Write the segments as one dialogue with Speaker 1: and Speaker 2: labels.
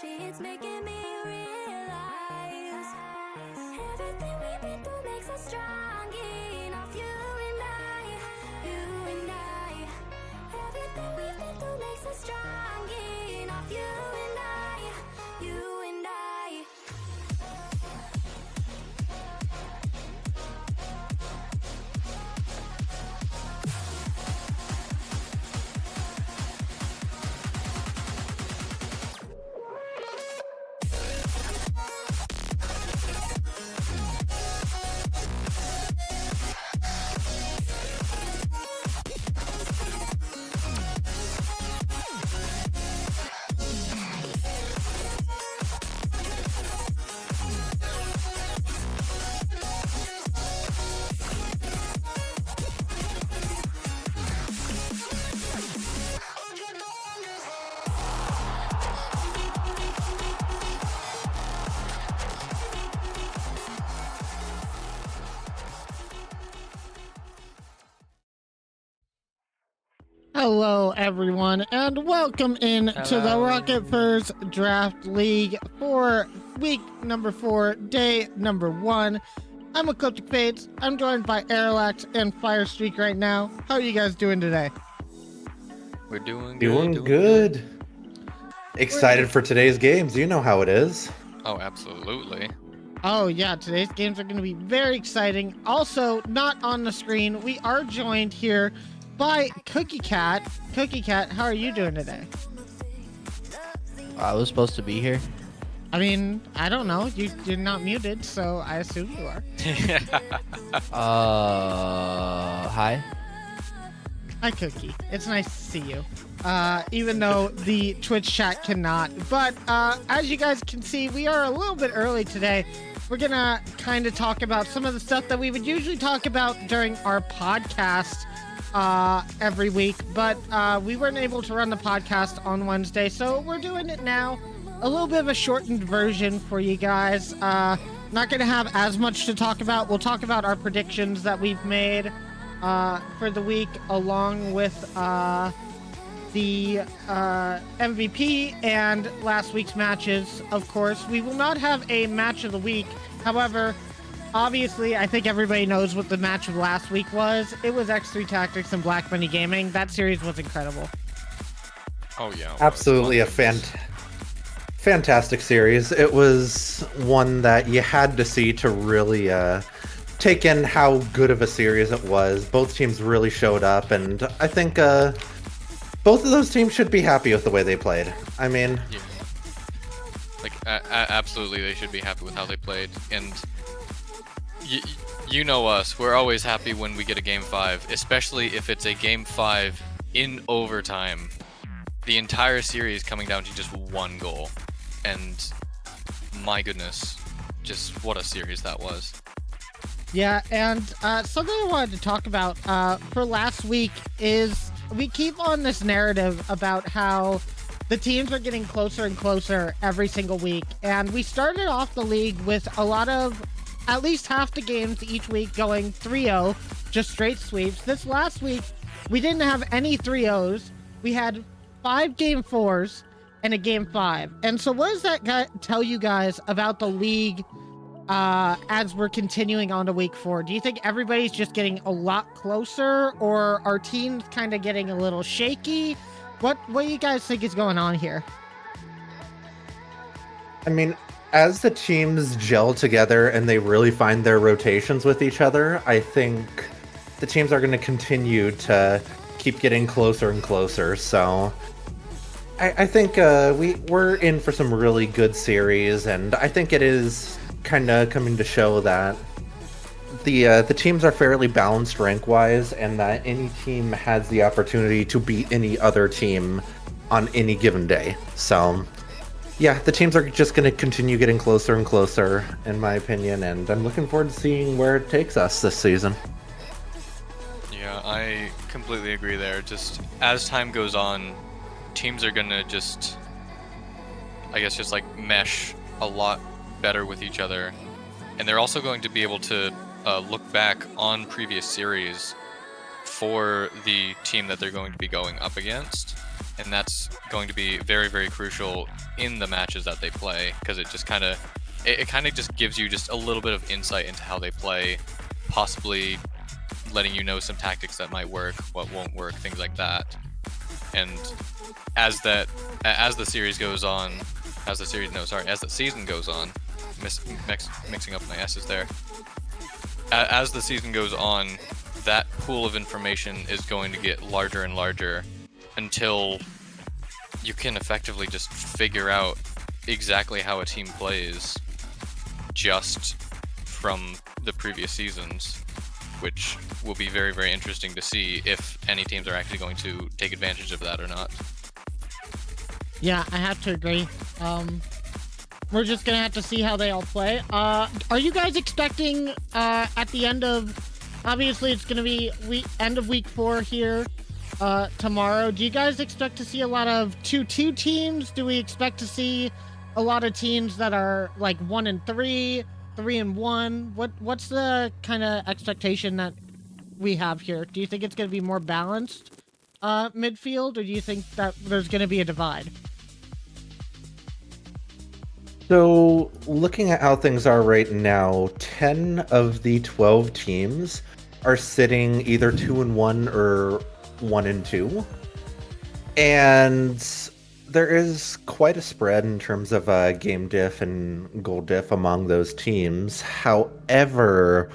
Speaker 1: It's making me realize everything we've been through makes us strong enough. You and I. Everything we've been through makes us strong enough. You and I.
Speaker 2: Hello, everyone, and welcome in to the Rocket Furs Draft League for week number 4, day number 1. I'm Ecliptic Fates. I'm joined by Airlax and Firestreak right now. How are you guys doing today?
Speaker 3: We're doing
Speaker 4: good. Excited for today's games. You know how it is.
Speaker 3: Oh, absolutely.
Speaker 2: Oh, yeah, today's games are going to be very exciting. Also, not on the screen, we are joined here by Cookie Cat. Cookie Cat, how are you doing today?
Speaker 5: I was supposed to be here.
Speaker 2: I mean, I don't know. You're not muted, so I assume you are.
Speaker 5: Hi.
Speaker 2: Hi, Cookie. It's nice to see you. Even though the Twitch chat cannot. But as you guys can see, we are a little bit early today. We're gonna kind of talk about some of the stuff that we would usually talk about during our podcast every week, but we weren't able to run the podcast on Wednesday, so we're doing it now. A little bit of a shortened version for you guys. Not gonna have as much to talk about. We'll talk about our predictions that we've made for the week, along with the MVP and last week's matches, of course. We will not have a match of the week. However, obviously, I think everybody knows what the match of last week was. It was X3 Tactics and Black Bunny Gaming. That series was incredible.
Speaker 3: Oh yeah.
Speaker 4: Absolutely a fantastic series. It was one that you had to see to really take in how good of a series it was. Both teams really showed up, and I think both of those teams should be happy with the way they played. I mean,
Speaker 3: Yeah. Like, absolutely, they should be happy with how they played. And you know us, we're always happy when we get a Game 5, especially if it's a Game 5 in overtime. The entire series coming down to just one goal. And my goodness, just what a series that was.
Speaker 2: Yeah, and something I wanted to talk about for last week is we keep on this narrative about how the teams are getting closer and closer every single week. And we started off the league with a lot of, at least half the games each week going 3-0, just straight sweeps. This last week, we didn't have any 3-0s. We had 5 Game 4s and a Game 5. And so what does that tell you guys about the league as we're continuing on to week 4? Do you think everybody's just getting a lot closer, or are teams kind of getting a little shaky? What do you guys think is going on here?
Speaker 4: I mean, as the teams gel together and they really find their rotations with each other, I think the teams are going to continue to keep getting closer and closer. So I think we're in for some really good series, and I think it is kind of coming to show that the teams are fairly balanced rank-wise, and that any team has the opportunity to beat any other team on any given day. So yeah, the teams are just going to continue getting closer and closer, in my opinion, and I'm looking forward to seeing where it takes us this season.
Speaker 3: Yeah, I completely agree there. Just as time goes on, teams are gonna just, I guess, just like mesh a lot better with each other, and they're also going to be able to look back on previous series for the team that they're going to be going up against, and that's going to be very, very crucial in the matches that they play, because it just kind of just gives you just a little bit of insight into how they play, possibly letting you know some tactics that might work, what won't work, things like that. And as the season goes on, mixing up my S's there. As the season goes on, that pool of information is going to get larger and larger until you can effectively just figure out exactly how a team plays just from the previous seasons, which will be very, very interesting to see if any teams are actually going to take advantage of that or not.
Speaker 2: Yeah, I have to agree. We're just gonna have to see how they all play. Are you guys expecting at the end of, obviously it's gonna be end of week 4 here tomorrow. Do you guys expect to see a lot of 2-2 teams? Do we expect to see a lot of teams that are like 1-3, 3-1? What's the kind of expectation that we have here? Do you think it's gonna be more balanced midfield, or do you think that there's gonna be a divide?
Speaker 4: So, looking at how things are right now, 10 of the 12 teams are sitting either 2-1 or 1-2. And there is quite a spread in terms of game diff and goal diff among those teams. However,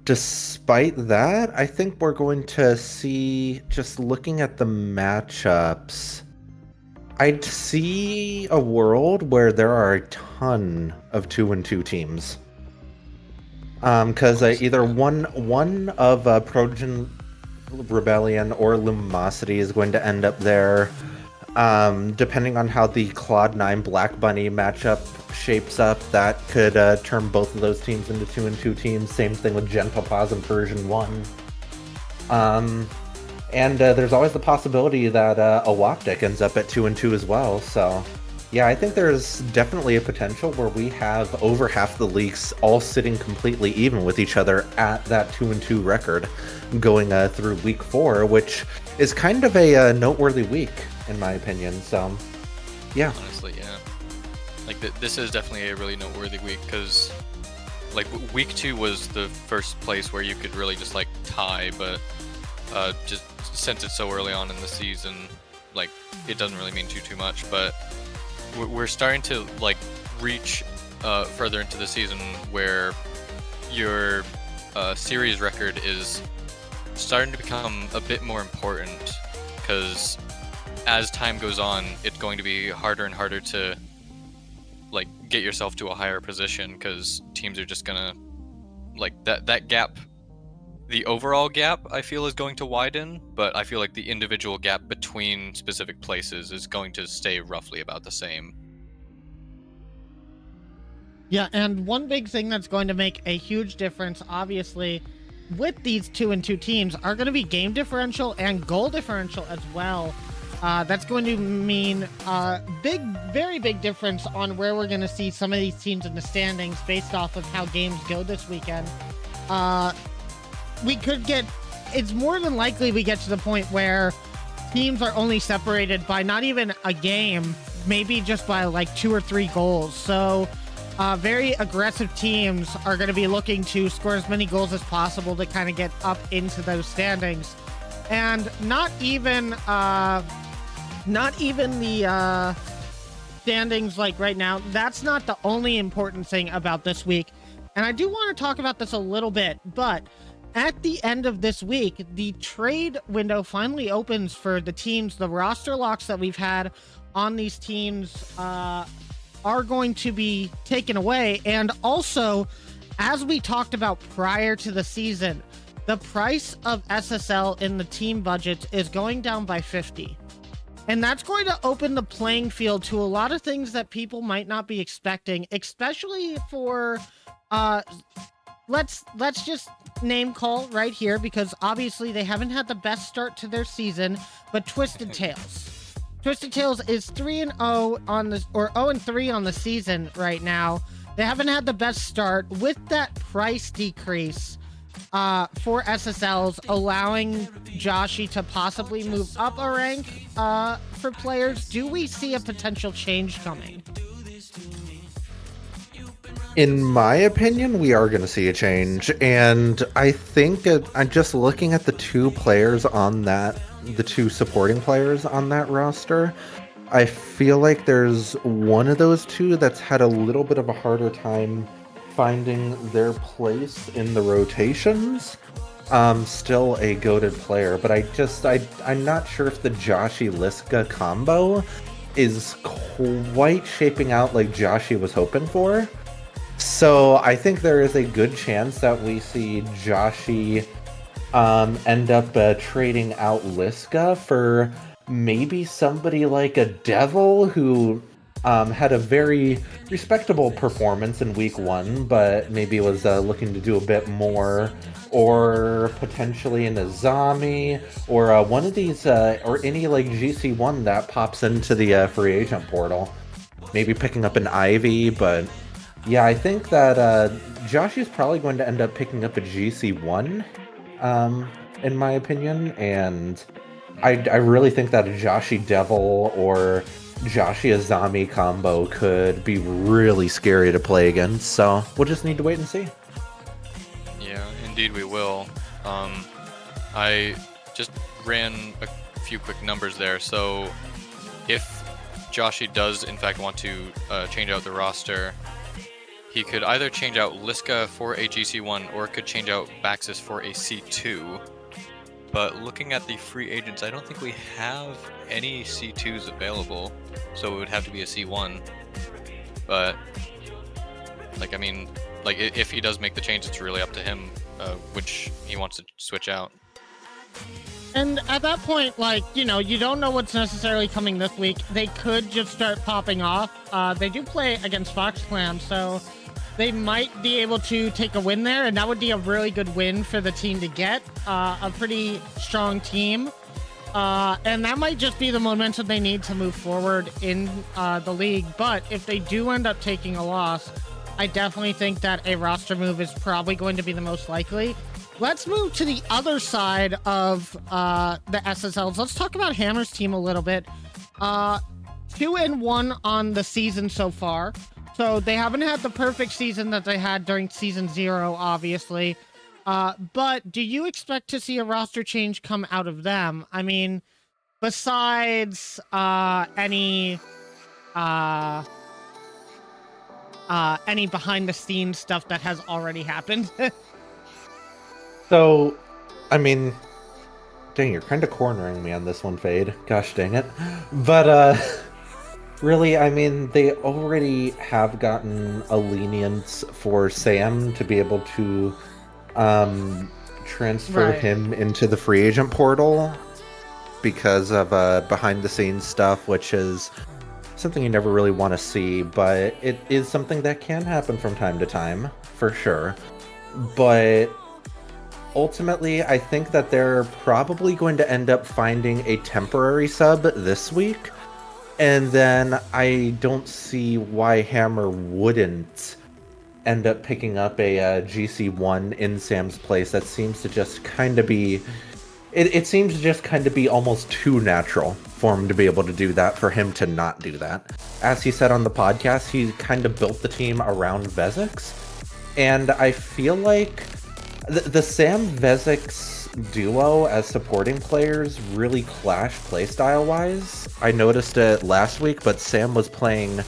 Speaker 4: despite that, I think we're going to see, just looking at the matchups, I'd see a world where there are a ton of 2-2 teams. Because either one of Protogen, Rebellion, or LumiMawcity is going to end up there. Depending on how the Cloud9 Black Bunny matchup shapes up, that could turn both of those teams into 2-2 teams. Same thing with Gentle Pause and Persian 1. And there's always the possibility that Awaptic ends up at 2-2 as well. So, yeah, I think there's definitely a potential where we have over half the leagues all sitting completely even with each other at that 2-2 record going through week 4, which is kind of a noteworthy week, in my opinion. So, yeah.
Speaker 3: Honestly, yeah. Like, this is definitely a really noteworthy week, because, like, week 2 was the first place where you could really just, like, tie, but just since it's so early on in the season, like it doesn't really mean too much. But we're starting to like reach further into the season where your series record is starting to become a bit more important, because as time goes on, it's going to be harder and harder to like get yourself to a higher position, because teams are just gonna like that gap. The overall gap, I feel, is going to widen, but I feel like the individual gap between specific places is going to stay roughly about the same.
Speaker 2: Yeah, and one big thing that's going to make a huge difference, obviously, with these 2-2 teams are going to be game differential and goal differential as well. That's going to mean very big difference on where we're going to see some of these teams in the standings based off of how games go this weekend. It's more than likely we get to the point where teams are only separated by not even a game, maybe just by like 2 or 3 goals. So very aggressive teams are going to be looking to score as many goals as possible to kind of get up into those standings. And not even the standings like right now. That's not the only important thing about this week. And I do want to talk about this a little bit, but at the end of this week, the trade window finally opens for the teams. The roster locks that we've had on these teams are going to be taken away. And also, as we talked about prior to the season, the price of SSL in the team budgets is going down by 50. And that's going to open the playing field to a lot of things that people might not be expecting, especially for let's just name call right here, because obviously they haven't had the best start to their season, but Twisted Tales. Twisted Tales is 3-0 on this, or 0-3 on the season right now. They haven't had the best start. With that price decrease for SSLs, allowing Joshi to possibly move up a rank for players, do we see a potential change coming?
Speaker 4: In my opinion, we are going to see a change, and I think I'm just looking at the 2 players on that, the 2 supporting players on that roster. I feel like there's one of those 2 that's had a little bit of a harder time finding their place in the rotations. Still a goated player, but I'm not sure if the Joshi Liska combo is quite shaping out like Joshi was hoping for. So I think there is a good chance that we see Joshi end up trading out Liska for maybe somebody like a Devil, who had a very respectable performance in week 1, but maybe was looking to do a bit more, or potentially an Azami, or one of these, or any like GC1 that pops into the free agent portal. Maybe picking up an Ivy, but yeah, I think that Joshi is probably going to end up picking up a GC1, in my opinion, and I really think that a Joshi Devil or Joshi Azami combo could be really scary to play against, so we'll just need to wait and see.
Speaker 3: Yeah, indeed we will. I just ran a few quick numbers there, so if Joshi does in fact want to change out the roster, he could either change out Liska for a GC1 or could change out Baxis for a C2. But looking at the free agents, I don't think we have any C2s available, so it would have to be a C1. But, like, I mean, like, if he does make the change, it's really up to him which he wants to switch out.
Speaker 2: And at that point, like, you know, you don't know what's necessarily coming this week. They could just start popping off. They do play against FoxClan, so they might be able to take a win there, and that would be a really good win for the team to get. A pretty strong team. And that might just be the momentum they need to move forward in the league. But if they do end up taking a loss, I definitely think that a roster move is probably going to be the most likely. Let's move to the other side of the SSLs. Let's talk about Hammer's team a little bit. 2-1 on the season so far. So they haven't had the perfect season that they had during season 0, obviously. But do you expect to see a roster change come out of them? I mean, besides any behind the scenes stuff that has already happened.
Speaker 4: So, I mean, dang, you're kind of cornering me on this one, Fade. Gosh dang it. But, really, I mean, they already have gotten a lenience for Sam to be able to transfer
Speaker 2: Right.
Speaker 4: him into the free agent portal because of behind the scenes stuff, which is something you never really want to see, but it is something that can happen from time to time, for sure. But ultimately, I think that they're probably going to end up finding a temporary sub this week. And then I don't see why Hammer wouldn't end up picking up a GC1 in Sam's place. That seems to just kind of be... It seems to just kind of be almost too natural for him to be able to do that, for him to not do that. As he said on the podcast, he kind of built the team around Vezix. And I feel like the Sam Vezix duo as supporting players really clash playstyle-wise. I noticed it last week, but Sam was playing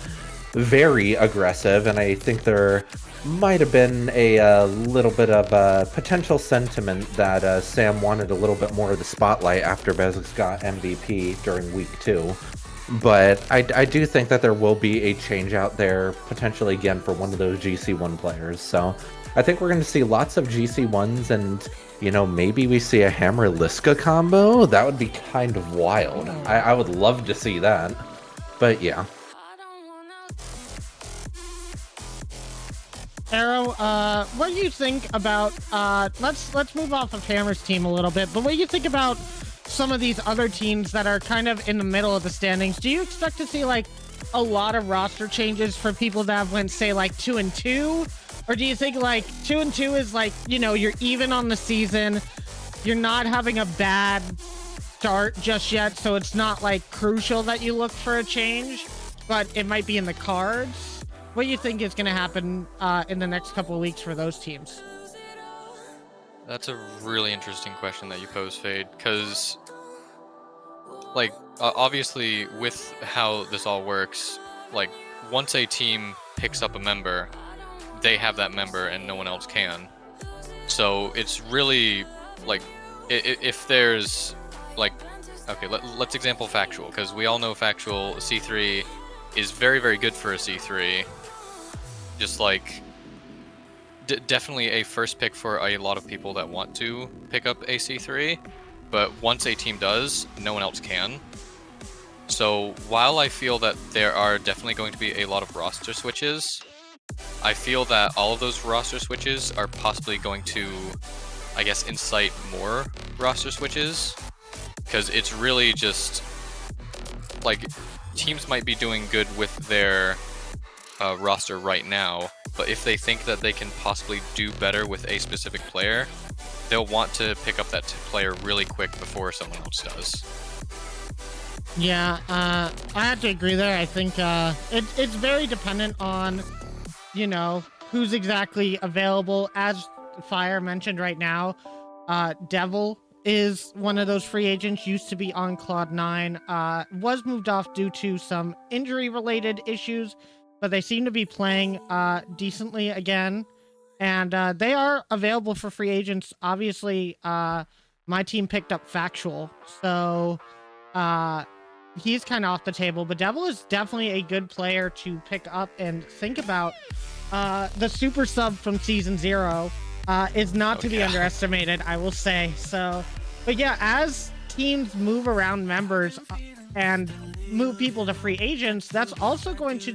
Speaker 4: very aggressive, and I think there might have been a little bit of a potential sentiment that Sam wanted a little bit more of the spotlight after Vezix got MVP during week 2. But I do think that there will be a change out there, potentially again for one of those GC1 players. So I think we're going to see lots of GC1s, and, you know, maybe we see a Hammer Liska combo. That would be kind of wild. I would love to see that. But yeah.
Speaker 2: Arrow, what do you think about, let's move off of Hammer's team a little bit, but what do you think about some of these other teams that are kind of in the middle of the standings? Do you expect to see, like, a lot of roster changes for people that went, say, like, 2-2? Or do you think, like, 2-2 is, like, you know, you're even on the season, you're not having a bad start just yet, so it's not, like, crucial that you look for a change, but it might be in the cards? What do you think is going to happen in the next couple of weeks for those teams?
Speaker 3: That's a really interesting question that you pose, Fade, because, like, obviously with how this all works, like, once a team picks up a member, they have that member and no one else can. So it's really, like, if there's, like, okay, let's example Factual, because we all know Factual C3 is very, very good for a C3. Just like, definitely a first pick for a lot of people that want to pick up a C3, but once a team does, no one else can. So while I feel that there are definitely going to be a lot of roster switches, I feel that all of those roster switches are possibly going to, I guess, incite more roster switches, because it's really just, like, teams might be doing good with their roster right now, but if they think that they can possibly do better with a specific player, they'll want to pick up that player really quick before someone else does.
Speaker 2: Yeah, I have to agree there. I think it's very dependent on, you know, who's exactly available. As Fire mentioned right now, Devil is one of those free agents, used to be on Cloud9, was moved off due to some injury-related issues, but they seem to be playing decently again, and they are available for free agents. Obviously, my team picked up Factual, so he's kind of off the table, but Devil is definitely a good player to pick up and think about. The super sub from Season 0 is not to be underestimated, I will say. So, but yeah, as teams move around members and move people to free agents, that's also going to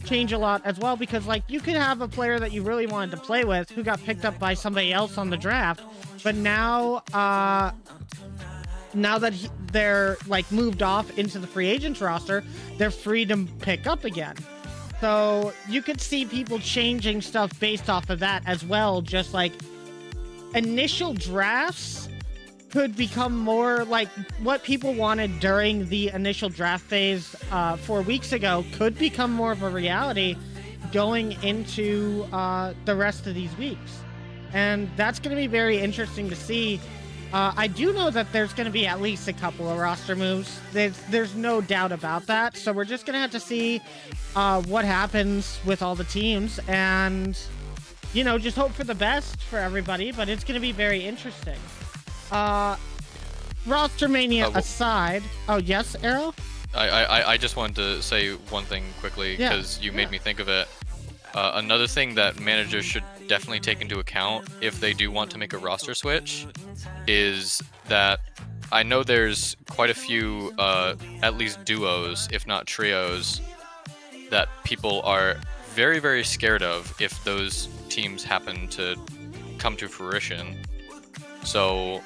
Speaker 2: change a lot as well, because, like, you could have a player that you really wanted to play with who got picked up by somebody else on the draft, but now that they're, like, moved off into the free agents roster, they're free to pick up again. So you could see people changing stuff based off of that as well. Just like initial drafts could become more like what people wanted during the initial draft phase 4 weeks ago could become more of a reality going into the rest of these weeks. And that's going to be very interesting to see I do know that there's going to be at least a couple of roster moves. There's no doubt about that. So we're just going to have to see what happens with all the teams and, you know, just hope for the best for everybody. But it's going to be very interesting. Roster Mania aside. Oh, yes, Arrow?
Speaker 3: I just wanted to say one thing quickly because you made me think of it. Another thing that managers should definitely take into account if they do want to make a roster switch is that I know there's quite a few, at least duos, if not trios, that people are very, very scared of if those teams happen to come to fruition. So,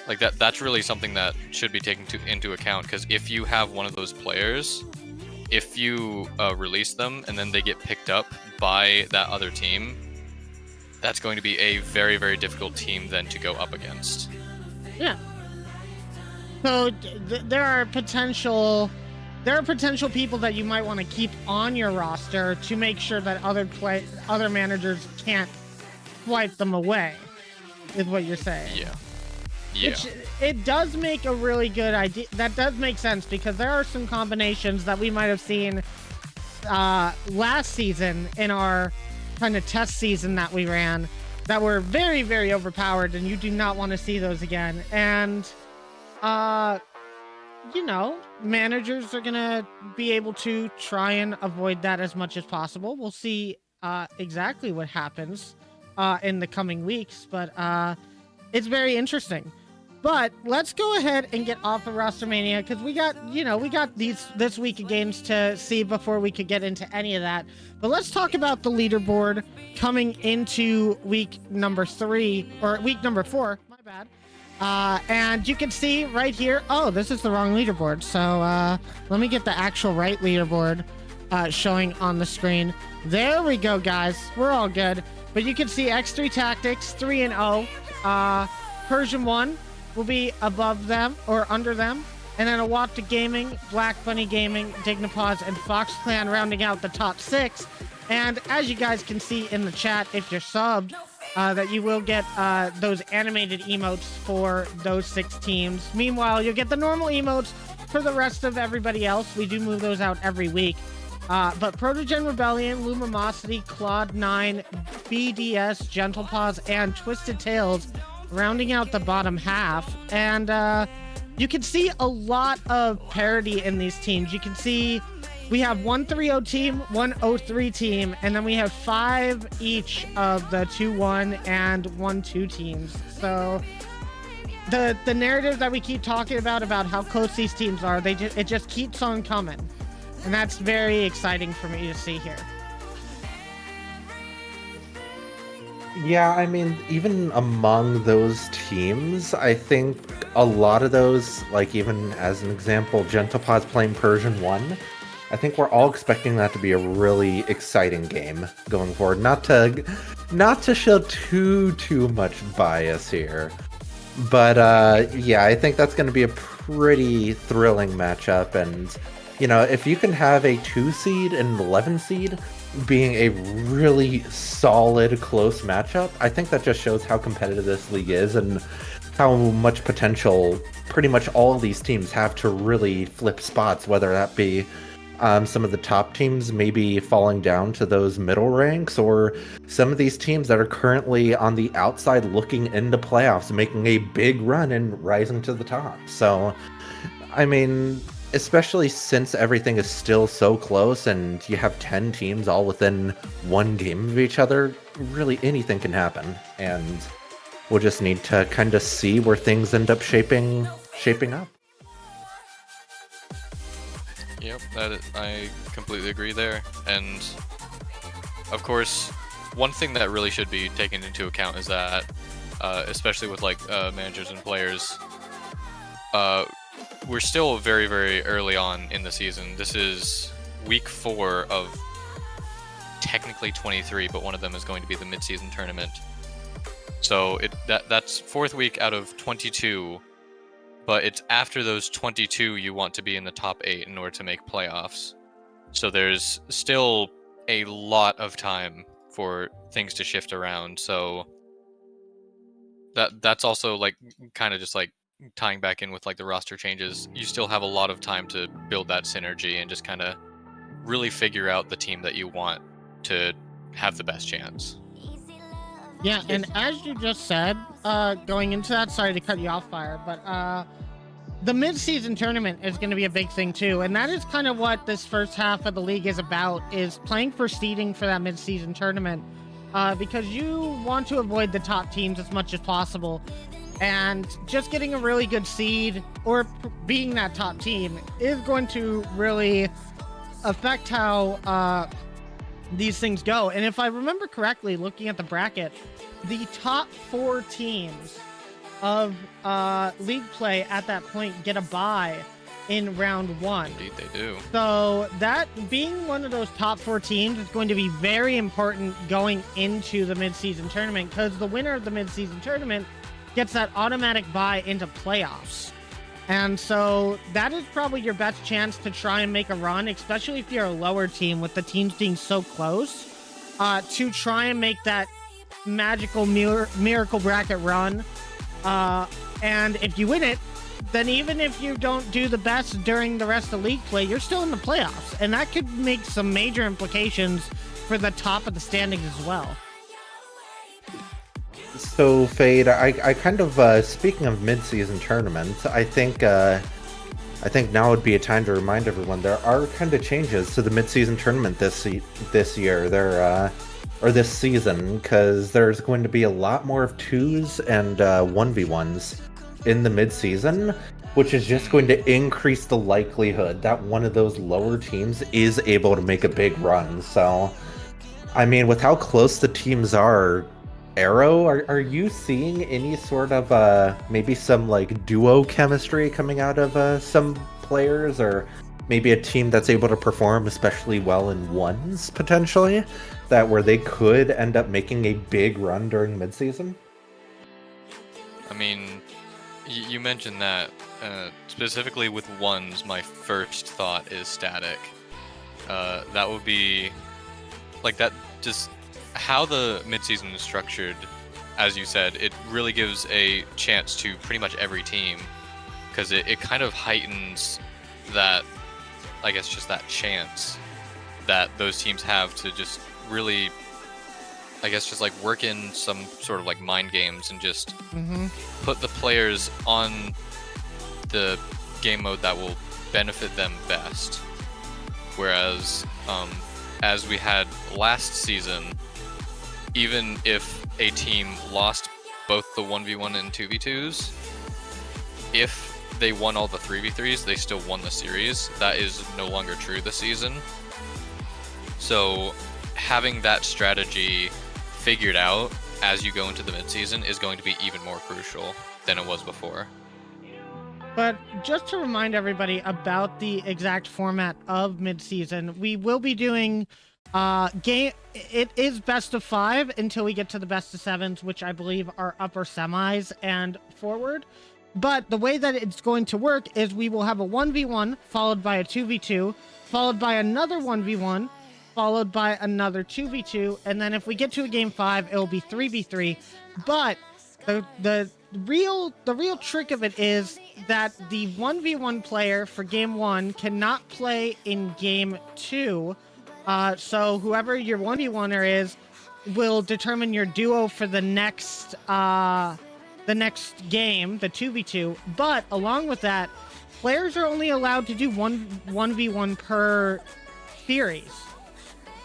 Speaker 3: like that's really something that should be taken into account, because if you have one of those players, if you release them and then they get picked up by that other team, that's going to be a very, very difficult team then to go up against.
Speaker 2: Yeah. So there are potential people that you might want to keep on your roster to make sure that other managers can't swipe them away, is what you're saying.
Speaker 3: Yeah. Yeah.
Speaker 2: Which, it does make a really good idea. That does make sense, because there are some combinations that we might have seen last season in our kind of test season that we ran that were very, very overpowered, and you do not want to see those again. And you know, managers are gonna be able to try and avoid that as much as possible. We'll see exactly what happens in the coming weeks, but it's very interesting. But let's go ahead and get off of Roster Mania, because we got this week of games to see before we could get into any of that. But let's talk about the leaderboard coming into week number 3, or week number 4, my bad. And you can see right here, oh, this is the wrong leaderboard. So let me get the actual right leaderboard showing on the screen. There we go, guys. We're all good. But you can see X3 Tactics 3-0. Persian 1 will be above them or under them, and then Awapta Gaming, Black Bunny Gaming, Dignipause, and Fox Clan rounding out the top 6. And as you guys can see in the chat, if you're subbed, that you will get those animated emotes for those 6 teams. Meanwhile, you'll get the normal emotes for the rest of everybody else. We do move those out every week. But Protogen Rebellion, LumiMawcity, Claude9, BDS, Gentlepaws, and Twisted Tails rounding out the bottom half. And you can see a lot of parity in these teams. You can see we have 1 3-0 team, 1 0-3 team, and then we have 5 each of the 2-1 and 1-2 teams. So the narrative that we keep talking about how close these teams are, it just keeps on coming. And that's very exciting for me to see here.
Speaker 4: Yeah, I mean, even among those teams, I think a lot of those, like even as an example, Gentlepaws playing Persian 1, I think we're all expecting that to be a really exciting game going forward. Not to show too much bias here, but yeah, I think that's going to be a pretty thrilling matchup. And you know, if you can have a 2 seed and an 11 seed being a really solid close matchup, I think that just shows how competitive this league is and how much potential pretty much all of these teams have to really flip spots, whether that be some of the top teams maybe falling down to those middle ranks, or some of these teams that are currently on the outside looking into playoffs, making a big run and rising to the top. So, I mean, especially since everything is still so close and you have 10 teams all within 1 game of each other, really anything can happen. And we'll just need to kind of see where things end up shaping up.
Speaker 3: Yep, I completely agree there. And of course, one thing that really should be taken into account is that, especially with like managers and players, we're still very, very early on in the season. This is week 4 of technically 23, but one of them is going to be the mid-season tournament. So that's 4th week out of 22, but it's after those 22 you want to be in the top 8 in order to make playoffs. So there's still a lot of time for things to shift around. So that's also like kind of just like tying back in with like the roster changes. You still have a lot of time to build that synergy and just kind of really figure out the team that you want to have the best chance.
Speaker 2: Yeah, and as you just said, going into that, sorry to cut you off, Fire, but the mid-season tournament is going to be a big thing too, and that is kind of what this first half of the league is about, is playing for seeding for that mid-season tournament, because you want to avoid the top teams as much as possible, and just getting a really good seed or being that top team is going to really affect how these things go. And if I remember correctly, looking at the bracket, the top 4 teams of league play at that point get a bye in round 1.
Speaker 3: Indeed they do.
Speaker 2: So that being one of those top 4 teams is going to be very important going into the mid-season tournament, because the winner of the mid-season tournament gets that automatic bye into playoffs. And so that is probably your best chance to try and make a run, especially if you're a lower team with the teams being so close, to try and make that magical miracle bracket run. And if you win it, then even if you don't do the best during the rest of league play, you're still in the playoffs. And that could make some major implications for the top of the standings as well.
Speaker 4: So, Fade, I kind of, speaking of mid-season tournaments, I think now would be a time to remind everyone there are kind of changes to the mid-season tournament this year. Or this season, because there's going to be a lot more of 2s and 1v1s in the mid-season, which is just going to increase the likelihood that one of those lower teams is able to make a big run. So, I mean, with how close the teams are, Arrow, are you seeing any sort of maybe some like duo chemistry coming out of some players, or maybe a team that's able to perform especially well in 1s potentially, that where they could end up making a big run during midseason?
Speaker 3: I mean, you mentioned that specifically with 1s. My first thought is Static. That would be like that. Just how the midseason is structured, as you said, it really gives a chance to pretty much every team, because it kind of heightens that, I guess, just that chance that those teams have to just really, I guess, just like work in some sort of like mind games and just put the players on the game mode that will benefit them best. Whereas, as we had last season, even if a team lost both the 1v1 and 2v2s, if they won all the 3v3s, they still won the series. That is no longer true this season. So having that strategy figured out as you go into the midseason is going to be even more crucial than it was before.
Speaker 2: But just to remind everybody about the exact format of midseason, we will be doing it is best of 5 until we get to the best of 7s, which I believe are upper semis and forward. But the way that it's going to work is we will have a 1v1 followed by a 2v2, followed by another 1v1, followed by another 2v2, and then if we get to a game 5, it'll be 3v3. But the real trick of it is that the 1v1 player for game 1 cannot play in game 2. So whoever your 1v1er is will determine your duo for the next game, the 2v2. But along with that, players are only allowed to do 1v1 per series,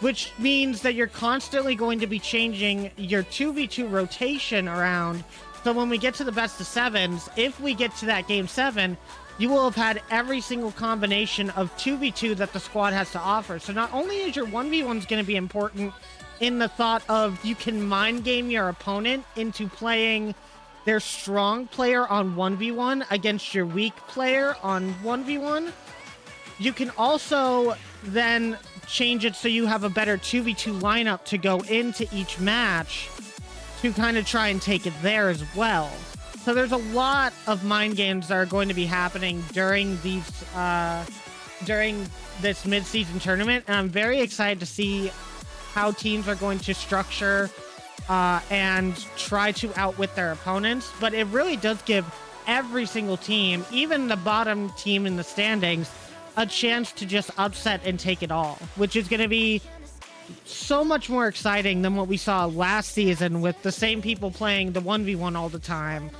Speaker 2: which means that you're constantly going to be changing your 2v2 rotation around. So when we get to the best of 7s, if we get to that game 7, you will have had every single combination of 2v2 that the squad has to offer. So not only is your 1v1s going to be important in the thought of you can mind game your opponent into playing their strong player on 1v1 against your weak player on 1v1, you can also then change it so you have a better 2v2 lineup to go into each match to kind of try and take it there as well. So there's a lot of mind games that are going to be happening during these during this mid-season tournament, and I'm very excited to see how teams are going to structure and try to outwit their opponents, but it really does give every single team, even the bottom team in the standings, a chance to just upset and take it all, which is going to be so much more exciting than what we saw last season with the same people playing the 1v1 all the time.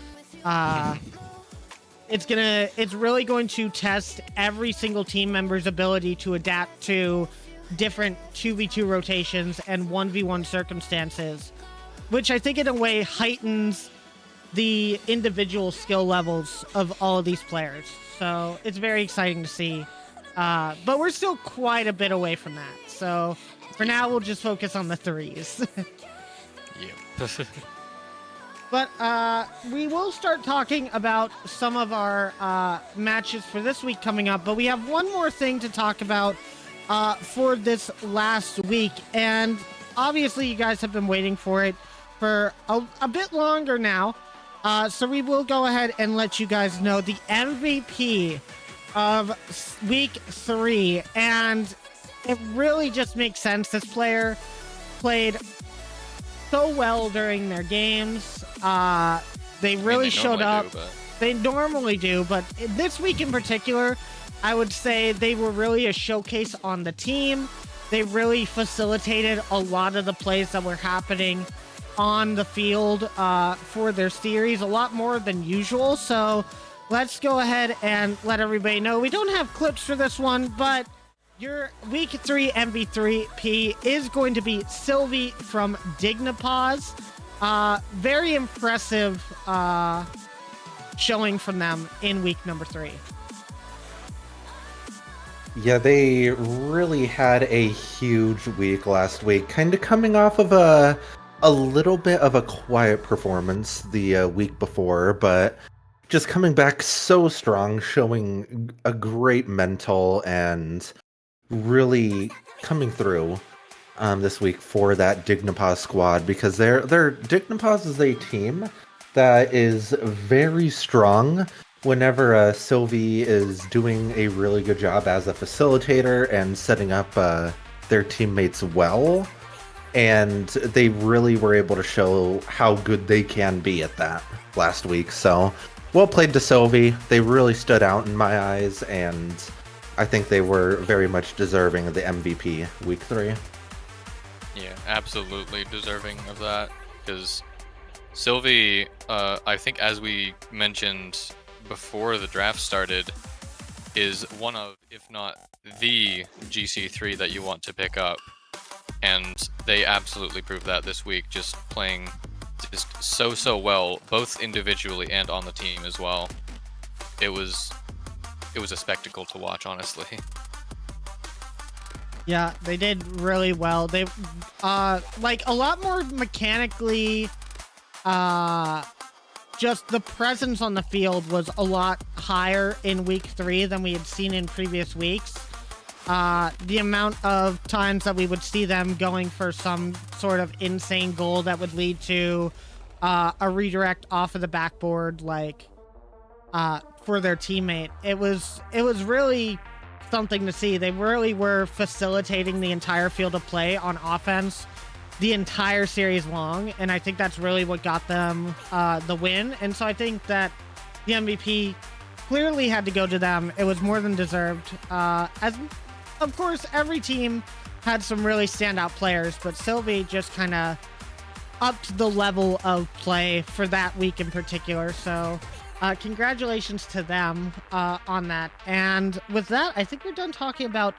Speaker 2: It's really going to test every single team member's ability to adapt to different 2v2 rotations and 1v1 circumstances, which I think in a way heightens the individual skill levels of all of these players. So it's very exciting to see. But we're still quite a bit away from that. So for now, we'll just focus on the threes.
Speaker 3: Yeah.
Speaker 2: But we will start talking about some of our matches for this week coming up. But we have one more thing to talk about for this last week. And obviously, you guys have been waiting for it for a bit longer now. So we will go ahead and let you guys know the MVP of week 3. And it really just makes sense. This player played so well during their games. They really showed up. They normally do, but this week in particular, I would say they were really a showcase on the team. They really facilitated a lot of the plays that were happening on the field for their series, a lot more than usual. So let's go ahead and let everybody know. We don't have clips for this one, but your week 3 MVP is going to be Sylvie from Dignipause. Very impressive showing from them in week number 3.
Speaker 4: Yeah, they really had a huge week last week, kind of coming off of a little bit of a quiet performance the week before, but just coming back so strong, showing a great mental and really coming through this week for that Dignipause squad, because their Dignipause is a team that is very strong whenever Sylvie is doing a really good job as a facilitator and setting up their teammates well. And they really were able to show how good they can be at that last week. So, well played to Sylvie. They really stood out in my eyes, and I think they were very much deserving of the MVP week 3.
Speaker 3: Yeah, absolutely deserving of that, because Sylvie, I think as we mentioned before the draft started, is one of, if not the GC3 that you want to pick up. And they absolutely proved that this week, just playing just so well, both individually and on the team as well. It was a spectacle to watch, honestly.
Speaker 2: Yeah, they did really well. They like a lot more mechanically, just the presence on the field was a lot higher in week 3 than we had seen in previous weeks. The amount of times that we would see them going for some sort of insane goal that would lead to a redirect off of the backboard, like for their teammate. It was really something to see. They really were facilitating the entire field of play on offense the entire series long, and I think that's really what got them the win. And so I think that the MVP clearly had to go to them. It was more than deserved. As of course, every team had some really standout players, but Sylvie just kind of upped the level of play for that week in particular. So congratulations to them on that. And with that, I think we're done talking about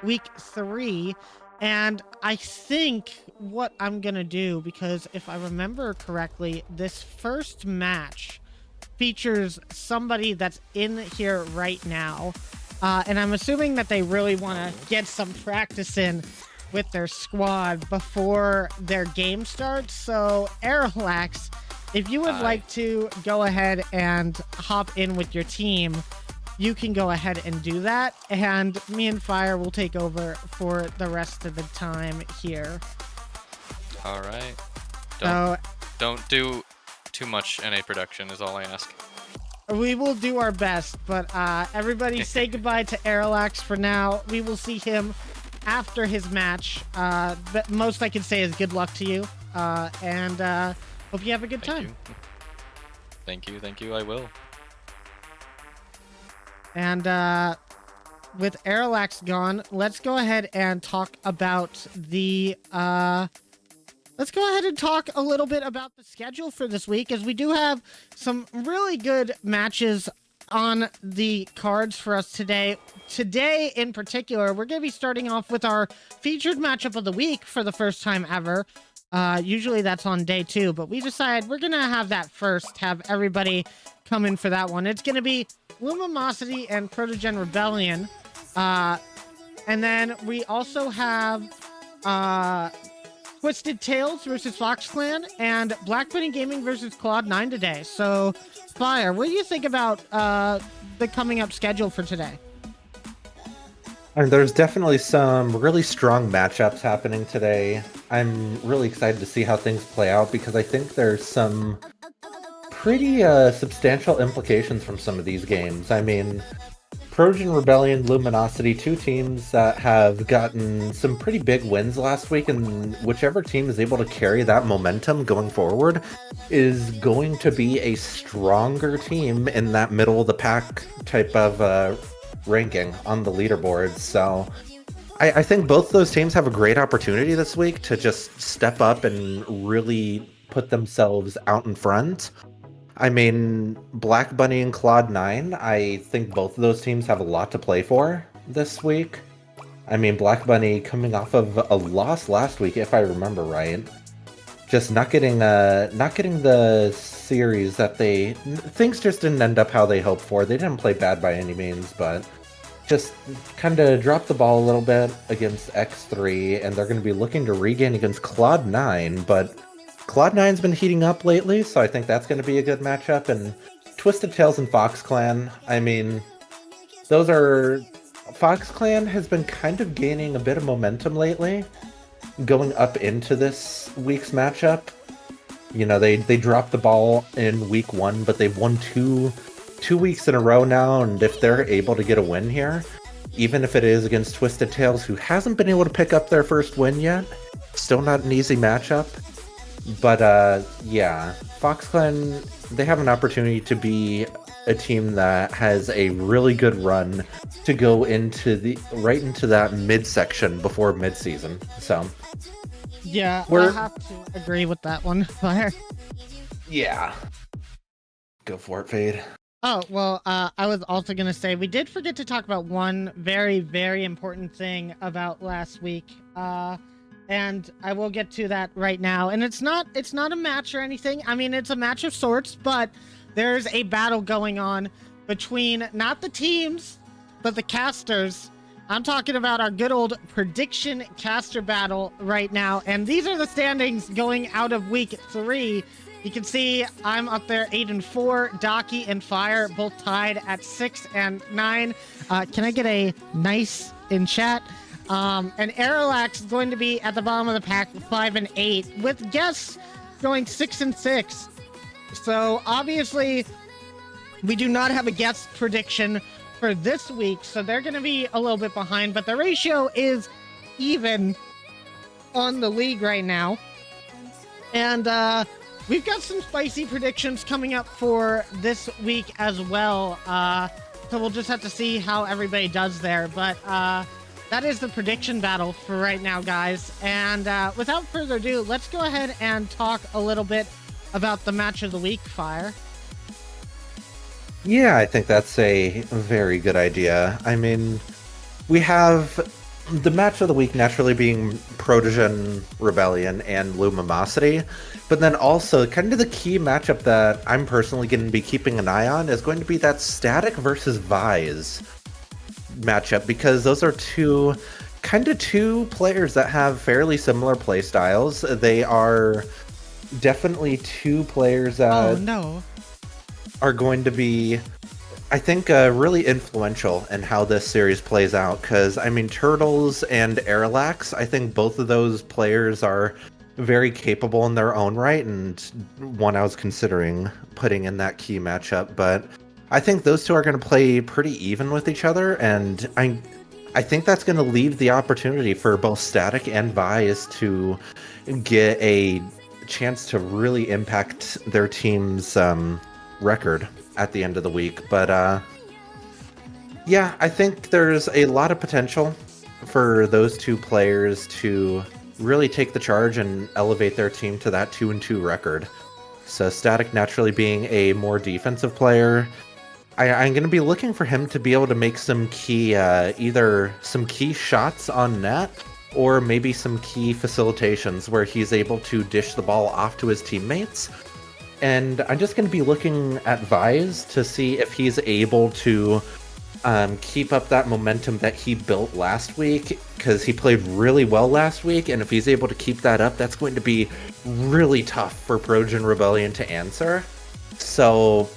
Speaker 2: week 3. And I think what I'm going to do, because if I remember correctly, this first match features somebody that's in here right now. And I'm assuming that they really want to get some practice in with their squad before their game starts. So, Aerolax, if you would like to go ahead and hop in with your team, you can go ahead and do that. And me and Fire will take over for the rest of the time here.
Speaker 3: All right. Don't do too much NA production is all I ask.
Speaker 2: We will do our best, but everybody say goodbye to Aerolax for now. We will see him after his match. But most I can say is good luck to you. and hope you have a good time.
Speaker 3: Thank you, I will.
Speaker 2: And with Arilax gone, let's go ahead and talk about the let's go ahead and talk a little bit about the schedule for this week, as we do have some really good matches on the cards for us today. Today in particular, we're going to be starting off with our featured matchup of the week for the first time ever. Usually that's on day 2, but we decided we're going to have that first, have everybody come in for that one. It's going to be LumiMawcity and Protogen Rebellion. And then we also have Twisted Tales versus Fox Clan and Black Bunny Gaming versus Cloud9 today. So, Fire, what do you think about the coming up schedule for today?
Speaker 4: And there's definitely some really strong matchups happening today. I'm really excited to see how things play out because I think there's some pretty substantial implications from some of these games. I mean, Protogen Rebellion, Luminosity, 2 teams that have gotten some pretty big wins last week, and whichever team is able to carry that momentum going forward is going to be a stronger team in that middle of the pack type of ranking on the leaderboards. So I think both those teams have a great opportunity this week to just step up and really put themselves out in front. I mean, Black Bunny and Cloud9, I think both of those teams have a lot to play for this week. I mean, Black Bunny coming off of a loss last week, if I remember right. Just not getting the series that things just didn't end up how they hoped for. They didn't play bad by any means, but just kind of dropped the ball a little bit against X3, and they're going to be looking to regain against Cloud9, but Cloud9's been heating up lately, so I think that's going to be a good matchup. And Twisted Tales and Fox Clan, I mean, Fox Clan has been kind of gaining a bit of momentum lately, going up into this week's matchup. You know, they dropped the ball in week 1, but they've won two weeks in a row now, and if they're able to get a win here, even if it is against Twisted Tales, who hasn't been able to pick up their first win yet, still not an easy matchup. But yeah, Fox Clan, they have an opportunity to be a team that has a really good run to go into that midsection before midseason. So
Speaker 2: yeah, I have to agree with that one, Fire.
Speaker 4: Yeah. Go for it, Fade.
Speaker 2: Oh, well, I was also going to say, we did forget to talk about one very, very important thing about last week. And I will get to that right now. And it's not a match or anything. I mean, it's a match of sorts, but there's a battle going on between not the teams, but the casters. I'm talking about our good old prediction caster battle right now. And these are the standings going out of week 3. You can see I'm up there 8-4. Docky and Fire both tied at 6 and 9. Can I get a nice in chat? And Arilax is going to be at the bottom of the pack, 5 and 8, with guests going 6 and 6. So obviously, we do not have a guest prediction for this week, so they're going to be a little bit behind. But the ratio is even on the league right now, and we've got some spicy predictions coming up for this week as well. So we'll just have to see how everybody does there, but that is the prediction battle for right now, guys. And without further ado, let's go ahead and talk a little bit about the match of the week, Fire.
Speaker 4: Yeah, I think that's a very good idea. I mean, we have the match of the week naturally being Protogen Rebellion and LumiMawcity, but then also kind of the key matchup that I'm personally going to be keeping an eye on is going to be that Static versus Vise matchup, because those are two players that have fairly similar play styles. They are definitely 2 players that are going to be, I think, really influential in how this series plays out. Because, I mean, Turtles and Arilax, I think both of those players are very capable in their own right, and one I was considering putting in that key matchup. But I think those two are going to play pretty even with each other, and I think that's going to leave the opportunity for both Static and Vise to get a chance to really impact their team's record at the end of the week. But yeah, I think there's a lot of potential for those two players to really take the charge and elevate their team to that 2-2 record. So Static naturally being a more defensive player, I'm going to be looking for him to be able to make some key, either some key shots on net or maybe some key facilitations where he's able to dish the ball off to his teammates. And I'm just going to be looking at Vise to see if he's able to keep up that momentum that he built last week, because he played really well last week, and if he's able to keep that up, that's going to be really tough for Protogen Rebellion to answer. So,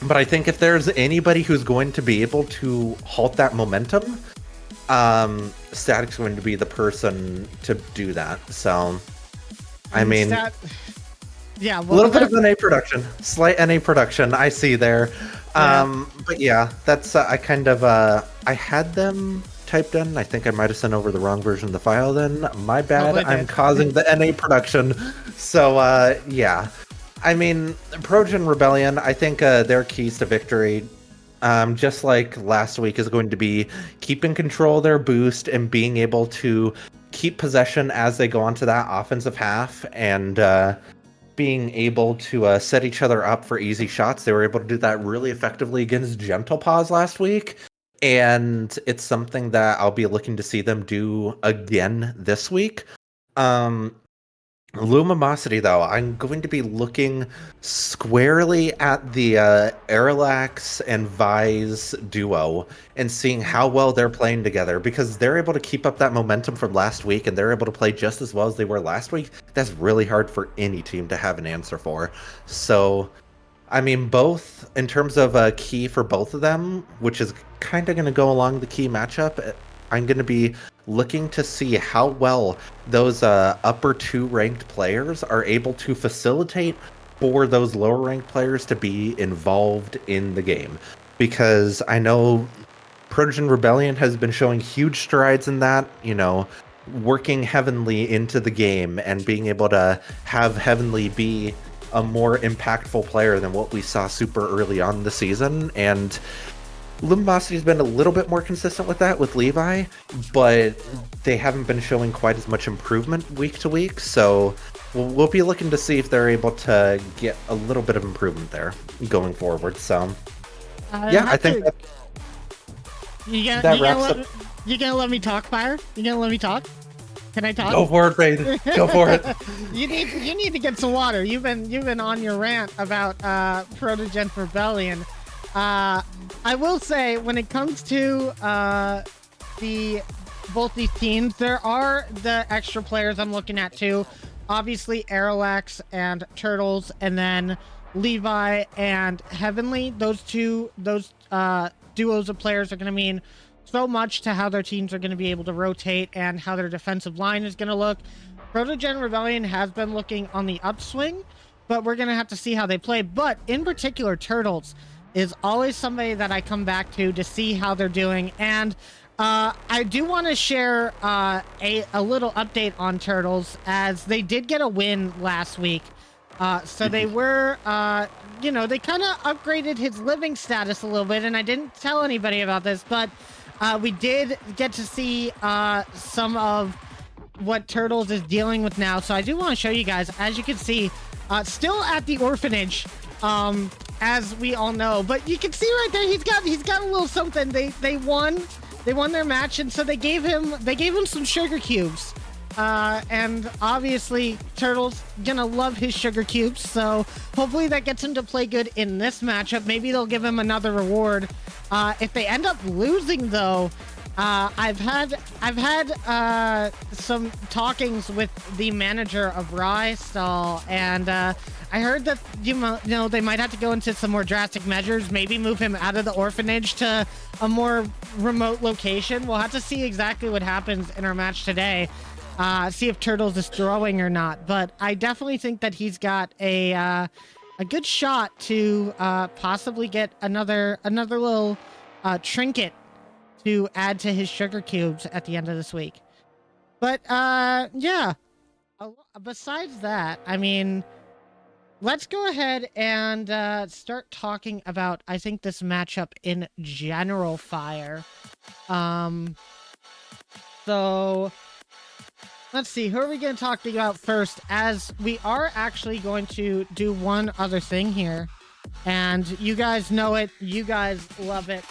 Speaker 4: but I think if there's anybody who's going to be able to halt that momentum, Static's going to be the person to do that. So, I mean,
Speaker 2: yeah,
Speaker 4: a little bit of NA production, slight NA production, I see there. But yeah, that's I kind of I had them typed in. I think I might have sent over the wrong version of the file. Then my bad. I'm causing the NA production. So yeah, I mean, Protogen Rebellion. I think their keys to victory, just like last week, is going to be keeping control of their boost and being able to keep possession as they go onto that offensive half and. Being able to set each other up for easy shots. They were able to do that really effectively against Gentle Paws last week, and it's something that I'll be looking to see them do again this week. LumiMawcity, though, I'm going to be looking squarely at the Arilax and Vise duo and seeing how well they're playing together, because they're able to keep up that momentum from last week and they're able to play just as well as they were last week. That's really hard for any team to have an answer for. So, I mean, both in terms of key for both of them, which is kind of going to go along the key matchup, I'm going to be looking to see how well those upper two ranked players are able to facilitate for those lower ranked players to be involved in the game. Because I know Protogen Rebellion has been showing huge strides in that, you know, working Heavenly into the game and being able to have Heavenly be a more impactful player than what we saw super early on in the season. And LumiMawcity's been a little bit more consistent with that with Levi, but they haven't been showing quite as much improvement week to week. So we'll be looking to see if they're able to get a little bit of improvement there going forward. So yeah, I think that wraps up.
Speaker 2: You gonna let me talk, Fire? You gonna let me talk? Can I talk?
Speaker 4: Go for it, Raid. Go for it.
Speaker 2: You need to get some water. You've been on your rant about Protogen Rebellion. I will say, when it comes to both these teams, there are the extra players I'm looking at too. Obviously, Arilax and Turtles, and then Levi and Heavenly. Those duos of players are going to mean so much to how their teams are going to be able to rotate and how their defensive line is going to look. Protogen Rebellion has been looking on the upswing, but we're going to have to see how they play. But in particular, Turtles is always somebody that I come back to see how they're doing. And I do want to share a little update on Turtles, as they did get a win last week. So they were, you know, they kind of upgraded his living status a little bit, and I didn't tell anybody about this, but we did get to see some of what Turtles is dealing with now. So I do want to show you guys. As you can see, still at the orphanage, as we all know, but you can see right there, he's got a little something. They won their match, and so they gave him some sugar cubes, and obviously Turtle's gonna love his sugar cubes, so hopefully that gets him to play good in this matchup. Maybe they'll give him another reward. If they end up losing, though, I've had some talkings with the manager of Rystall, and I heard that you know they might have to go into some more drastic measures, maybe move him out of the orphanage to a more remote location. We'll have to see exactly what happens in our match today, see if Turtles is throwing or not. But I definitely think that he's got a good shot to possibly get another little trinket to add to his sugar cubes at the end of this week. But yeah, Besides that, I mean, let's go ahead and start talking about, I think, this matchup in general, Fire. Um, so let's see, who are we going to talk about first? As we are actually going to do one other thing here, and you guys know it, you guys love it.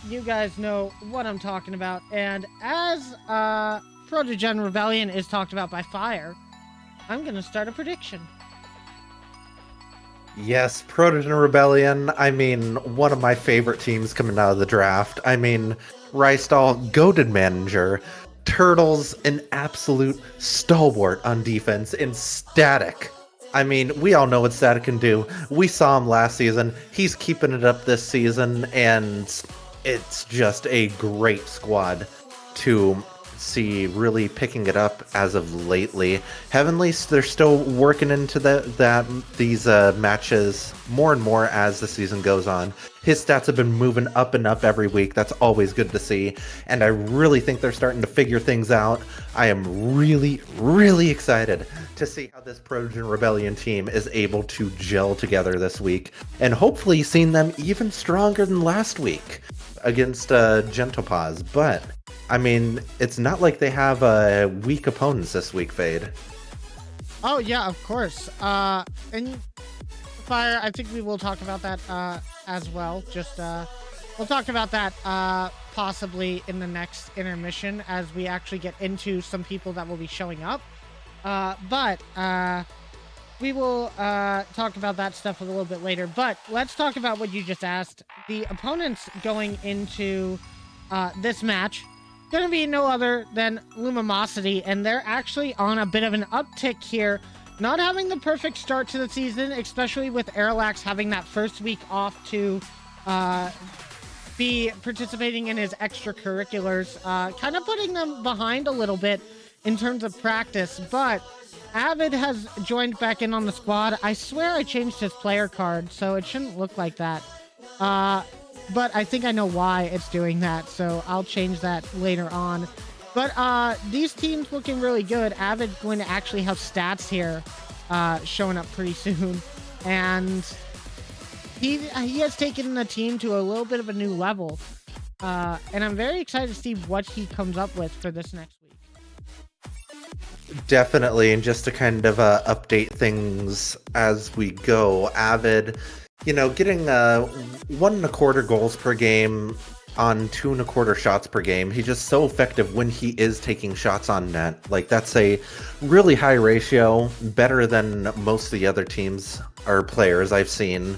Speaker 2: You guys know what I'm talking about. And as Protogen Rebellion is talked about by Fire, I'm going to start a prediction.
Speaker 4: Yes, Protogen Rebellion. I mean, one of my favorite teams coming out of the draft. I mean, Rystall, goated manager. Turtles, an absolute stalwart on defense, and Static. I mean, we all know what Static can do. We saw him last season. He's keeping it up this season, and it's just a great squad to see really picking it up as of lately. Heavenly, they're still working into these matches more and more as the season goes on. His stats have been moving up and up every week. That's always good to see, and I really think they're starting to figure things out. I am really, really excited to see how this Protogen Rebellion team is able to gel together this week, and hopefully seeing them even stronger than last week against Gentlepaws. But I mean, it's not like they have weak opponents this week, Fade.
Speaker 2: Oh yeah, of course. And Fire, I think we will talk about that as well. Just we'll talk about that possibly in the next intermission as we actually get into some people that will be showing up. But we will talk about that stuff a little bit later. But let's talk about what you just asked. The opponents going into this match gonna be no other than LumiMawcity, and they're actually on a bit of an uptick here. Not having the perfect start to the season, especially with Airlax having that first week off to be participating in his extracurriculars, kind of putting them behind a little bit in terms of practice. But Avid has joined back in on the squad. I swear I changed his player card, so it shouldn't look like that. But I think I know why it's doing that, so I'll change that later on. But these teams looking really good. Avid's going to actually have stats here showing up pretty soon. And he has taken the team to a little bit of a new level. And I'm very excited to see what he comes up with for this next week.
Speaker 4: Definitely, and just to kind of update things as we go, Avid, you know, getting 1.25 goals per game on 2.25 shots per game. He's just so effective when he is taking shots on net. Like, that's a really high ratio, better than most of the other teams or players I've seen.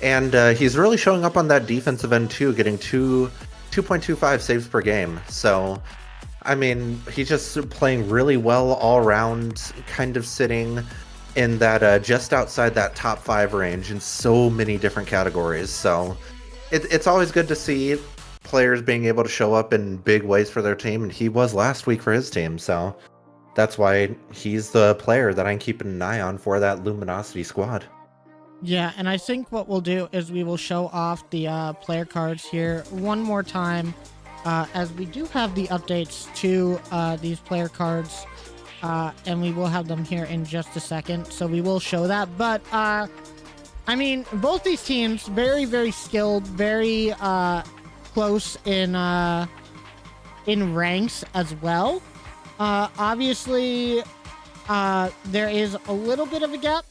Speaker 4: And he's really showing up on that defensive end too, getting 2.25 saves per game. So, I mean, he's just playing really well all around, kind of sitting in that just outside that top 5 range in so many different categories. So it's always good to see players being able to show up in big ways for their team, and he was last week for his team. So that's why he's the player that I'm keeping an eye on for that LumiMawcity squad.
Speaker 2: Yeah, and I think what we'll do is we will show off the player cards here one more time, as we do have the updates to these player cards. And we will have them here in just a second, so we will show that. But I mean, both these teams very, very skilled, very close in ranks as well. Obviously, there is a little bit of a gap.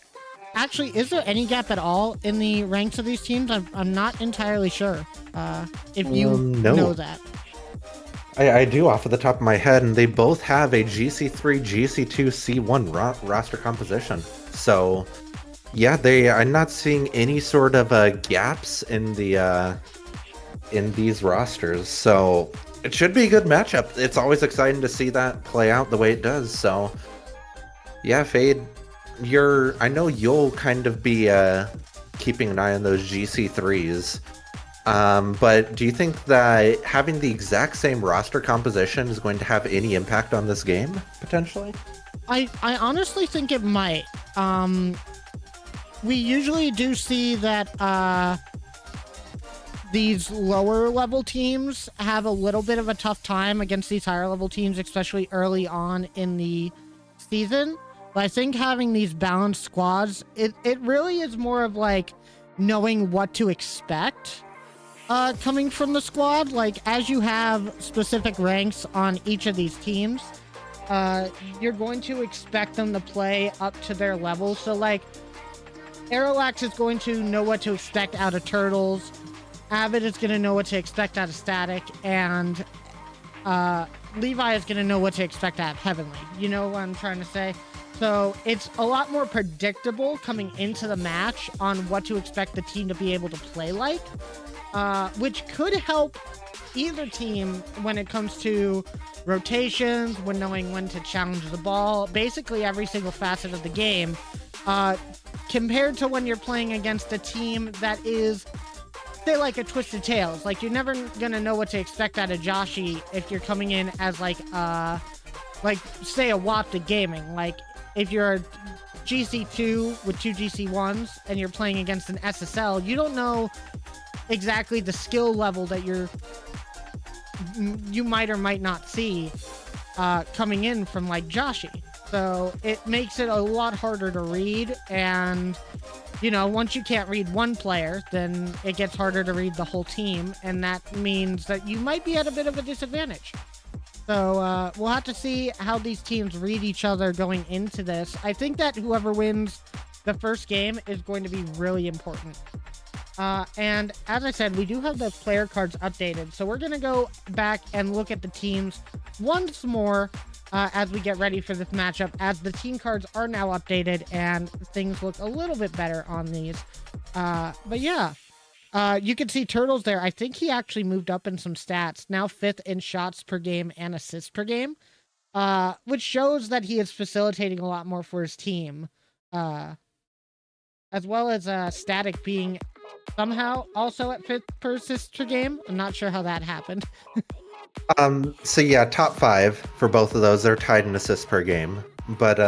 Speaker 2: Actually, is there any gap at all in the ranks of these teams? I'm not entirely sure. If you know that.
Speaker 4: I do off of the top of my head, and they both have a GC3, GC2, C1 roster composition. So, yeah, I'm not seeing any sort of gaps in these rosters. So it should be a good matchup. It's always exciting to see that play out the way it does. So, yeah, Fade, I know you'll kind of be keeping an eye on those GC3s. But do you think that having the exact same roster composition is going to have any impact on this game, potentially?
Speaker 2: I honestly think it might. We usually do see that these lower level teams have a little bit of a tough time against these higher level teams, especially early on in the season. But I think having these balanced squads, it really is more of like knowing what to expect coming from the squad. Like, as you have specific ranks on each of these teams, you're going to expect them to play up to their level. So, like, Aeroax is going to know what to expect out of Turtles. Avid is going to know what to expect out of Static. And Levi is going to know what to expect out of Heavenly. You know what I'm trying to say? So it's a lot more predictable coming into the match on what to expect the team to be able to play like, which could help either team when it comes to rotations, when knowing when to challenge the ball, basically every single facet of the game, compared to when you're playing against a team that is, say, like a Twisted Tales. Like, you're never gonna know what to expect out of Joshi if you're coming in as like say a Wapta Gaming. Like, if you're a GC2 with 2 GC1s and you're playing against an SSL, you don't know exactly the skill level that you might or might not see coming in from like Joshi. So it makes it a lot harder to read, and you know, once you can't read one player, then it gets harder to read the whole team, and that means that you might be at a bit of a disadvantage. So we'll have to see how these teams read each other going into this. I think that whoever wins the first game is going to be really important. And as I said, we do have the player cards updated. So we're going to go back and look at the teams once more as we get ready for this matchup, as the team cards are now updated and things look a little bit better on these. But yeah. You can see Turtles there. I think he actually moved up in some stats. Now 5th in shots per game and assists per game, which shows that he is facilitating a lot more for his team, as well as Static being somehow also at 5th per assist per game. I'm not sure how that happened.
Speaker 4: So yeah, top 5 for both of those. They're tied in assists per game, but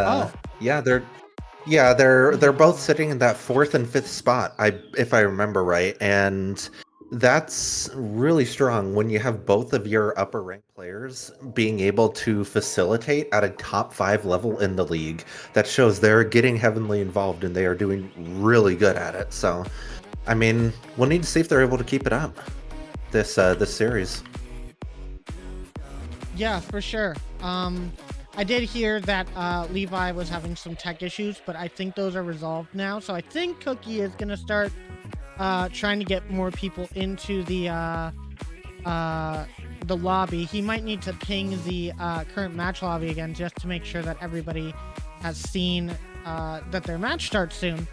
Speaker 4: yeah, they're both sitting in that 4th and 5th spot, if I remember right, and that's really strong when you have both of your upper rank players being able to facilitate at a top 5 level in the league. That shows they're getting heavily involved and they are doing really good at it. So, I mean, we'll need to see if they're able to keep it up this series.
Speaker 2: Yeah, for sure. I did hear that Levi was having some tech issues, but I think those are resolved now. So I think Cookie is going to start trying to get more people into the lobby. He might need to ping the current match lobby again just to make sure that everybody has seen that their match starts soon.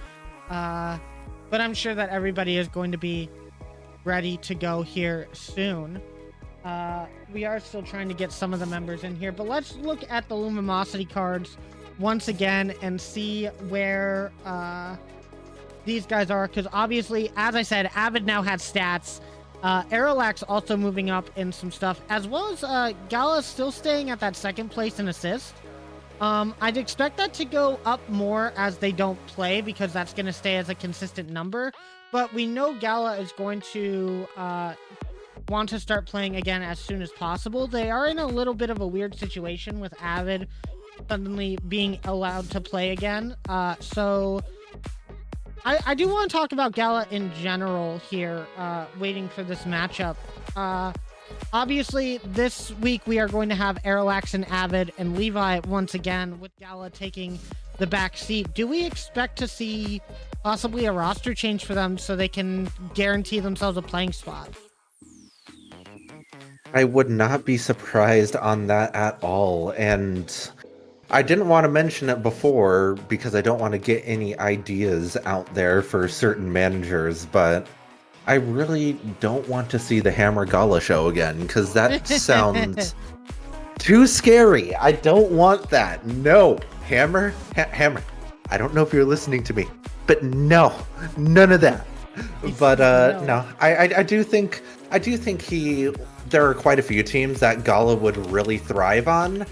Speaker 2: But I'm sure that everybody is going to be ready to go here soon. We are still trying to get some of the members in here, but let's look at the LumiMawcity cards once again and see where these guys are, because obviously, as I said, Avid now has stats. Aerolax also moving up in some stuff, as well as Gala still staying at that 2nd place in assist. I'd expect that to go up more as they don't play, because that's going to stay as a consistent number, but we know Gala is going to want to start playing again as soon as possible. They are in a little bit of a weird situation with Avid suddenly being allowed to play again. So I do want to talk about Gala in general here, waiting for this matchup. Obviously, this week we are going to have Aerolax and Avid and Levi once again, with Gala taking the back seat. Do we expect to see possibly a roster change for them so they can guarantee themselves a playing spot?
Speaker 4: I would not be surprised on that at all, and I didn't want to mention it before because I don't want to get any ideas out there for certain managers, but I really don't want to see the Hammer Gala show again, because that sounds too scary. I don't want that. No. Hammer, Hammer, I don't know if you're listening to me, but no, none of that. But no, I do think there are quite a few teams that Gala would really thrive on,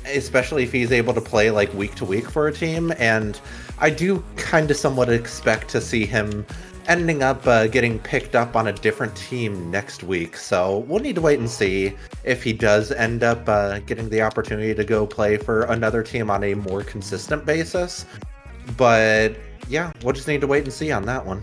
Speaker 4: especially if he's able to play like week to week for a team. And I do kind of somewhat expect to see him ending up getting picked up on a different team next week. So we'll need to wait and see if he does end up getting the opportunity to go play for another team on a more consistent basis. But yeah, we'll just need to wait and see on that one.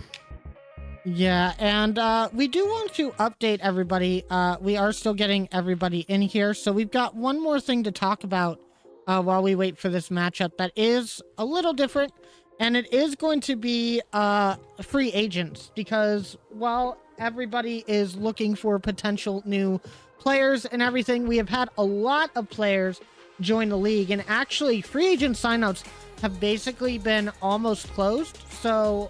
Speaker 2: Yeah, and we do want to update everybody. We are still getting everybody in here, so we've got one more thing to talk about while we wait for this matchup that is a little different, and it is going to be free agents, because while everybody is looking for potential new players and everything, we have had a lot of players join the league, and actually free agent signups have basically been almost closed, so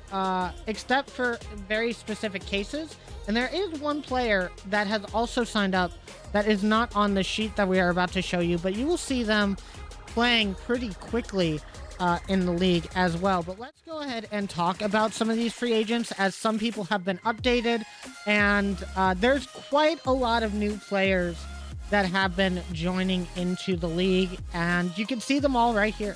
Speaker 2: except for very specific cases. And there is one player that has also signed up that is not on the sheet that we are about to show you, but you will see them playing pretty quickly in the league as well. But let's go ahead and talk about some of these free agents, as some people have been updated, and there's quite a lot of new players that have been joining into the league, and you can see them all right here.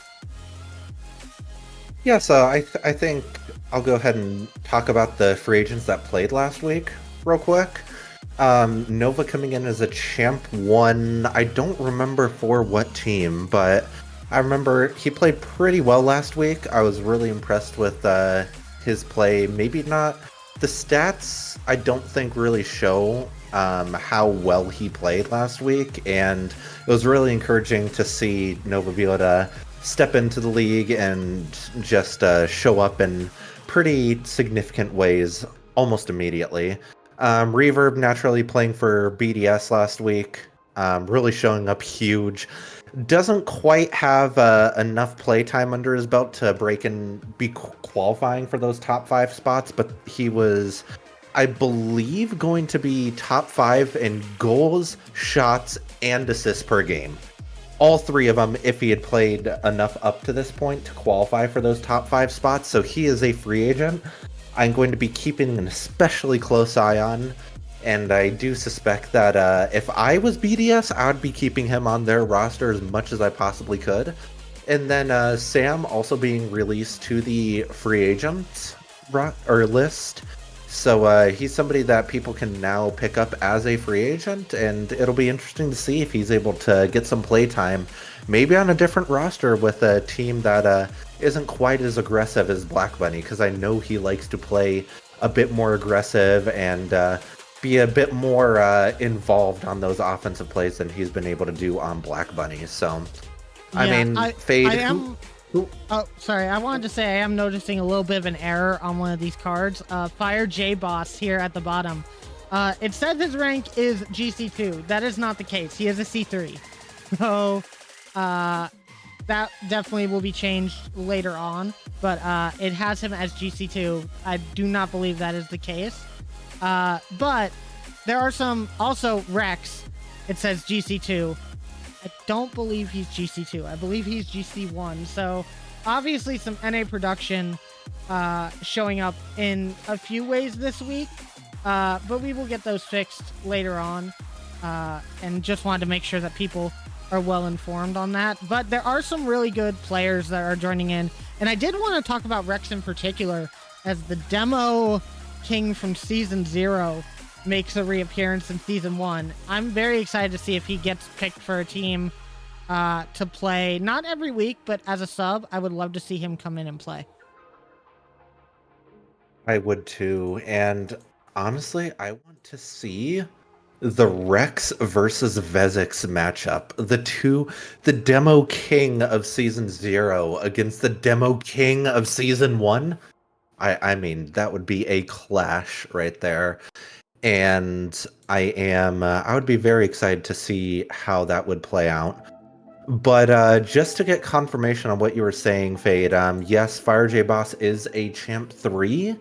Speaker 4: Yeah, so I think I'll go ahead and talk about the free agents that played last week real quick. Nova coming in as a Champ 1. I don't remember for what team, but I remember he played pretty well last week. I was really impressed with his play. Maybe not the stats, I don't think really show how well he played last week, and it was really encouraging to see Nova be able to step into the league and just show up in pretty significant ways almost immediately. Reverb naturally playing for BDS last week, really showing up huge. Doesn't quite have enough playtime under his belt to break and be qualifying for those top 5 spots, but he was, I believe, going to be top 5 in goals, shots, and assists per game. All 3 of them if he had played enough up to this point to qualify for those top 5 spots. So he is a free agent I'm going to be keeping an especially close eye on. And I do suspect that if I was BDS, I would be keeping him on their roster as much as I possibly could. And then Sam also being released to the free agents list. So he's somebody that people can now pick up as a free agent, and it'll be interesting to see if he's able to get some play time, maybe on a different roster with a team that isn't quite as aggressive as Black Bunny, because I know he likes to play a bit more aggressive and be a bit more involved on those offensive plays than he's been able to do on Black Bunny. So, yeah, I mean, Fade...
Speaker 2: Oh, sorry. I wanted to say I am noticing a little bit of an error on one of these cards. Fire J Boss here at the bottom. It says his rank is GC2. That is not the case. He is a C3. So that definitely will be changed later on. But it has him as GC2. I do not believe that is the case. But there are some also Rex. It says GC2. I don't believe he's GC2. I believe he's GC1. So obviously some NA production showing up in a few ways this week. But we will get those fixed later on. And just wanted to make sure that people are well informed on that. But there are some really good players that are joining in. And I did want to talk about Rex in particular, as the demo king from Season 0 makes a reappearance in Season 1. I'm very excited to see if he gets picked for a team to play, not every week, but as a sub. I would love to see him come in and play.
Speaker 4: I would too, and honestly, I want to see the Rex versus Vezix matchup. The demo king of Season 0 against the demo king of Season 1. I mean, that would be a clash right there. And I would be very excited to see how that would play out. But just to get confirmation on what you were saying, Fade, yes, Fire J Boss is a Champ 3.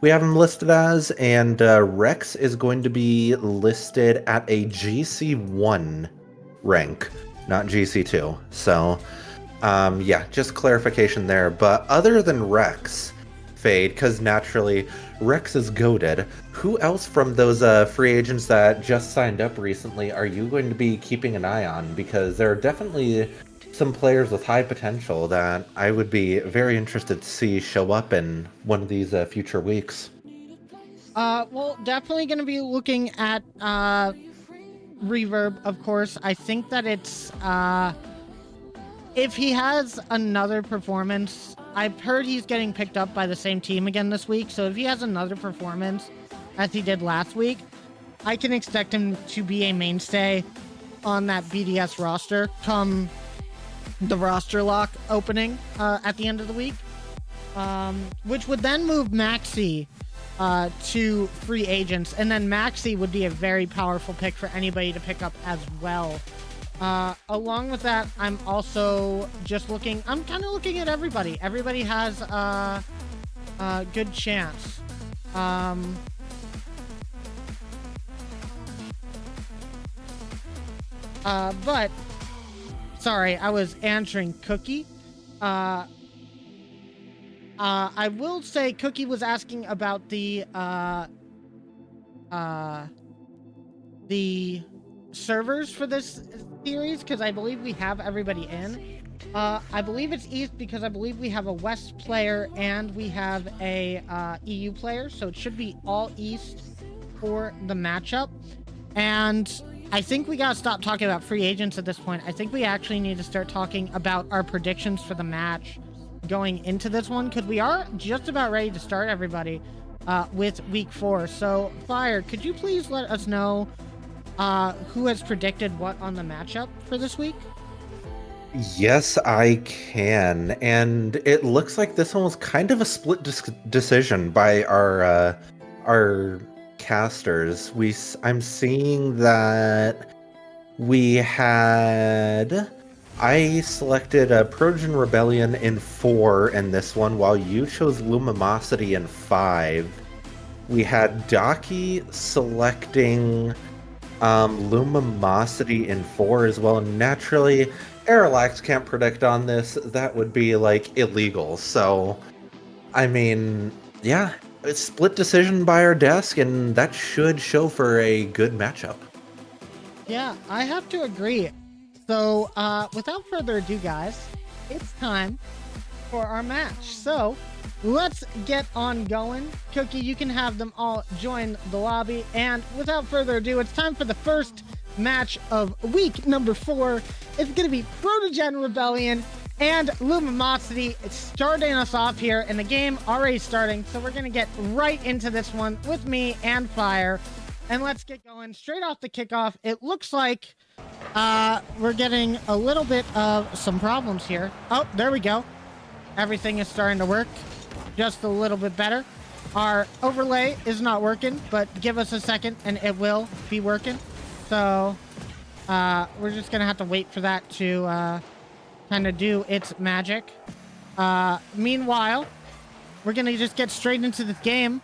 Speaker 4: We have him listed as, and Rex is going to be listed at a GC1 rank, not GC2. So, yeah, just clarification there. But other than Rex, Fade, because naturally Rex is goated. Who else from those free agents that just signed up recently are you going to be keeping an eye on? Because there are definitely some players with high potential that I would be very interested to see show up in one of these future weeks.
Speaker 2: Well, definitely going to be looking at Reverb, of course. I think that it's if he has another performance, I've heard he's getting picked up by the same team again this week. So if he has another performance as he did last week, I can expect him to be a mainstay on that BDS roster come the roster lock opening at the end of the week, which would then move Maxi to free agents, and then Maxi would be a very powerful pick for anybody to pick up as well. Along with that, I'm also just I'm kind of looking at everybody. Everybody has a good chance. But sorry, I was answering Cookie. I will say Cookie was asking about the servers for this series, because I believe we have everybody in. I believe it's East because I believe we have a West player and we have a EU player, so it should be all East for the matchup. And I think we gotta stop talking about free agents at this point. I think we actually need to start talking about our predictions for the match going into this one, because we are just about ready to start everybody with week 4. So Fire, could you please let us know who has predicted what on the matchup for this week?
Speaker 4: Yes, I can. And it looks like this one was kind of a split decision by our casters. I'm seeing that I selected a Protogen Rebellion in 4 in this one, while you chose LumiMawcity in 5. We had Daki selecting LumiMawcity in 4 as well. And naturally, Aerolax can't predict on this. That would be like illegal. So, I mean, yeah, it's split decision by our desk, and that should show for a good matchup.
Speaker 2: Yeah, I have to agree. So, without further ado, guys, it's time for our match. So, let's get on going. Cookie, you can have them all join the lobby. And without further ado, it's time for the first match of week number 4. It's going to be Protogen Rebellion and LumiMawcity. It's starting us off here, and the game already starting. So we're going to get right into this one with me and Fire. And let's get going straight off the kickoff. It looks like we're getting a little bit of some problems here. Oh, there we go. Everything is starting to work just a little bit better. Our overlay is not working, but give us a second and it will be working. So we're just gonna have to wait for that to kind of do its magic. Meanwhile, we're gonna just get straight into this game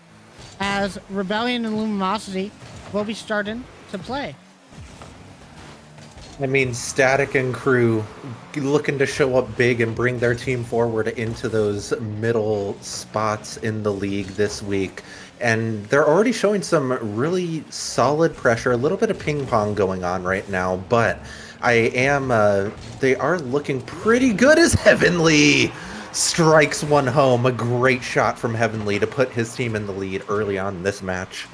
Speaker 2: as Rebellion and LumiMawcity will be starting to play.
Speaker 4: I mean, Static and crew looking to show up big and bring their team forward into those middle spots in the league this week. And they're already showing some really solid pressure, a little bit of ping pong going on right now, but they are looking pretty good as Heavenly strikes one home. A great shot from Heavenly to put his team in the lead early on in this match.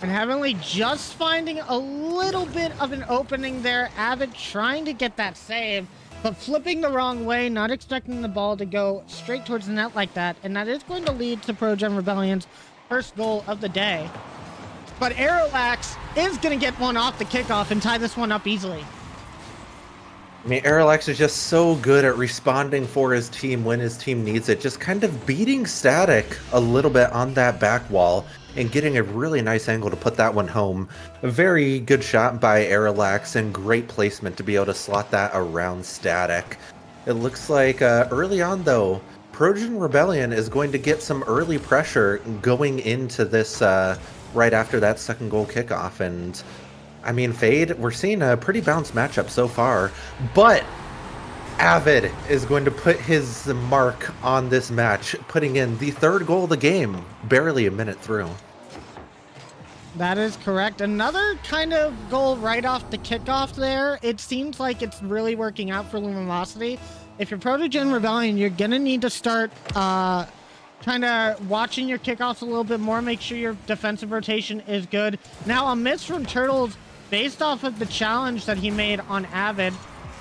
Speaker 2: And Heavenly just finding a little bit of an opening there. Avid trying to get that save, but flipping the wrong way, not expecting the ball to go straight towards the net like that. And that is going to lead to Protogen Rebellion's first goal of the day. But Aerolax is going to get one off the kickoff and tie this one up easily.
Speaker 4: I mean, Aerolax is just so good at responding for his team when his team needs it. Just kind of beating Static a little bit on that back wall and getting a really nice angle to put that one home. A very good shot by Aerolax and great placement to be able to slot that around Static. It looks like early on, though, Protogen Rebellion is going to get some early pressure going into this right after that second goal kickoff. And I mean, Fade, we're seeing a pretty balanced matchup so far, but Avid is going to put his mark on this match, putting in the third goal of the game, barely a minute through.
Speaker 2: That is correct. Another kind of goal right off the kickoff there. It seems like it's really working out for LumiMawcity. If you're Protogen Rebellion, you're going to need to start kind of watching your kickoffs a little bit more. Make sure your defensive rotation is good. Now, a miss from Turtles based off of the challenge that he made on Avid.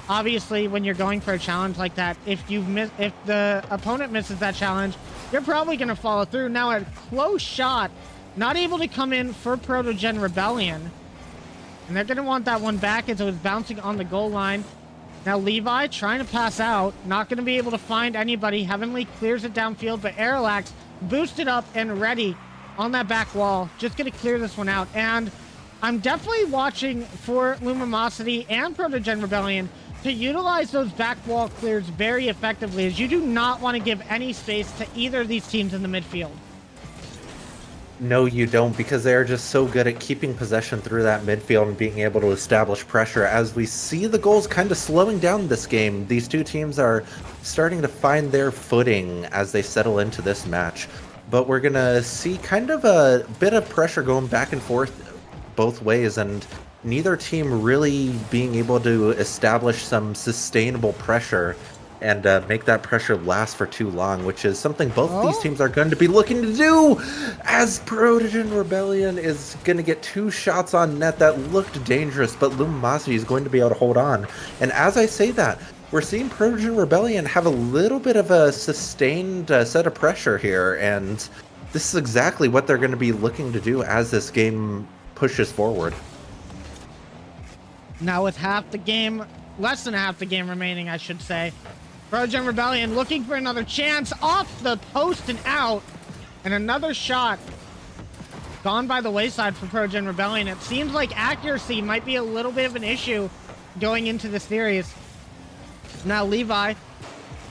Speaker 2: Obviously, when you're going for a challenge like that, if the opponent misses that challenge, you're probably going to follow through. Now, a close shot, not able to come in for Protogen Rebellion. And they're going to want that one back as it was bouncing on the goal line. Now, Levi trying to pass out, not going to be able to find anybody. Heavenly clears it downfield, but Aerolax boosted up and ready on that back wall. Just going to clear this one out. And I'm definitely watching for LumiMawcity and Protogen Rebellion to utilize those back wall clears very effectively, as you do not want to give any space to either of these teams in the midfield.
Speaker 4: No, you don't, because they're just so good at keeping possession through that midfield and being able to establish pressure. As we see the goals kind of slowing down this game, these two teams are starting to find their footing as they settle into this match. But we're going to see kind of a bit of pressure going back and forth both ways, and neither team really being able to establish some sustainable pressure and make that pressure last for too long, which is something both these teams are going to be looking to do, as Protogen Rebellion is going to get 2 shots on net that looked dangerous, but LumiMawcity is going to be able to hold on. And as I say that, we're seeing Protogen Rebellion have a little bit of a sustained set of pressure here, and this is exactly what they're going to be looking to do as this game pushes forward.
Speaker 2: Now with half the game, less than half the game remaining, I should say, Protogen Rebellion looking for another chance off the post and out, and another shot gone by the wayside for Protogen Rebellion. It seems like accuracy might be a little bit of an issue going into this series. Now Levi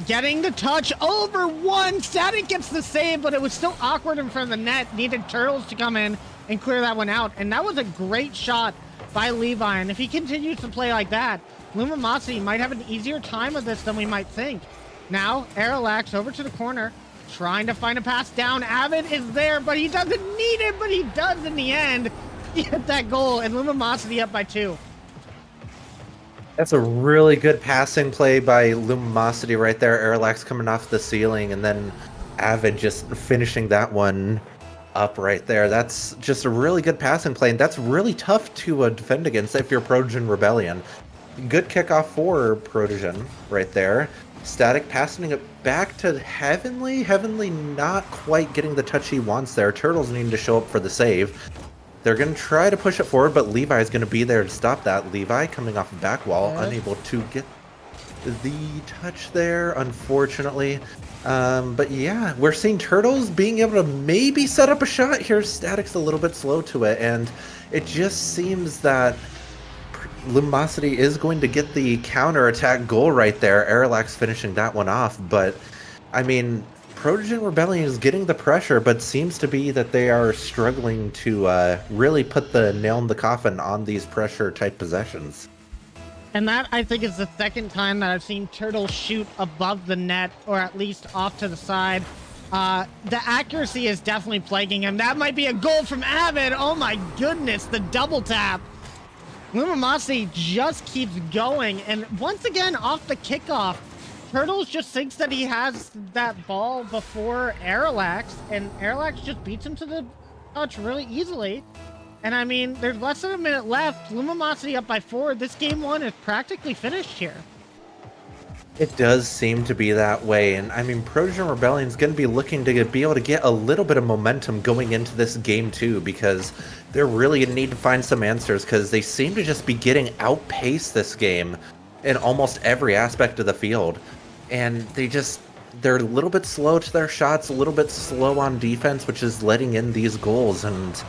Speaker 2: getting the touch over one. Static gets the save, but it was still awkward in front of the net. Needed Turtles to come in and clear that one out, and that was a great shot by Levi, and if he continues to play like that, LumiMawcity might have an easier time of this than we might think. Now, Aerolax over to the corner, trying to find a pass down. Avid is there, but he doesn't need it, but he does in the end. He hit that goal, and LumiMawcity up by 2.
Speaker 4: That's a really good passing play by LumiMawcity right there. Aerolax coming off the ceiling, and then Avid just finishing that one up right there. That's just a really good passing play, and that's really tough to defend against if you're Protogen Rebellion. Good kickoff for Protogen right there. Static passing it back to Heavenly. Heavenly not quite getting the touch he wants there. Turtles needing to show up for the save. They're going to try to push it forward, but Levi is going to be there to stop that. Levi coming off the back wall, unable to get the touch there, unfortunately. But yeah, we're seeing Turtles being able to maybe set up a shot here. Static's a little bit slow to it, and it just seems that LumiMawcity is going to get the counter-attack goal right there. Aerolax finishing that one off, but I mean, Protogen Rebellion is getting the pressure, but seems to be that they are struggling to really put the nail in the coffin on these pressure-type possessions.
Speaker 2: And that, I think, is the second time that I've seen Turtles shoot above the net, or at least off to the side. The accuracy is definitely plaguing him. That might be a goal from Avid. Oh my goodness, the double tap. LumiMawcity just keeps going, and once again, off the kickoff, Turtles just thinks that he has that ball before Aerolax, and Aerolax just beats him to the touch really easily. And I mean, there's less than a minute left. LumiMawcity up by 4. This game 1 is practically finished here.
Speaker 4: It does seem to be that way, and I mean, Protogen Rebellion is going to be looking to be able to get a little bit of momentum going into this game too, because they're really going to need to find some answers, because they seem to just be getting outpaced this game in almost every aspect of the field, and they're a little bit slow to their shots, a little bit slow on defense, which is letting in these goals. And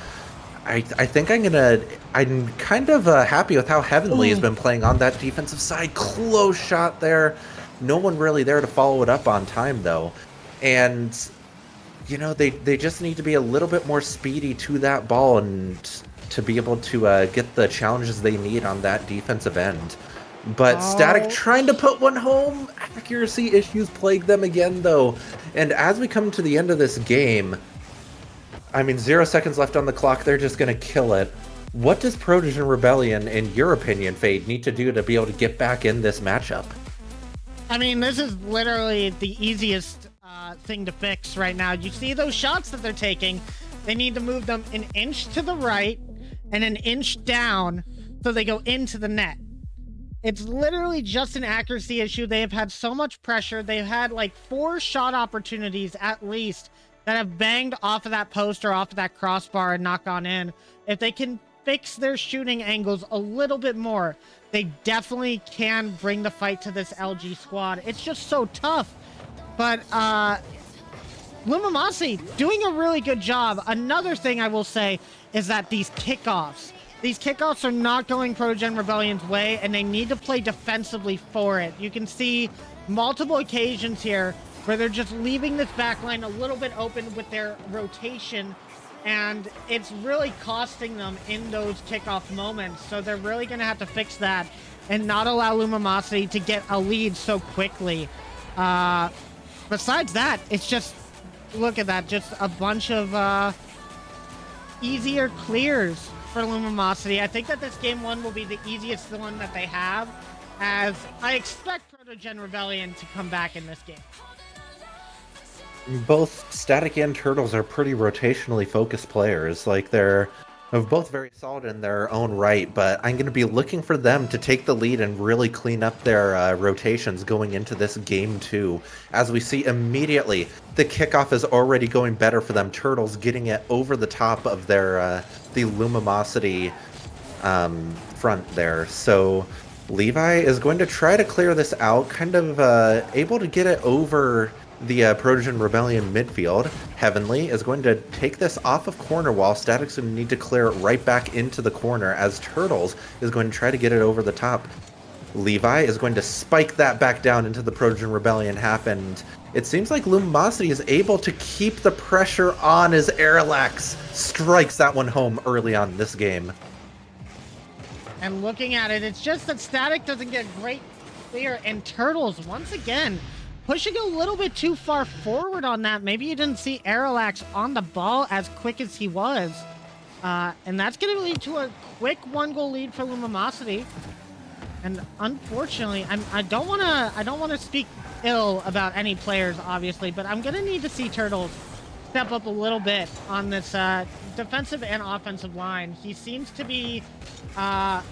Speaker 4: I think I'm kind of happy with how Heavenly has been playing on that defensive side. Close shot there. No one really there to follow it up on time, though. And, you know, they just need to be a little bit more speedy to that ball and to be able to get the challenges they need on that defensive end. But Static trying to put one home. Accuracy issues plague them again, though. And as we come to the end of this game, I mean, 0 seconds left on the clock. They're just going to kill it. What does Protogen Rebellion, in your opinion, Fade, need to do to be able to get back in this matchup?
Speaker 2: I mean, this is literally the easiest thing to fix right now. You see those shots that they're taking? They need to move them an inch to the right and an inch down so they go into the net. It's literally just an accuracy issue. They have had so much pressure. They've had like 4 shot opportunities at least that have banged off of that post or off of that crossbar and not gone in. If they can fix their shooting angles a little bit more, they definitely can bring the fight to this LG squad. It's just so tough. But LumiMawcity doing a really good job. Another thing I will say is that these kickoffs are not going Protogen Rebellion's way, and they need to play defensively for it. You can see multiple occasions here where they're just leaving this backline a little bit open with their rotation, and it's really costing them in those kickoff moments. So they're really going to have to fix that and not allow LumiMawcity to get a lead so quickly. Besides that, it's just, look at that, just a bunch of easier clears for LumiMawcity. I think that this game 1 will be the easiest one that they have, as I expect Protogen Rebellion to come back in this game.
Speaker 4: Both Static and Turtles are pretty rotationally focused players. Like, they're both very solid in their own right, but I'm going to be looking for them to take the lead and really clean up their rotations going into this game 2. As we see immediately, the kickoff is already going better for them. Turtles getting it over the top of their the LumiMawcity front there. So Levi is going to try to clear this out, kind of able to get it over the Protogen Rebellion midfield. Heavenly is going to take this off of corner wall. Static's going to need to clear it right back into the corner, as Turtles is going to try to get it over the top. Levi is going to spike that back down into the Protogen Rebellion half, and it seems like LumiMawcity is able to keep the pressure on as Arilax strikes that one home early on in this game.
Speaker 2: And looking at it, it's just that Static doesn't get great clear, and Turtles, once again, pushing a little bit too far forward on that. Maybe you didn't see Arilax on the ball as quick as he was. And that's going to lead to a quick 1-goal lead for LumiMawcity. And unfortunately, I don't want to speak ill about any players, obviously, but I'm going to need to see Turtles step up a little bit on this defensive and offensive line. He seems to be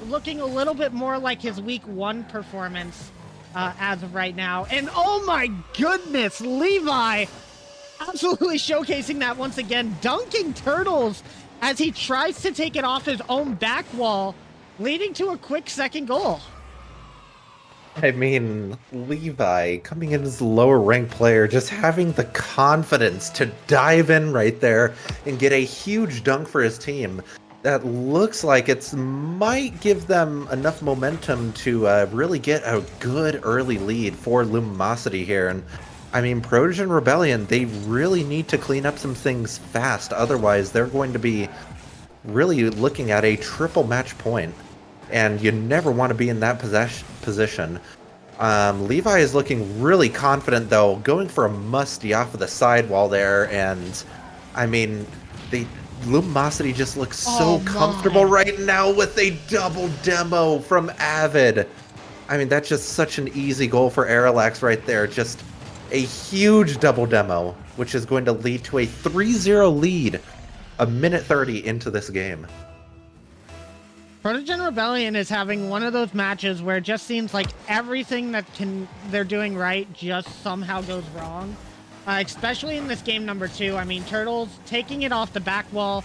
Speaker 2: looking a little bit more like his week 1 performance as of right now. And oh my goodness, Levi absolutely showcasing that once again, dunking Turtles as he tries to take it off his own back wall, leading to a quick 2nd goal.
Speaker 4: I mean, Levi, coming in as a lower ranked player, just having the confidence to dive in right there and get a huge dunk for his team. That looks like it might give them enough momentum to really get a good early lead for LumiMawcity here. And I mean, Protogen Rebellion, they really need to clean up some things fast. Otherwise, they're going to be really looking at a triple match point. And you never want to be in that position. Levi is looking really confident, though, going for a musty off of the sidewall there. And I mean, LumiMawcity just looks so comfortable right now with a double demo from Avid. I mean, that's just such an easy goal for Arilax right there. Just a huge double demo, which is going to lead to a 3-0 lead a minute 30 into this game.
Speaker 2: Protogen Rebellion is having one of those matches where it just seems like everything that they're doing right just somehow goes wrong. Especially in this game number 2. I mean, Turtles taking it off the back wall.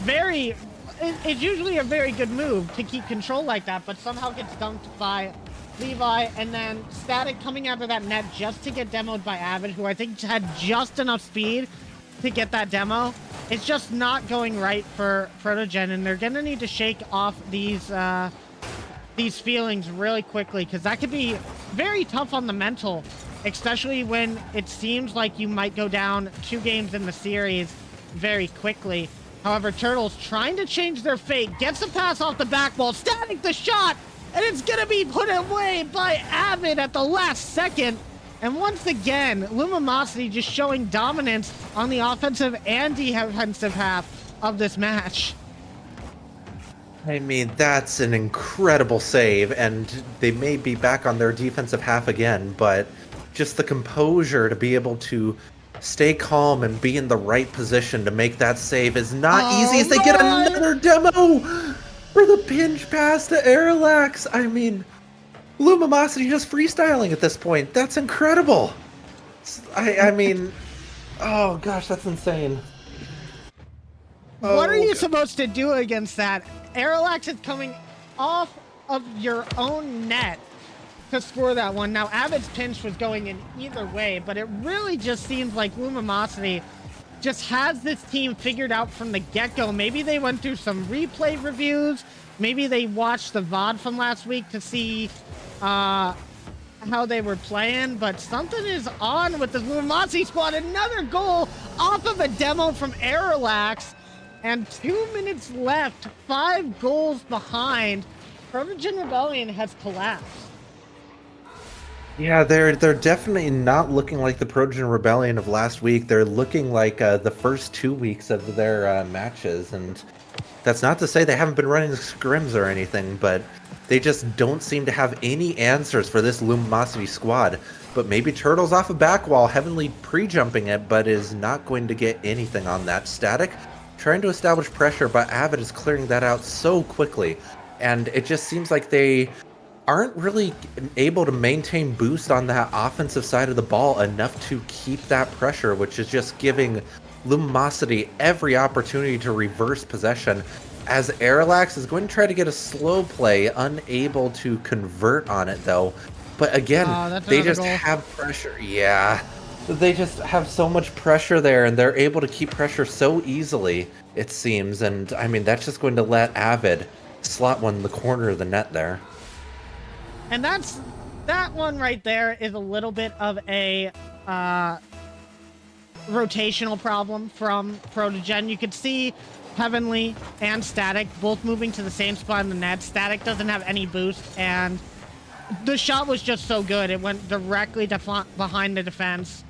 Speaker 2: It's usually a very good move to keep control like that, but somehow gets dunked by Levi, and then Static coming out of that net just to get demoed by Avid, who I think had just enough speed to get that demo. It's just not going right for Protogen, and they're going to need to shake off these feelings really quickly, because that could be very tough on the mental, especially when it seems like you might go down 2 games in the series very quickly. However, Turtles trying to change their fate, gets a pass off the back wall, Static the shot, and it's going to be put away by Avid at the last second. And once again, LumiMawcity just showing dominance on the offensive and defensive half of this match.
Speaker 4: I mean, that's an incredible save, and they may be back on their defensive half again, but just the composure to be able to stay calm and be in the right position to make that save is not easy as they get another demo for the pinch pass to Airlax. I mean, LumiMawcity just freestyling at this point. That's incredible. I mean, oh gosh, that's insane.
Speaker 2: What are you supposed to do against that? Airlax is coming off of your own net to score that one. Now, Avid's pinch was going in either way, but it really just seems like LumiMawcity just has this team figured out from the get-go. Maybe they went through some replay reviews. Maybe they watched the VOD from last week to see how they were playing, but something is on with this LumiMawcity squad. Another goal off of a demo from Airlax, and 2 minutes left, 5 goals behind. Protogen Rebellion has collapsed.
Speaker 4: Yeah, they're definitely not looking like the Protogen Rebellion of last week. They're looking like the first 2 weeks of their matches, and that's not to say they haven't been running scrims or anything, but they just don't seem to have any answers for this LumiMawcity squad. But maybe Turtle's off a back wall, Heavenly pre-jumping it, but is not going to get anything on that. Static trying to establish pressure, but Avid is clearing that out so quickly. And it just seems like they aren't really able to maintain boost on that offensive side of the ball enough to keep that pressure, which is just giving LumiMawcity every opportunity to reverse possession, as Airlax is going to try to get a slow play, unable to convert on it though. But again, they just have pressure. Yeah, they just have so much pressure there, and they're able to keep pressure so easily, it seems. And I mean, that's just going to let Avid slot one in the corner of the net there.
Speaker 2: And that one right there is a little bit of a rotational problem from Protogen. You could see Heavenly and Static both moving to the same spot in the net. Static doesn't have any boost, and the shot was just so good. It went directly behind the defense.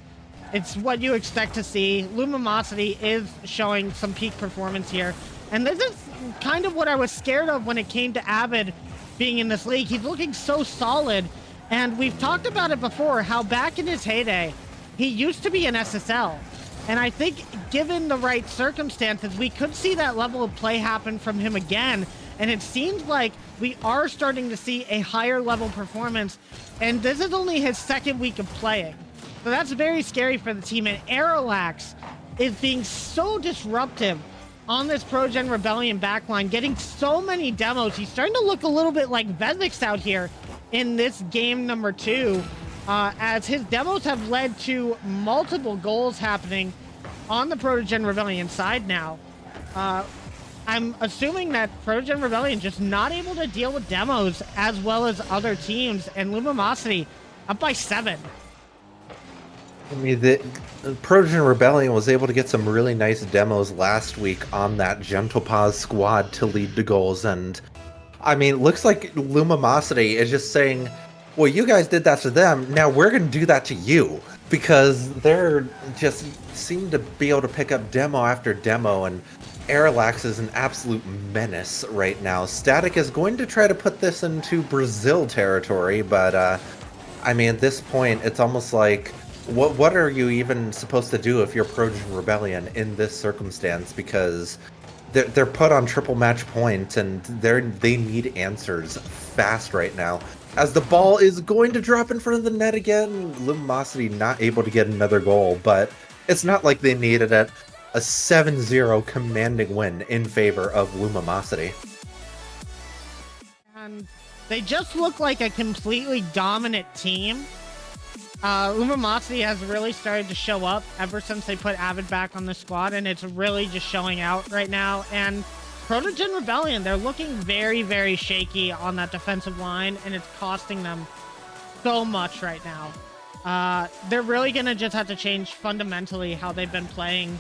Speaker 2: It's what you expect to see. LumiMawcity is showing some peak performance here, and this is kind of what I was scared of when it came to Avid being in this league. He's looking so solid, and we've talked about it before, how back in his heyday, he used to be an SSL. And I think given the right circumstances, we could see that level of play happen from him again. And it seems like we are starting to see a higher level performance. And this is only his second week of playing. So that's very scary for the team. And Airlax is being so disruptive on this Protogen Rebellion backline, getting so many demos. He's starting to look a little bit like Vezix out here in this game number 2. As his demos have led to multiple goals happening on the Protogen Rebellion side now. I'm assuming that Protogen Rebellion just not able to deal with demos as well as other teams, and LumiMawcity up by 7.
Speaker 4: I mean, the Protogen Rebellion was able to get some really nice demos last week on that Gentle Paws squad to lead to goals, and I mean, it looks like LumiMawcity is just saying, well, you guys did that to them, now we're going to do that to you, because they're just seem to be able to pick up demo after demo, and Airlax is an absolute menace right now. Static is going to try to put this into Brazil territory, but I mean, at this point, it's almost like, what are you even supposed to do if you're Protogen Rebellion in this circumstance? Because they're put on triple match point, and they need answers fast right now. As the ball is going to drop in front of the net again, LumiMawcity not able to get another goal, but it's not like they needed it. A 7-0 commanding win in favor of LumiMawcity.
Speaker 2: And they just look like a completely dominant team. LumiMawcity has really started to show up ever since they put Avid back on the squad, and it's really just showing out right now. And Protogen Rebellion, they're looking very, very shaky on that defensive line, and it's costing them so much right now. They're really going to just have to change fundamentally how they've been playing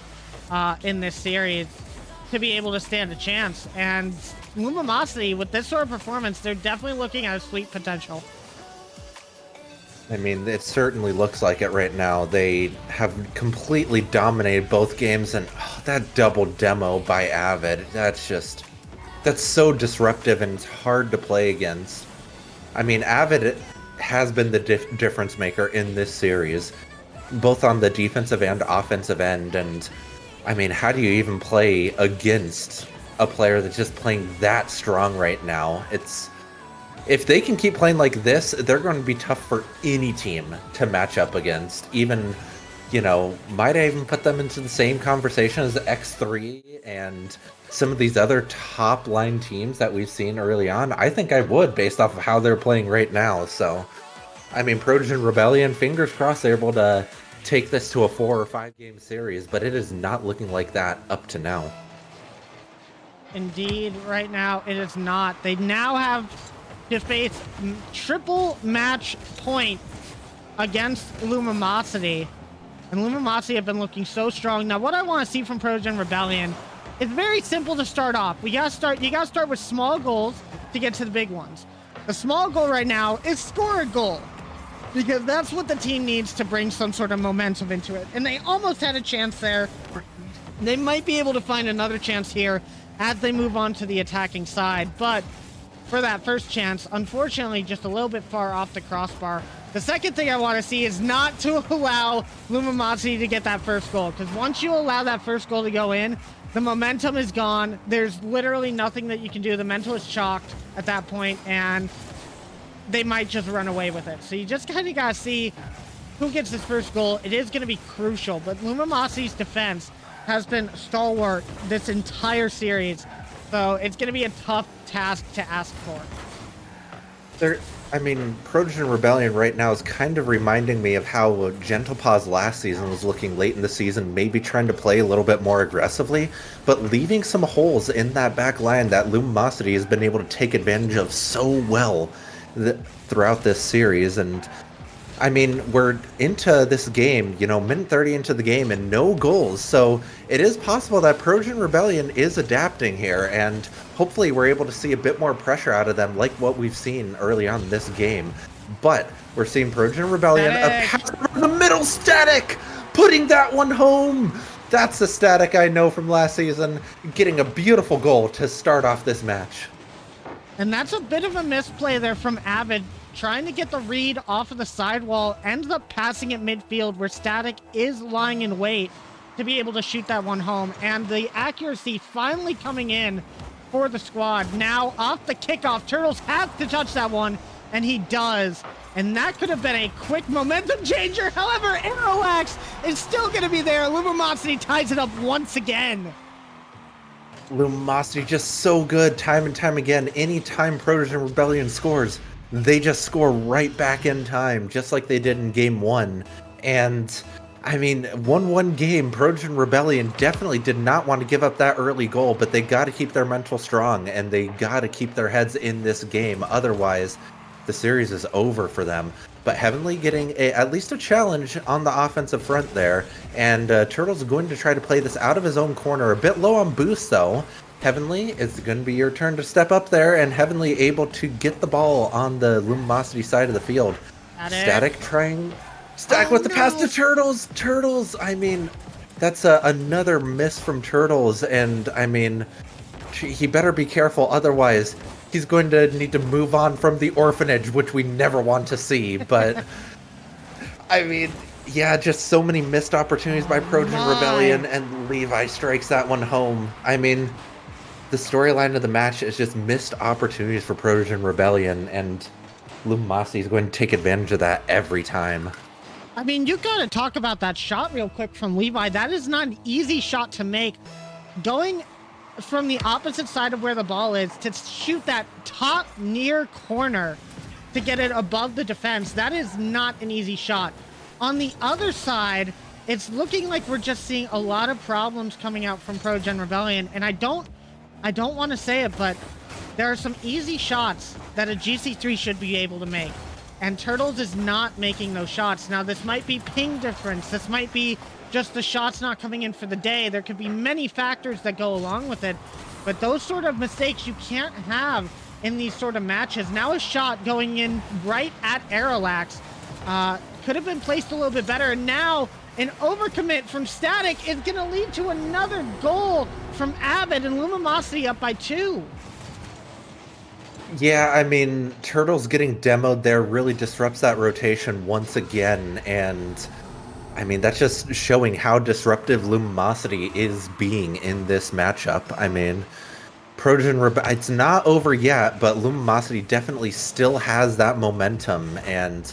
Speaker 2: in this series to be able to stand a chance. And LumiMawcity, with this sort of performance, they're definitely looking at a sweet potential.
Speaker 4: I mean, it certainly looks like it right now. They have completely dominated both games, and that double demo by Avid, that's so disruptive and it's hard to play against. I mean, Avid has been the difference maker in this series, both on the defensive and offensive end. And I mean, how do you even play against a player that's just playing that strong right now? If they can keep playing like this, they're going to be tough for any team to match up against. Even, might I even put them into the same conversation as X3 and some of these other top line teams that we've seen early on? I think I would, based off of how they're playing right now. So, I mean, Protogen Rebellion, fingers crossed they're able to take this to a 4 or 5 game series, but it is not looking like that up to now.
Speaker 2: Indeed, right now it is not. They now have to face triple match point against LumiMawcity. And LumiMawcity have been looking so strong. Now, what I want to see from Protogen Rebellion is very simple to start off. You gotta start with small goals to get to the big ones. The small goal right now is score a goal, because that's what the team needs to bring some sort of momentum into it. And they almost had a chance there. They might be able to find another chance here as they move on to the attacking side. But for that first chance, unfortunately, just a little bit far off the crossbar. The second thing I want to see is not to allow LumiMawcity to get that first goal, because once you allow that first goal to go in, the momentum is gone. There's literally nothing that you can do. The mental is chalked at that point, and they might just run away with it. So you just kind of got to see who gets this first goal. It is going to be crucial, but LumiMawcity's defense has been stalwart this entire series, so it's going to be a tough task to ask for.
Speaker 4: Protogen Rebellion right now is kind of reminding me of how Gentle Paws last season was looking late in the season, maybe trying to play a little bit more aggressively, but leaving some holes in that back line that LumiMawcity has been able to take advantage of so well throughout this series. And I mean, we're into this game, minute 30 into the game and no goals. So it is possible that Protogen Rebellion is adapting here, and hopefully we're able to see a bit more pressure out of them like what we've seen early on in this game. But we're seeing Protogen Rebellion, a pass over the middle, Static, putting that one home. That's the Static I know from last season, getting a beautiful goal to start off this match.
Speaker 2: And that's a bit of a misplay there from Avid, trying to get the read off of the sidewall, ends up passing it midfield where Static is lying in wait to be able to shoot that one home. And the accuracy finally coming in for the squad. Now off the kickoff, Turtles has to touch that one, and he does. And that could have been a quick momentum changer. However, Aeroax is still going to be there. LumiMawcity ties it up once again.
Speaker 4: LumiMawcity just so good time and time again. Anytime Protogen Rebellion scores, they just score right back in time, just like they did in game 1. And I mean, 1-1 game, Protogen Rebellion definitely did not want to give up that early goal, but they got to keep their mental strong, and they got to keep their heads in this game. Otherwise, the series is over for them. But Heavenly getting at least a challenge on the offensive front there, and Turtle's going to try to play this out of his own corner. A bit low on boost, though. Heavenly, it's going to be your turn to step up there, and Heavenly able to get the ball on the LumiMawcity side of the field. Static trying... Static with the pass to Turtles! Turtles! I mean, that's another miss from Turtles, and I mean, he better be careful, otherwise he's going to need to move on from the orphanage, which we never want to see. But, I mean, yeah, just so many missed opportunities by Protogen Rebellion, and Levi strikes that one home. I mean, the storyline of the match is just missed opportunities for Protogen Rebellion, and LumiMawcity is going to take advantage of that every time.
Speaker 2: I mean, you gotta talk about that shot real quick from Levi. That is not an easy shot to make. Going from the opposite side of where the ball is to shoot that top near corner to get it above the defense, that is not an easy shot. On the other side, it's looking like we're just seeing a lot of problems coming out from Protogen Rebellion, and I don't want to say it, but there are some easy shots that a GC3 should be able to make. And Turtles is not making those shots. Now, this might be ping difference. This might be just the shots not coming in for the day. There could be many factors that go along with it. But those sort of mistakes you can't have in these sort of matches. Now a shot going in right at Aeroax could have been placed a little bit better. And now an overcommit from Static is going to lead to another goal from Avid, and LumiMawcity up by 2.
Speaker 4: Yeah, I mean, Turtles getting demoed there really disrupts that rotation once again, and I mean, that's just showing how disruptive LumiMawcity is being in this matchup. I mean, it's not over yet, but LumiMawcity definitely still has that momentum, and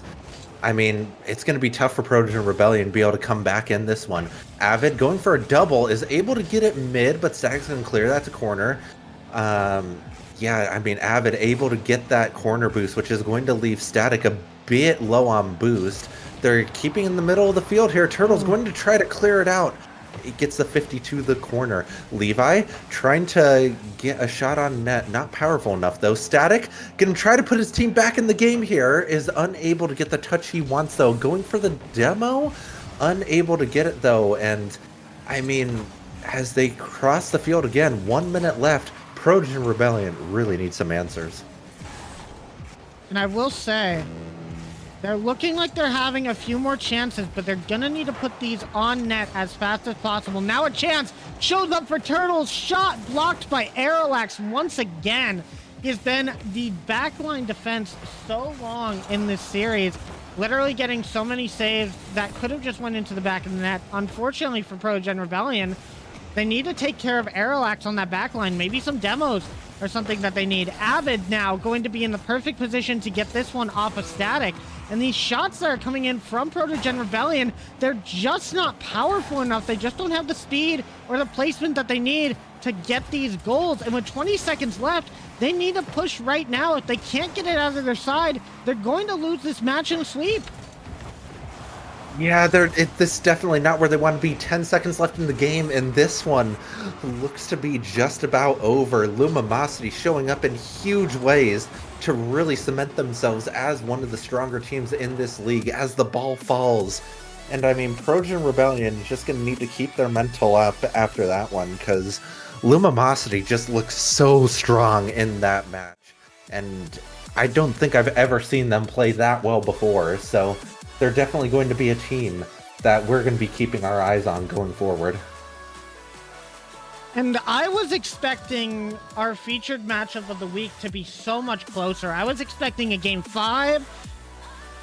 Speaker 4: I mean, it's going to be tough for Protogen Rebellion to be able to come back in this one. Avid going for a double is able to get it mid, but Static's going to clear that to corner. Yeah, I mean, Avid able to get that corner boost, which is going to leave Static a bit low on boost. They're keeping in the middle of the field here. Turtle's going to try to clear it out. It gets the 50 to the corner. Levi trying to get a shot on net. Not powerful enough, though. Static going to try to put his team back in the game here. Is unable to get the touch he wants, though. Going for the demo. Unable to get it, though. And, I mean, as they cross the field again, 1 minute left. Protogen Rebellion really needs some answers.
Speaker 2: And I will say, they're looking like they're having a few more chances, but they're gonna need to put these on net as fast as possible. Now a chance shows up for Turtles. Shot blocked by Aerolax once again. He's been the backline defense so long in this series, literally getting so many saves that could have just went into the back of the net. Unfortunately for Protogen Rebellion, they need to take care of Aerolax on that backline. Maybe some demos or something that they need. Avid now going to be in the perfect position to get this one off of Static. And these shots that are coming in from Protogen Rebellion, they're just not powerful enough. They just don't have the speed or the placement that they need to get these goals. And with 20 seconds left, they need to push right now. If they can't get it out of their side, they're going to lose this match in sweep.
Speaker 4: Yeah, this is definitely not where they want to be. 10 seconds left in the game, and this one looks to be just about over. LumiMawcity showing up in huge ways to really cement themselves as one of the stronger teams in this league as the ball falls. And I mean, Protogen Rebellion is just going to need to keep their mental up after that one, because LumiMawcity just looks so strong in that match. And I don't think I've ever seen them play that well before, so they're definitely going to be a team that we're going to be keeping our eyes on going forward.
Speaker 2: And I was expecting our featured matchup of the week to be so much closer. I was expecting a game 5.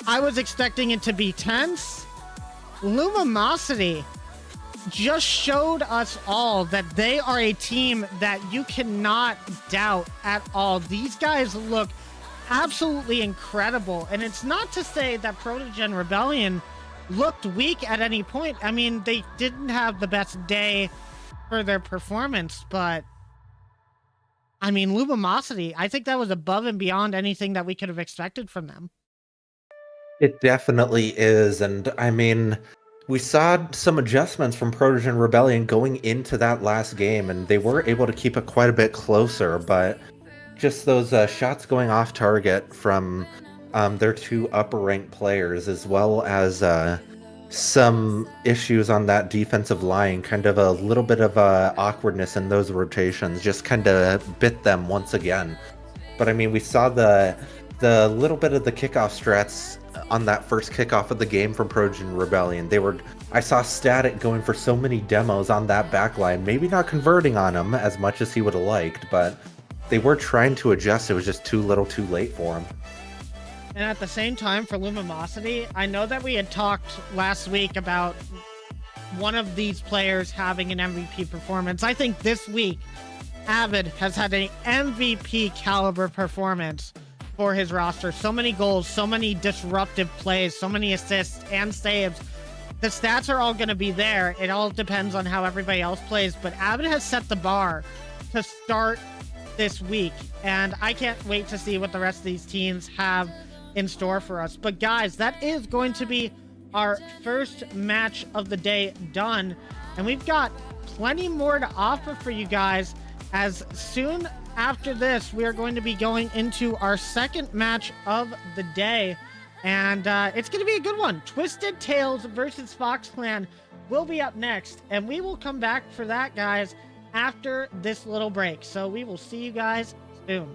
Speaker 2: I was expecting it to be tense. LumiMawcity just showed us all that they are a team that you cannot doubt at all. These guys look absolutely incredible. And it's not to say that Protogen Rebellion looked weak at any point. I mean, they didn't have the best day for their performance, but I mean, LumiMawcity, I think that was above and beyond anything that we could have expected from them.
Speaker 4: It definitely is, and I mean, we saw some adjustments from Protogen Rebellion going into that last game, and they were able to keep it quite a bit closer, but just those shots going off target from their two upper ranked players, as well as some issues on that defensive line, kind of a little bit of awkwardness in those rotations, just kind of bit them once again. But I mean, we saw the little bit of the kickoff strats on that first kickoff of the game from Protogen Rebellion. I saw Static going for so many demos on that backline, maybe not converting on them as much as he would have liked, but they were trying to adjust. It was just too little too late for him.
Speaker 2: And at the same time, for LumiMawcity, I know that we had talked last week about one of these players having an MVP performance. I think this week, Avid has had an MVP caliber performance for his roster. So many goals, so many disruptive plays, so many assists and saves. The stats are all going to be there. It all depends on how everybody else plays, but Avid has set the bar to start this week, and I can't wait to see what the rest of these teams have in store for us. But guys, that is going to be our first match of the day done, and we've got plenty more to offer for you guys. As soon after this, we are going to be going into our second match of the day, and it's going to be a good one. Twisted Tales versus Fox Clan will be up next, and we will come back for that, guys, after this little break. So we will see you guys soon.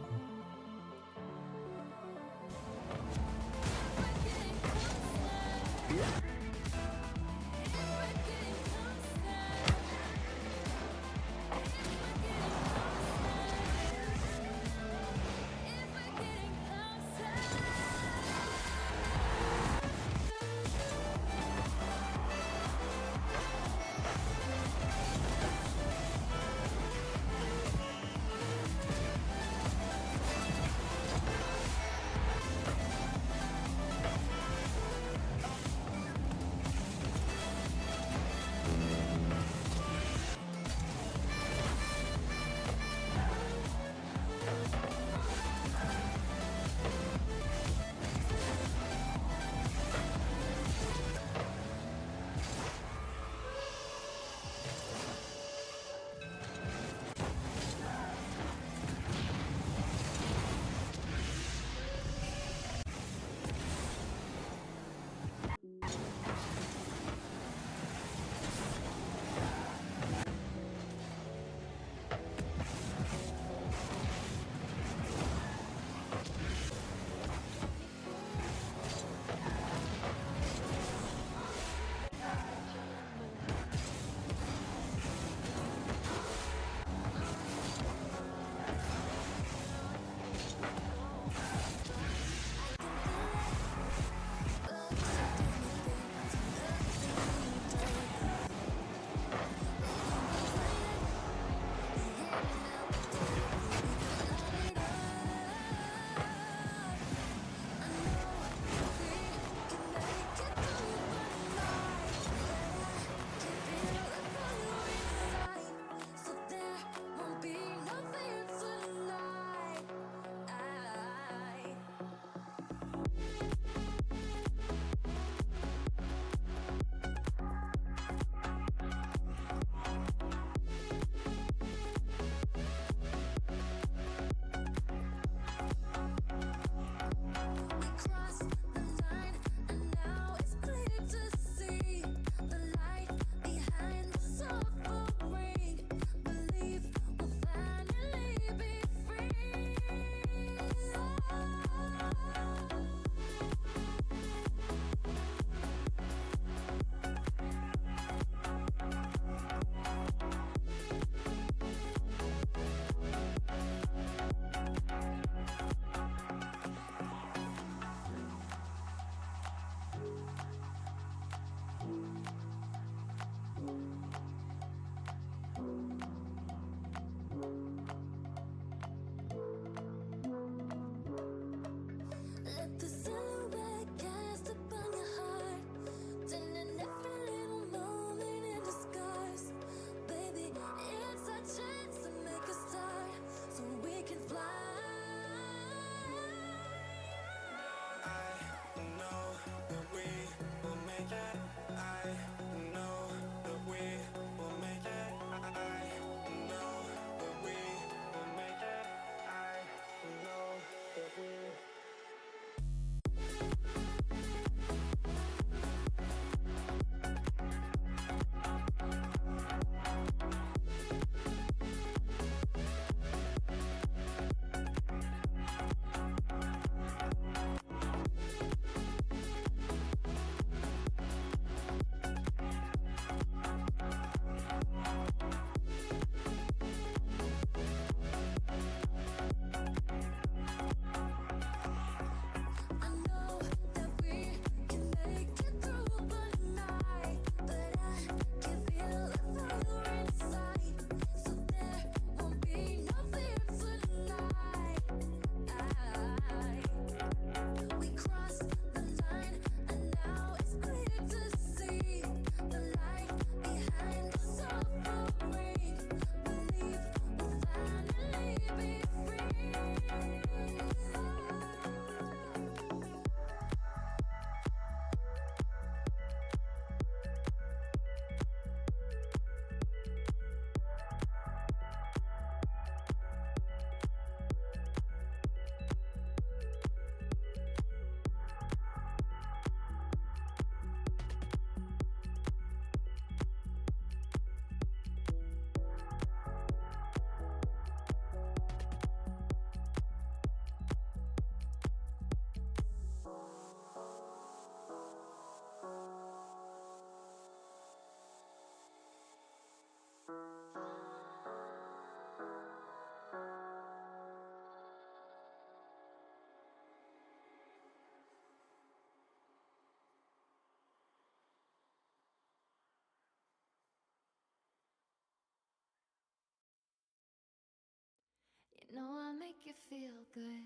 Speaker 1: know I make you feel good.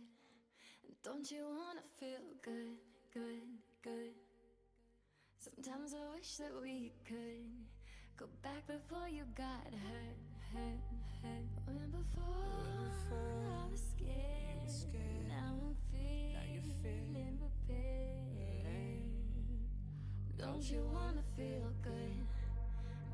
Speaker 1: Don't you wanna feel good, good, good? Sometimes I wish that we could go back before you got hurt, hurt, hurt. When before I was scared, now I'm feeling prepared. Don't you wanna feel good?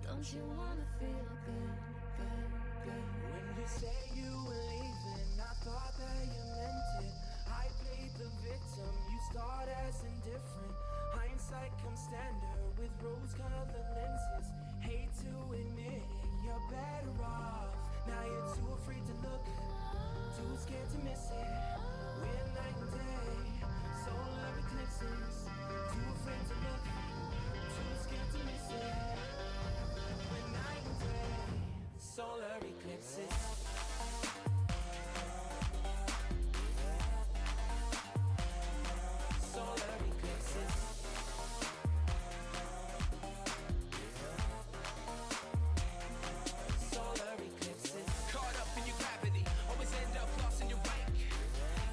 Speaker 1: Don't you wanna feel good, good, good?
Speaker 6: When you say you were leaving, I thought that you meant it. I played the victim, you start as indifferent. Hindsight comes standard with rose-colored lenses. Hate to admit it, you're better off. Now you're too afraid to look, too scared to miss it. We're night and day, solar eclipses. Too afraid to look, too scared to miss it. We're night and day, solar eclipses. Solar eclipses. Solar eclipses. Caught up in your gravity, always end up lost in your wake.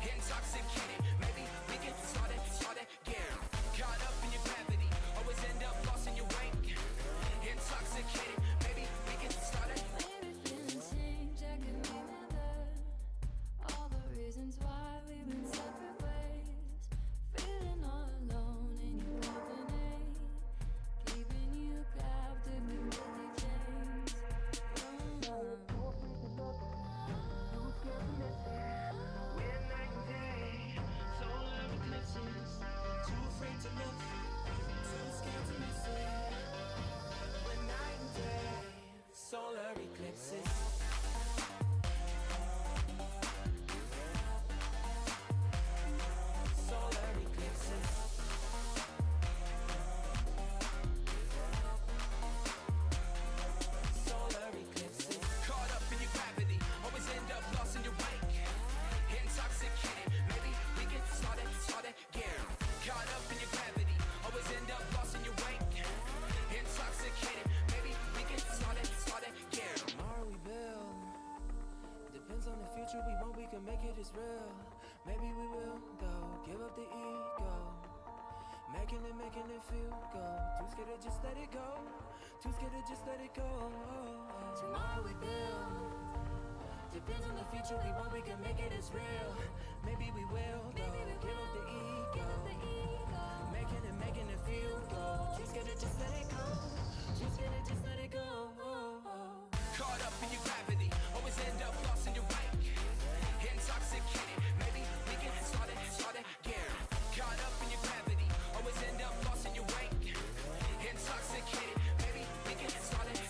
Speaker 6: Intoxicated, maybe we can start again. Caught up in your gravity, always end up lost in your wake. Intoxicated, maybe we can start it.
Speaker 1: Maybe feelings change, I can remember all the reasons why we've been separate ways. Feeling all alone in your company, keeping you captive with daily chains.
Speaker 6: We're night and day, solar eclipses. Too afraid to look, too scared to miss it. We're night and day, solar eclipses. Solar eclipses. Solar eclipses. Caught up in your gravity, always end up lost in your wake. Intoxicated, maybe we can start again. Caught up in your gravity, always end up lost in your wake. Intoxicated, maybe we can start again. Tomorrow we build, depends on the future we want, we can make it as real. Maybe we will go, give up the ego. Making it feel good. Too scared to just let it go. Too scared to just let it go. Tomorrow we build. Depends on the future we want, we can make it as real. Maybe we will go. Give up the ego. Making it feel good. Too scared to just let it go. Too scared to just let it go. Caught up in your gravity, always end up lost in your wake. Intoxicated, maybe we can start again. Caught up in your gravity, always end up lost in your wake. Intoxicated, maybe we can start again.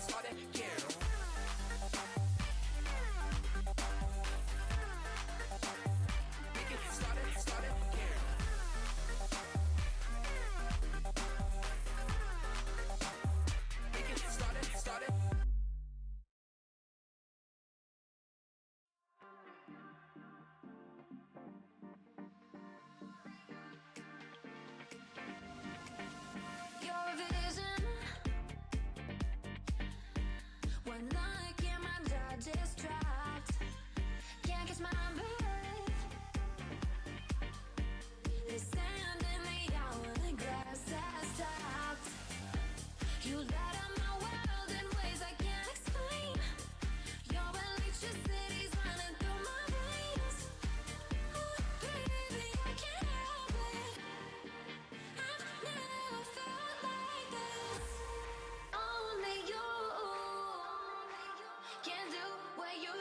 Speaker 6: We can start again. We can start it.
Speaker 1: Your vision, when like in my jaw just dropped, can't catch my breath. The sand in the hourglass has stopped. You light up my world in ways I can't explain. Your electricity's running through my veins. Oh, baby, I can't help it. I've never felt like this. Only you can do what you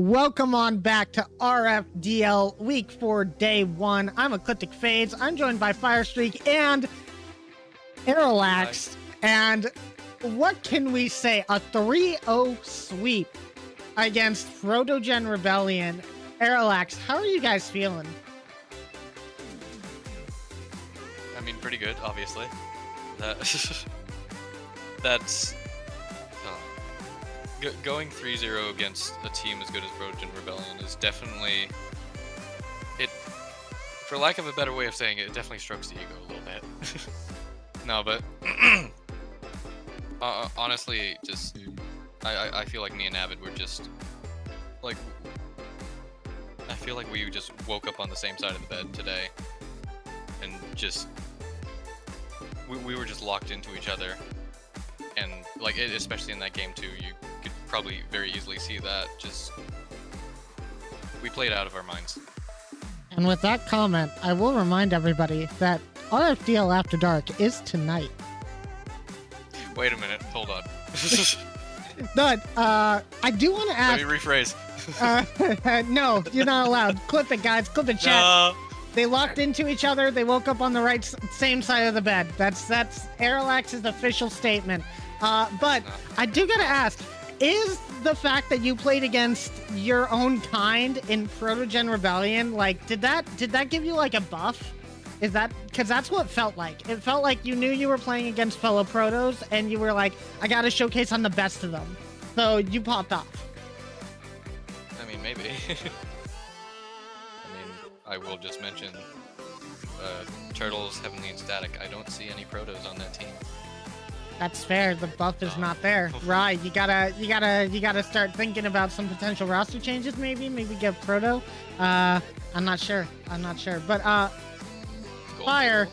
Speaker 2: Welcome on back to RFDL Week 4, Day 1. I'm Ecliptic Fades. I'm joined by Firestreak and Aerolax. And what can we say? A 3-0 sweep against Protogen Rebellion. Aerolax, how are you guys feeling?
Speaker 3: I mean, pretty good, obviously. That's going 3-0 against a team as good as Protogen Rebellion is definitely it. For lack of a better way of saying it, it definitely strokes the ego a little bit. No, but honestly, just I feel like me and Avid were just like I feel like we just woke up on the same side of the bed today, and just we were just locked into each other, and like especially in that game too, you could probably very easily see that just we played out of our minds.
Speaker 2: And with that comment, I will remind everybody that RFDL After Dark is tonight.
Speaker 3: Wait a minute, hold on.
Speaker 2: But I do want to ask.
Speaker 3: Let me rephrase.
Speaker 2: No, you're not allowed. Clip it, guys. Clip it, chat.
Speaker 3: No.
Speaker 2: They locked into each other. They woke up on the same side of the bed. That's Aerolax's official statement. But I do gotta ask: is the fact that you played against your own kind in Protogen Rebellion, like, did that give you like a buff? Is that because that's what it felt like? It felt like you knew you were playing against fellow protos, and you were like, I gotta showcase I'm the best of them. So you popped off.
Speaker 3: I mean, maybe. I mean, I will just mention Turtles, Heavenly, and Static. I don't see any protos on that team.
Speaker 2: That's fair. The buff is not there. Right. You gotta start thinking about some potential roster changes. Maybe get proto. I'm not sure. But Fire,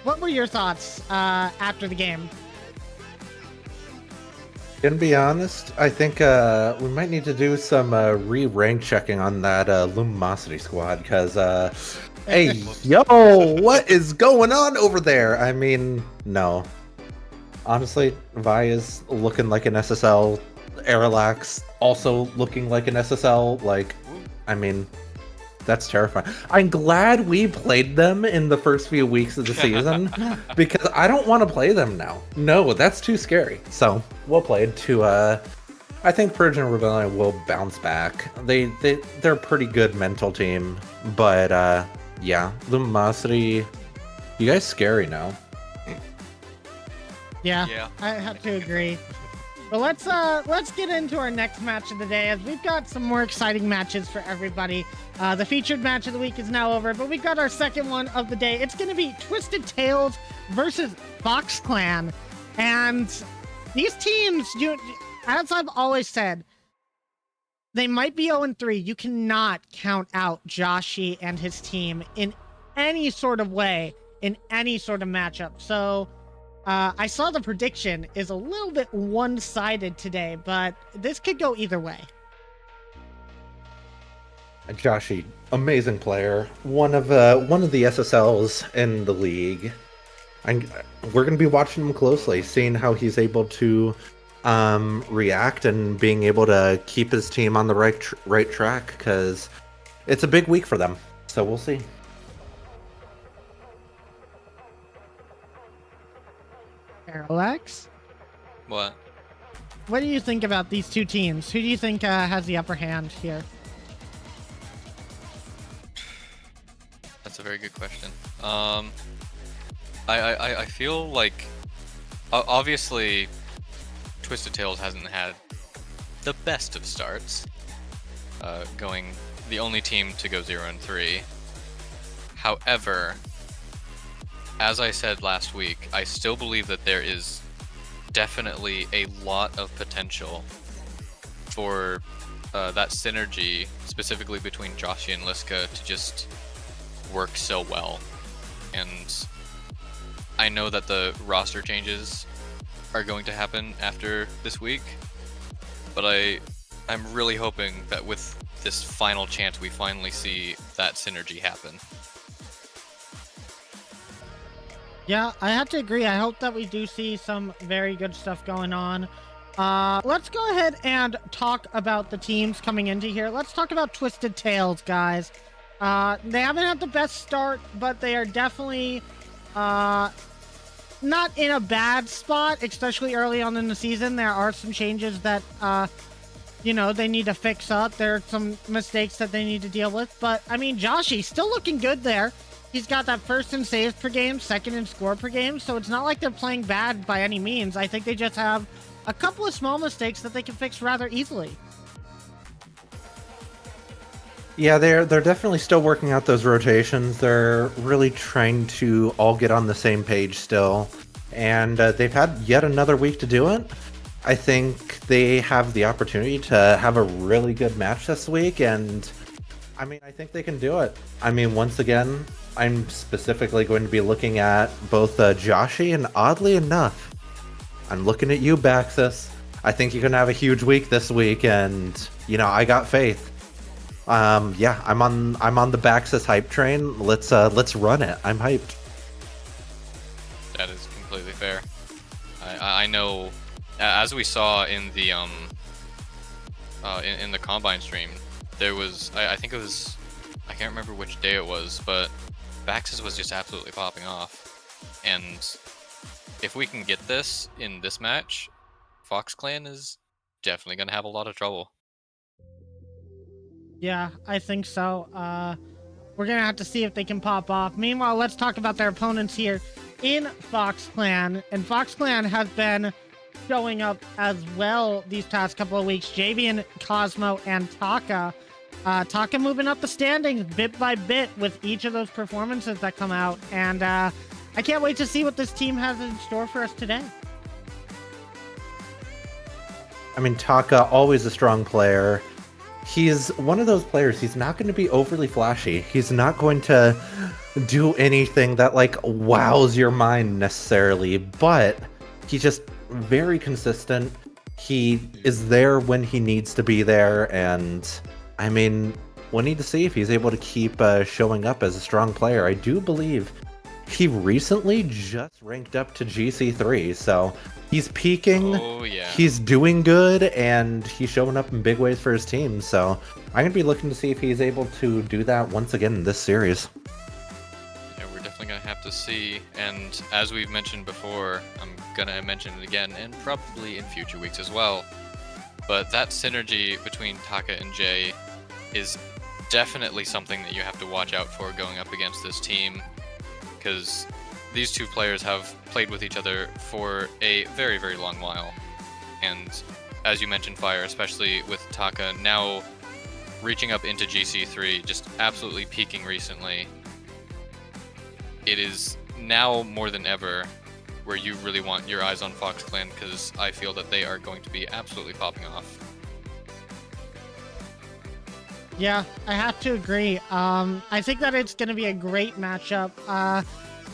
Speaker 2: what were your thoughts after the game?
Speaker 4: Gonna be honest, I think we might need to do some re-rank checking on that LumiMawcity squad, because hey, yo, what is going on over there? I mean, no. Honestly, Vi is looking like an SSL, Aerolax also looking like an SSL, like, I mean, that's terrifying. I'm glad we played them in the first few weeks of the season, because I don't want to play them now. No, that's too scary. So, well played to, I think Protogen Rebellion will bounce back. They're a pretty good mental team, but, yeah, LumiMawcity, you guys scary now.
Speaker 2: Yeah, I have to agree. But let's get into our next match of the day, as we've got some more exciting matches for everybody. The featured match of the week is now over, but we've got our second one of the day. It's going to be Twisted Tails versus Fox Clan. And these teams, as I've always said, they might be 0-3. You cannot count out Joshi and his team in any sort of way, in any sort of matchup. So I saw the prediction is a little bit one-sided today, but this could go either way.
Speaker 4: Joshi, amazing player, one of the SSLs in the league. We're gonna be watching him closely, seeing how he's able to react and being able to keep his team on the right track, because it's a big week for them. So we'll see.
Speaker 2: Aerolax?
Speaker 3: What?
Speaker 2: What do you think about these two teams? Who do you think has the upper hand here?
Speaker 3: That's a very good question. I feel like obviously Twisted Tails hasn't had the best of starts, going the only team to go 0-3. However, as I said last week, I still believe that there is definitely a lot of potential for that synergy, specifically between Joshi and Liska, to just work so well. And I know that the roster changes are going to happen after this week, but I'm really hoping that with this final chance we finally see that synergy happen.
Speaker 2: Yeah, I have to agree. I hope that we do see some very good stuff going on Let's go ahead and talk about the teams coming into here. Let's talk about Twisted Tails, guys. They haven't had the best start, but they are definitely not in a bad spot, especially early on in the season. There are some changes that, they need to fix up. There are some mistakes that they need to deal with. But, I mean, Joshy's still looking good there. He's got that first in saves per game, second in score per game, so it's not like they're playing bad by any means. I think they just have a couple of small mistakes that they can fix rather easily.
Speaker 4: Yeah, they're definitely still working out those rotations. They're really trying to all get on the same page still, and they've had yet another week to do it. I think they have the opportunity to have a really good match this week, and I mean, I think they can do it. I mean, once again, I'm specifically going to be looking at both Joshy, and oddly enough, I'm looking at you, Baxis. I think you're gonna have a huge week this week, and I got faith. Yeah, I'm on the Baxis hype train. Let's run it. I'm hyped.
Speaker 3: That is completely fair. I know, as we saw in the in the Combine stream, there was I think it was, I can't remember which day it was, but Baxis was just absolutely popping off. And if we can get this in this match, Fox Clan is definitely gonna have a lot of trouble.
Speaker 2: Yeah, I think so. We're gonna have to see if they can pop off. Meanwhile, let's talk about their opponents here in Fox Clan. And Fox Clan has been showing up as well these past couple of weeks. Javian, Cosmo, and Taka. Taka moving up the standings bit by bit with each of those performances that come out. And I can't wait to see what this team has in store for us today.
Speaker 4: I mean, Taka, always a strong player. He's one of those players, he's not going to be overly flashy. He's not going to do anything that, wows your mind necessarily, but he's just very consistent. He is there when he needs to be there, and, I mean, we'll need to see if he's able to keep showing up as a strong player. I do believe he recently just ranked up to GC3, so he's peaking.
Speaker 3: Oh, yeah.
Speaker 4: He's doing good, and he's showing up in big ways for his team. So I'm going to be looking to see if he's able to do that once again in this series.
Speaker 3: Yeah, we're definitely going to have to see. And as we've mentioned before, I'm going to mention it again, and probably in future weeks as well. But that synergy between Taka and Jay is definitely something that you have to watch out for going up against this team, because these two players have played with each other for a very, very long while. And as you mentioned, Fire, especially with Taka now reaching up into GC3, just absolutely peaking recently, it is now more than ever where you really want your eyes on Fox Clan, because I feel that they are going to be absolutely popping off.
Speaker 2: Yeah, I have to agree. I think that it's going to be a great matchup.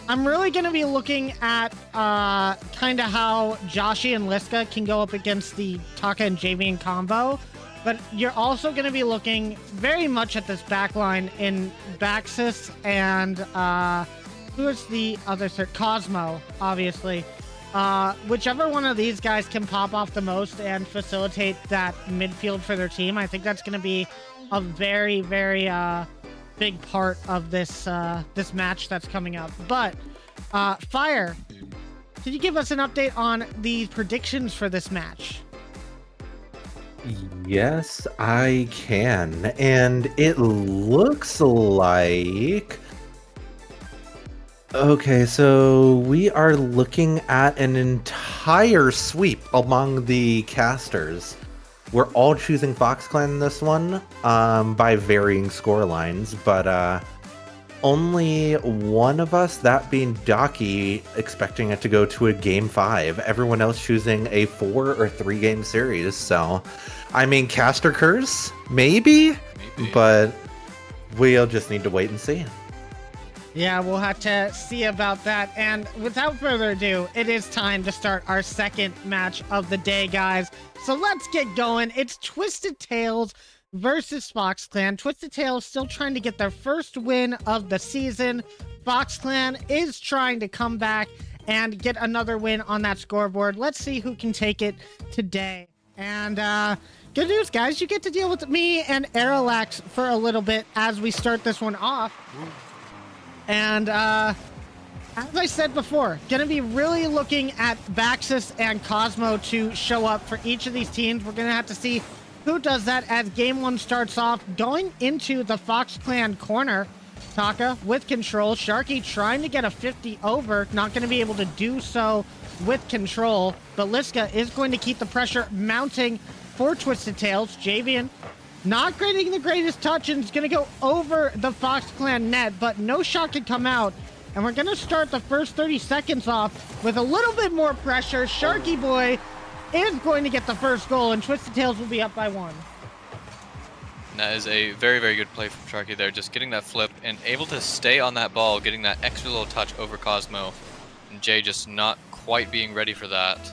Speaker 2: I'm really going to be looking at kind of how Joshy and Liska can go up against the Taka and Javian combo. But you're also going to be looking very much at this backline in Baxis and who is the other third? Cosmo, obviously. Whichever one of these guys can pop off the most and facilitate that midfield for their team, I think that's going to be a very, very big part of this this match that's coming up. But Fire, can you give us an update on the predictions for this match?
Speaker 4: Yes, I can. And it looks like... Okay, so we are looking at an entire sweep among the casters. We're all choosing Fox Clan in this one, by varying score lines, but only one of us, that being Daki, expecting it to go to a Game 5. Everyone else choosing a 4 or 3 game series, so... I mean, caster curse? Maybe? But we'll just need to wait and see.
Speaker 2: Yeah, we'll have to see about that. And without further ado, it is time to start our second match of the day, guys. So let's get going. It's Twisted Tails versus Fox Clan. Twisted Tails still trying to get their first win of the season. Fox Clan is trying to come back and get another win on that scoreboard. Let's see who can take it today. And good news, guys. You get to deal with me and Aerolax for a little bit as we start this one off. And as I said before, going to be really looking at Baxis and Cosmo to show up for each of these teams. We're going to have to see who does that as game one starts off. Going into the Fox Clan corner, Taka with control. Sharky trying to get a 50 over. Not going to be able to do so with control. But Liska is going to keep the pressure mounting for Twisted Tails. Javian not getting the greatest touch and is going to go over the Fox Clan net, but no shot can come out. And we're going to start the first 30 seconds off with a little bit more pressure. Sharky Boy is going to get the first goal, and Twisted Tails will be up by 1.
Speaker 3: And that is a very, very good play from Sharky there, just getting that flip and able to stay on that ball, getting that extra little touch over Cosmo. And Jay just not quite being ready for that.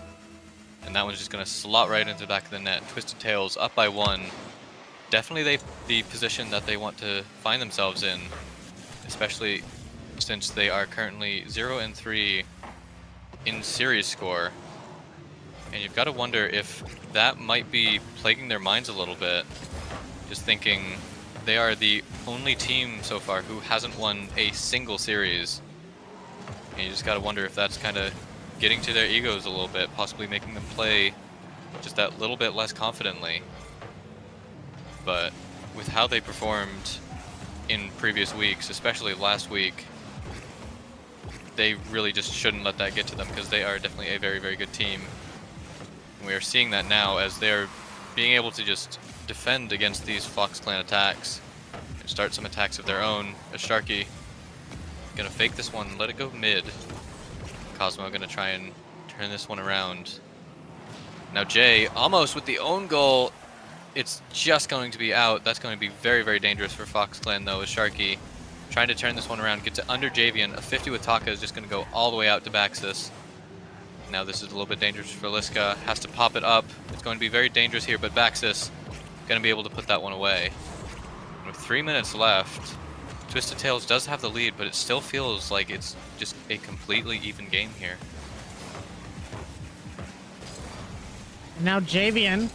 Speaker 3: And that one's just going to slot right into the back of the net. Twisted Tails up by 1. Definitely the position that they want to find themselves in, especially since they are currently 0-3 in series score. And you've got to wonder if that might be plaguing their minds a little bit. Just thinking they are the only team so far who hasn't won a single series. And you just got to wonder if that's kind of getting to their egos a little bit, possibly making them play just that little bit less confidently. But with how they performed in previous weeks, especially last week, they really just shouldn't let that get to them, because they are definitely a very, very good team. We are seeing that now as they're being able to just defend against these Fox Clan attacks and start some attacks of their own. As Sharky gonna fake this one, let it go mid. Cosmo gonna try and turn this one around. Now Jay almost with the own goal. It's just going to be out. That's going to be very, very dangerous for Fox Clan though, as Sharky trying to turn this one around, gets it under Javian. A 50 with Taka is just gonna go all the way out to Baxis. Now this is a little bit dangerous for Liska. Has to pop it up. It's going to be very dangerous here, but Baxis going to be able to put that one away. And with 3 minutes left, Twisted Tails does have the lead, but it still feels like it's just a completely even game here.
Speaker 2: Now Javian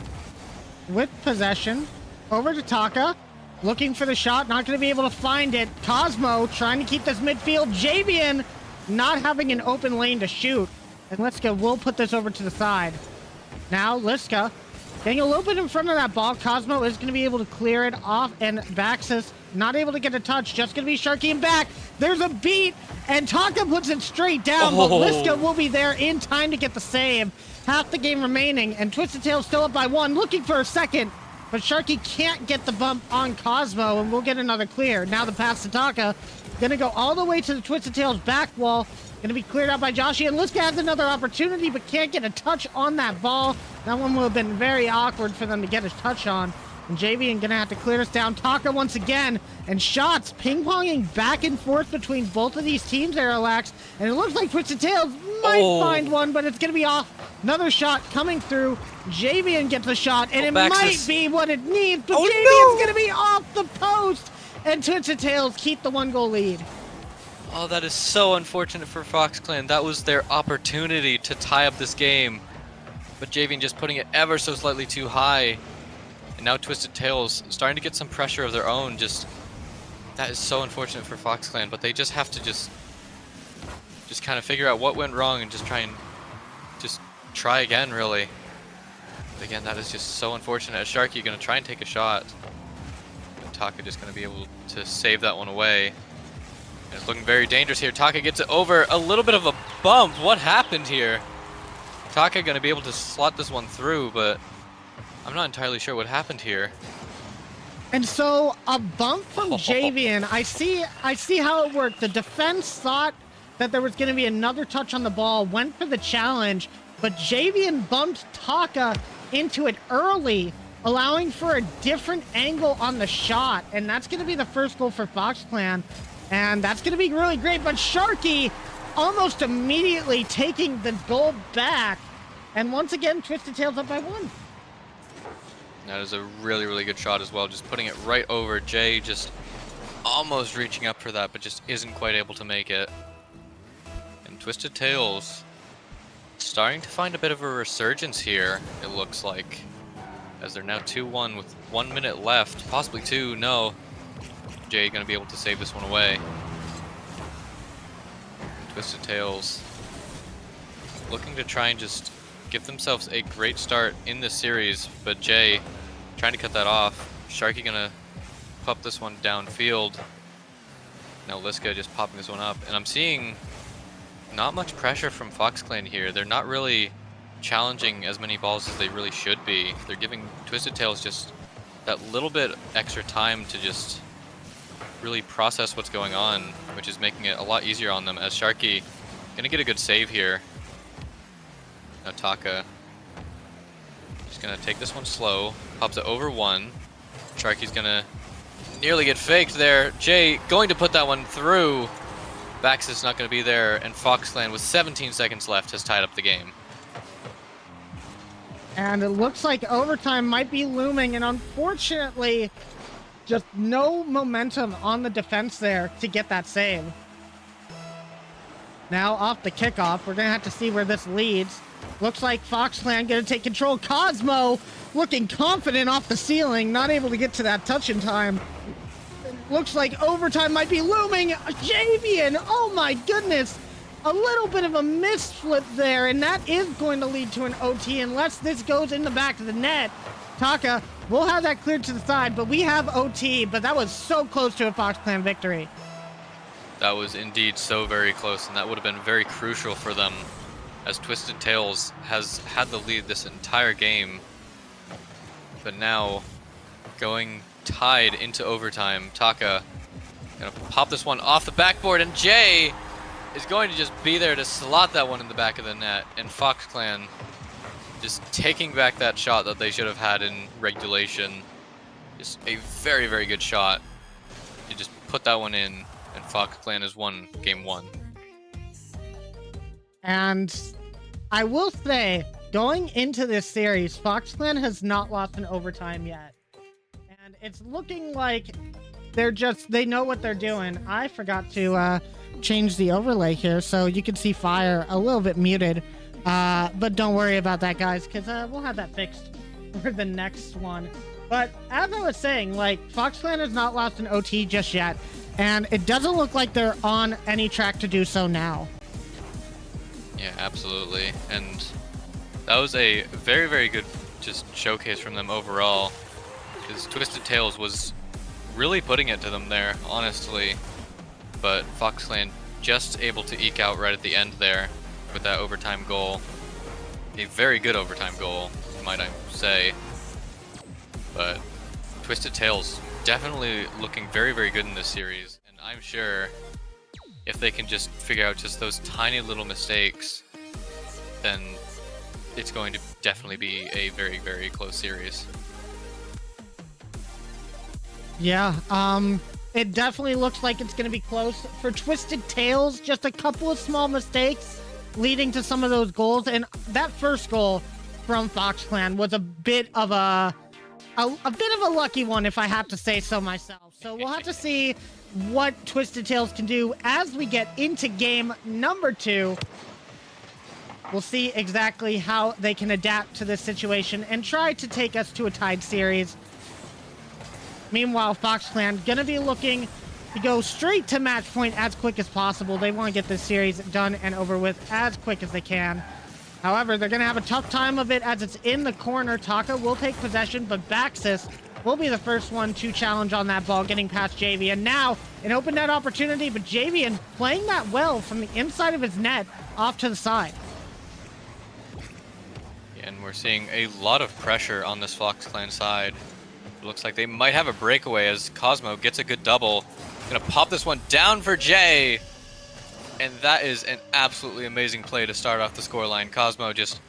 Speaker 2: with possession over to Taka, looking for the shot, not going to be able to find it. Cosmo trying to keep this midfield. Javian not having an open lane to shoot. And Liska will put this over to the side. Now Liska getting a little bit in front of that ball. Cosmo is going to be able to clear it off, and Baxis not able to get a touch. Just going to be Sharky and back. There's a beat, and Taka puts it straight down, but Liska will be there in time to get the save. Half the game remaining, and Twisted Tail still up by 1, looking for a second. But Sharky can't get the bump on Cosmo, and we'll get another clear. Now the pass to Taka. Gonna go all the way to the Twisted Tail's back wall. Gonna be cleared out by Joshi, and Liska has another opportunity, but can't get a touch on that ball. That one will have been very awkward for them to get a touch on. And Javian gonna have to clear this down. Taka once again, and shots ping-ponging back and forth between both of these teams, Aerolax. And it looks like Twisted Tails might find one, but it's gonna be off. Another shot coming through. Javian gets a shot, and it might be what it needs, but Javian's gonna be off the post. And Twisted Tails keep the 1-goal lead.
Speaker 3: Oh, that is so unfortunate for Fox Clan. That was their opportunity to tie up this game. But Javian just putting it ever so slightly too high. And now Twisted Tails starting to get some pressure of their own. Just that is so unfortunate for Fox Clan, but they just have to just kind of figure out what went wrong and just try again, really. But again, that is just so unfortunate. Sharky gonna try and take a shot. But Taka just gonna be able to save that one away. And it's looking very dangerous here. Taka gets it over. A little bit of a bump. What happened here? Taka gonna be able to slot this one through, but I'm not entirely sure what happened here.
Speaker 2: And so a bump from Javian. I see how it worked. The defense thought that there was going to be another touch on the ball, went for the challenge, but Javian bumped Taka into it early, allowing for a different angle on the shot. And that's going to be the first goal for Fox Clan. And that's going to be really great. But Sharky almost immediately taking the goal back. And once again, Twisted Tails up by 1.
Speaker 3: That is a really, really good shot as well. Just putting it right over. Jay just almost reaching up for that, but just isn't quite able to make it. And Twisted Tails starting to find a bit of a resurgence here, it looks like. As they're now 2-1 with 1 minute left, possibly 2, no. Jay gonna be able to save this one away. Twisted Tails looking to try and just give themselves a great start in this series, but Jay trying to cut that off. Sharky gonna pop this one downfield. Now Liska just popping this one up, and I'm seeing not much pressure from FoxClan here. They're not really challenging as many balls as they really should be. They're giving Twisted Tails just that little bit extra time to just really process what's going on, which is making it a lot easier on them, as Sharky gonna get a good save here. Now Taka just gonna take this one slow, pops it over 1. Sharky's gonna nearly get faked there. Jay going to put that one through. Bax is not going to be there, and FoxClan with 17 seconds left has tied up the game.
Speaker 2: And it looks like overtime might be looming, and unfortunately, just no momentum on the defense there to get that save. Now off the kickoff, we're going to have to see where this leads. Looks like FoxClan going to take control. Cosmo looking confident off the ceiling, not able to get to that touch in time. Looks like overtime might be looming. Javian, oh my goodness. A little bit of a misflip there, and that is going to lead to an OT unless this goes in the back of the net. Taka, we'll have that cleared to the side, but we have OT, but that was so close to a FoxClan victory.
Speaker 3: That was indeed so very close, and that would have been very crucial for them, as Twisted Tails has had the lead this entire game. But now, going tied into overtime, Taka gonna pop this one off the backboard, and Jay is going to just be there to slot that one in the back of the net, and FoxClan just taking back that shot that they should have had in regulation. Just a very, very good shot. You just put that one in, and FoxClan has won game 1.
Speaker 2: And I will say, going into this series, FoxClan has not lost an overtime yet. And it's looking like they know what they're doing. I forgot to change the overlay here, so you can see Fire a little bit muted. But don't worry about that, guys, because we'll have that fixed for the next one. But as I was saying, like, FoxClan has not lost an OT just yet, and it doesn't look like they're on any track to do so now.
Speaker 3: Yeah, absolutely. And that was a very, very good just showcase from them overall, because Twisted Tails was really putting it to them there, honestly. But FoxClan just able to eke out right at the end there with that overtime goal. A very good overtime goal, might I say. But Twisted Tails definitely looking very, very good in this series. And I'm sure if they can just figure out just those tiny little mistakes, then it's going to definitely be a very, very close series.
Speaker 2: Yeah, it definitely looks like it's going to be close. For Twisted Tails, just a couple of small mistakes leading to some of those goals. And that first goal from FoxClan was a bit of a lucky one, if I have to say so myself. So we'll have to see what Twisted Tails can do as we get into game number 2. We'll see exactly how they can adapt to this situation and try to take us to a tied series. Meanwhile, FoxClan gonna be looking to go straight to match point as quick as possible. They want to get this series done and over with as quick as they can. However, they're gonna have a tough time of it as it's in the corner. Taka will take possession, but Baxis will be the first one to challenge on that ball, getting past Javian. Now, an open net opportunity, but Javian playing that well from the inside of his net off to the side.
Speaker 3: And we're seeing a lot of pressure on this FoxClan side. It looks like they might have a breakaway as Cosmo gets a good double. Gonna pop this one down for Jay. And that is an absolutely amazing play to start off the scoreline. Cosmo just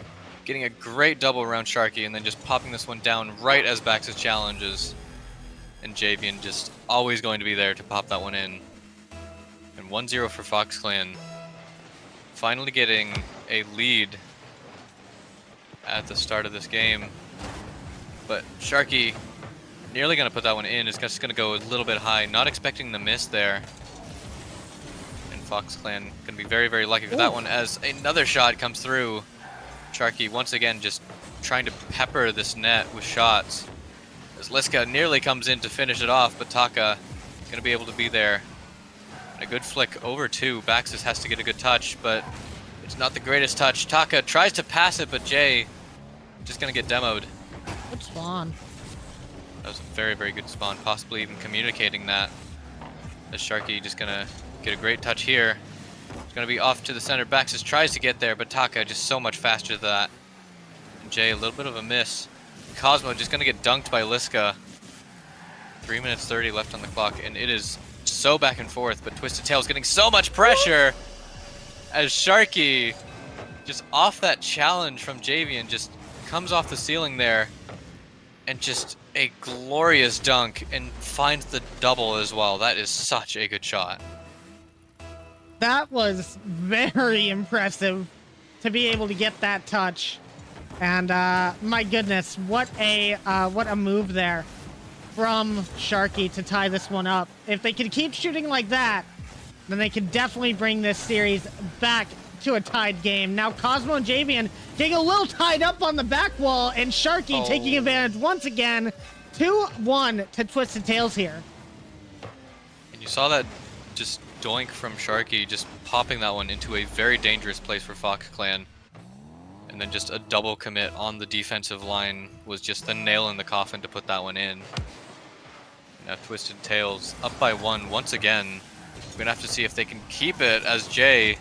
Speaker 3: getting a great double around Sharky and then just popping this one down right as Bax's challenges. And Javian just always going to be there to pop that one in. And 1-0 for FoxClan. Finally getting a lead at the start of this game. But Sharky nearly going to put that one in. It's just going to go a little bit high. Not expecting the miss there. And Fox Clan gonna be very, very lucky for that one as another shot comes through. Sharky once again just trying to pepper this net with shots. As Liska nearly comes in to finish it off, but Taka gonna be able to be there. A good flick over to Baxis has to get a good touch, but it's not the greatest touch. Taka tries to pass it, but Jay just gonna get demoed.
Speaker 2: Good spawn.
Speaker 3: That was a very, very good spawn, possibly even communicating that. As Sharky just gonna get a great touch here. It's gonna be off to the center. Baxis tries to get there, but Taka just so much faster than that. And Jay, a little bit of a miss. Cosmo just gonna get dunked by Liska. 3 minutes 30 left on the clock, and it is so back and forth, but Twisted Tail's getting so much pressure as Sharky just off that challenge from Javian just comes off the ceiling there and just a glorious dunk and finds the double as well. That is such a good shot.
Speaker 2: That was very impressive to be able to get that touch. And my goodness, what a move there from Sharky to tie this one up. If they can keep shooting like that, then they can definitely bring this series back to a tied game. Now Cosmo and Javian getting a little tied up on the back wall, and Sharky taking advantage once again. 2-1 to Twisted Tails here.
Speaker 3: And you saw that just doink from Sharky, just popping that one into a very dangerous place for Fox Clan. And then just a double commit on the defensive line was just the nail in the coffin to put that one in. Now Twisted Tails up by 1 once again. We're gonna have to see if they can keep it as Jay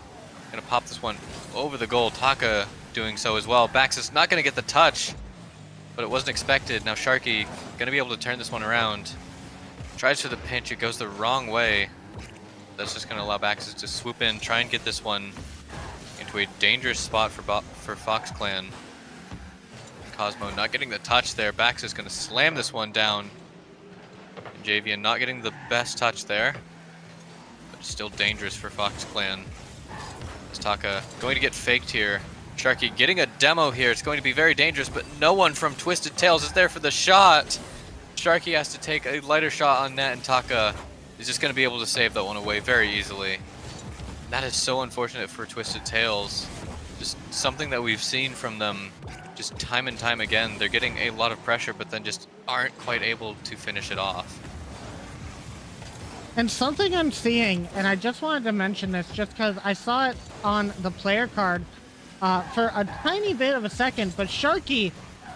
Speaker 3: gonna pop this one over the goal. Taka doing so as well. Baxis not gonna get the touch, but it wasn't expected. Now Sharky gonna be able to turn this one around. Tries for the pinch, it goes the wrong way. That's just gonna allow Baxis to swoop in, try and get this one into a dangerous spot for Fox Clan. Cosmo not getting the touch there. Baxis gonna slam this one down. And Javian not getting the best touch there, but still dangerous for Fox Clan. As Taka going to get faked here. Sharky getting a demo here. It's going to be very dangerous, but no one from Twisted Tails is there for the shot. Sharky has to take a lighter shot on net, and Taka is just going to be able to save that one away very easily. That is so unfortunate for Twisted Tails. Just something that we've seen from them just time and time again. They're getting a lot of pressure, but then just aren't quite able to finish it off.
Speaker 2: And something I'm seeing, and I just wanted to mention this just because I saw it on the player card for a tiny bit of a second, but Sharky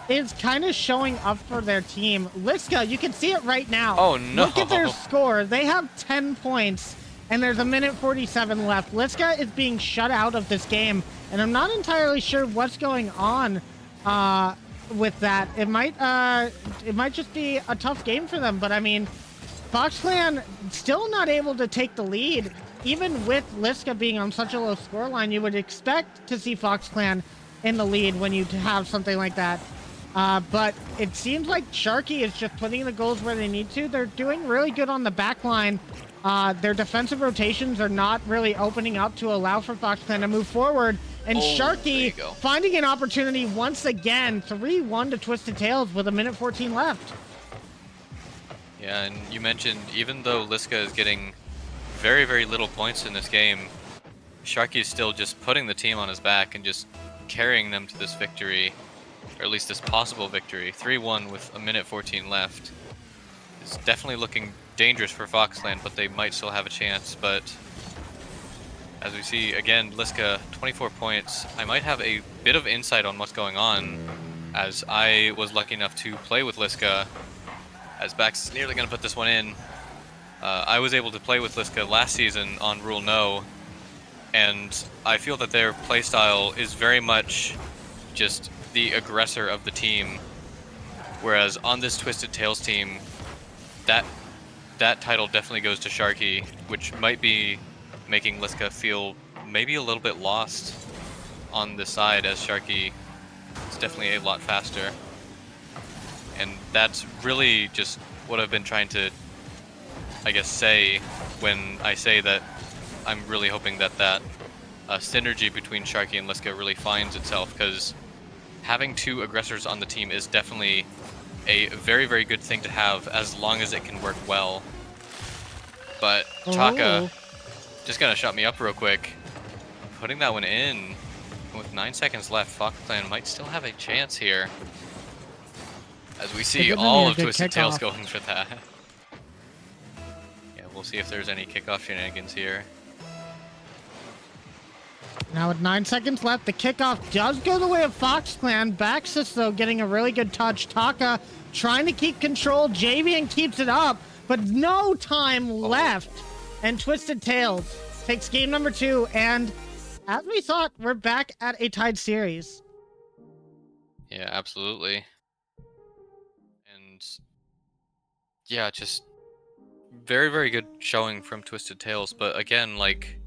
Speaker 2: is kind of showing up for their team. Liska, you can see it right now.
Speaker 3: Oh no.
Speaker 2: Look at their score. They have 10 points, and there's 1:47 left. Liska is being shut out of this game, and I'm not entirely sure what's going on with that. It might just be a tough game for them, but I mean, Fox Clan still not able to take the lead. Even with Liska being on such a low scoreline, you would expect to see Fox Clan in the lead when you have something like that. But it seems like Sharky is just putting the goals where they need to. They're doing really good on the back line. Their defensive rotations are not really opening up to allow for Fox Clan to move forward. And Sharky finding an opportunity once again. 3-1 to Twisted Tails with 1:14 left.
Speaker 3: Yeah, and you mentioned even though Liska is getting very, very little points in this game, Sharky is still just putting the team on his back and just carrying them to this victory, or at least this possible victory. 3-1 with 1:14 left. It's definitely looking dangerous for Fox Clan, but they might still have a chance. But as we see, again, Liska, 24 points. I might have a bit of insight on what's going on, as I was lucky enough to play with Liska, as Bax is nearly going to put this one in. I was able to play with Liska last season on Rule No, and I feel that their playstyle is very much just the aggressor of the team, whereas on this Twisted Tails team, that title definitely goes to Sharky, which might be making Liska feel maybe a little bit lost on this side, as Sharky is definitely a lot faster. And that's really just what I've been trying to, I guess, say when I say that I'm really hoping that synergy between Sharky and Liska really finds itself, because having two aggressors on the team is definitely a very, very good thing to have as long as it can work well. But Taka just gonna shut me up real quick. Putting that one in. With 9 seconds left, Fox Clan might still have a chance here. As we see
Speaker 2: giving me
Speaker 3: all
Speaker 2: a
Speaker 3: of
Speaker 2: good
Speaker 3: Twisted Tails
Speaker 2: kickoff.
Speaker 3: going for that. Yeah, we'll see if there's any kickoff shenanigans here.
Speaker 2: Now with 9 seconds left, the kickoff does go the way of Fox Clan. Baxis, though, getting a really good touch. Taka trying to keep control. Javian keeps it up, but no time left. And Twisted Tails takes game number 2, and as we thought, we're back at a tied series.
Speaker 3: Yeah, absolutely. And yeah, just very, very good showing from Twisted Tails. But again, like,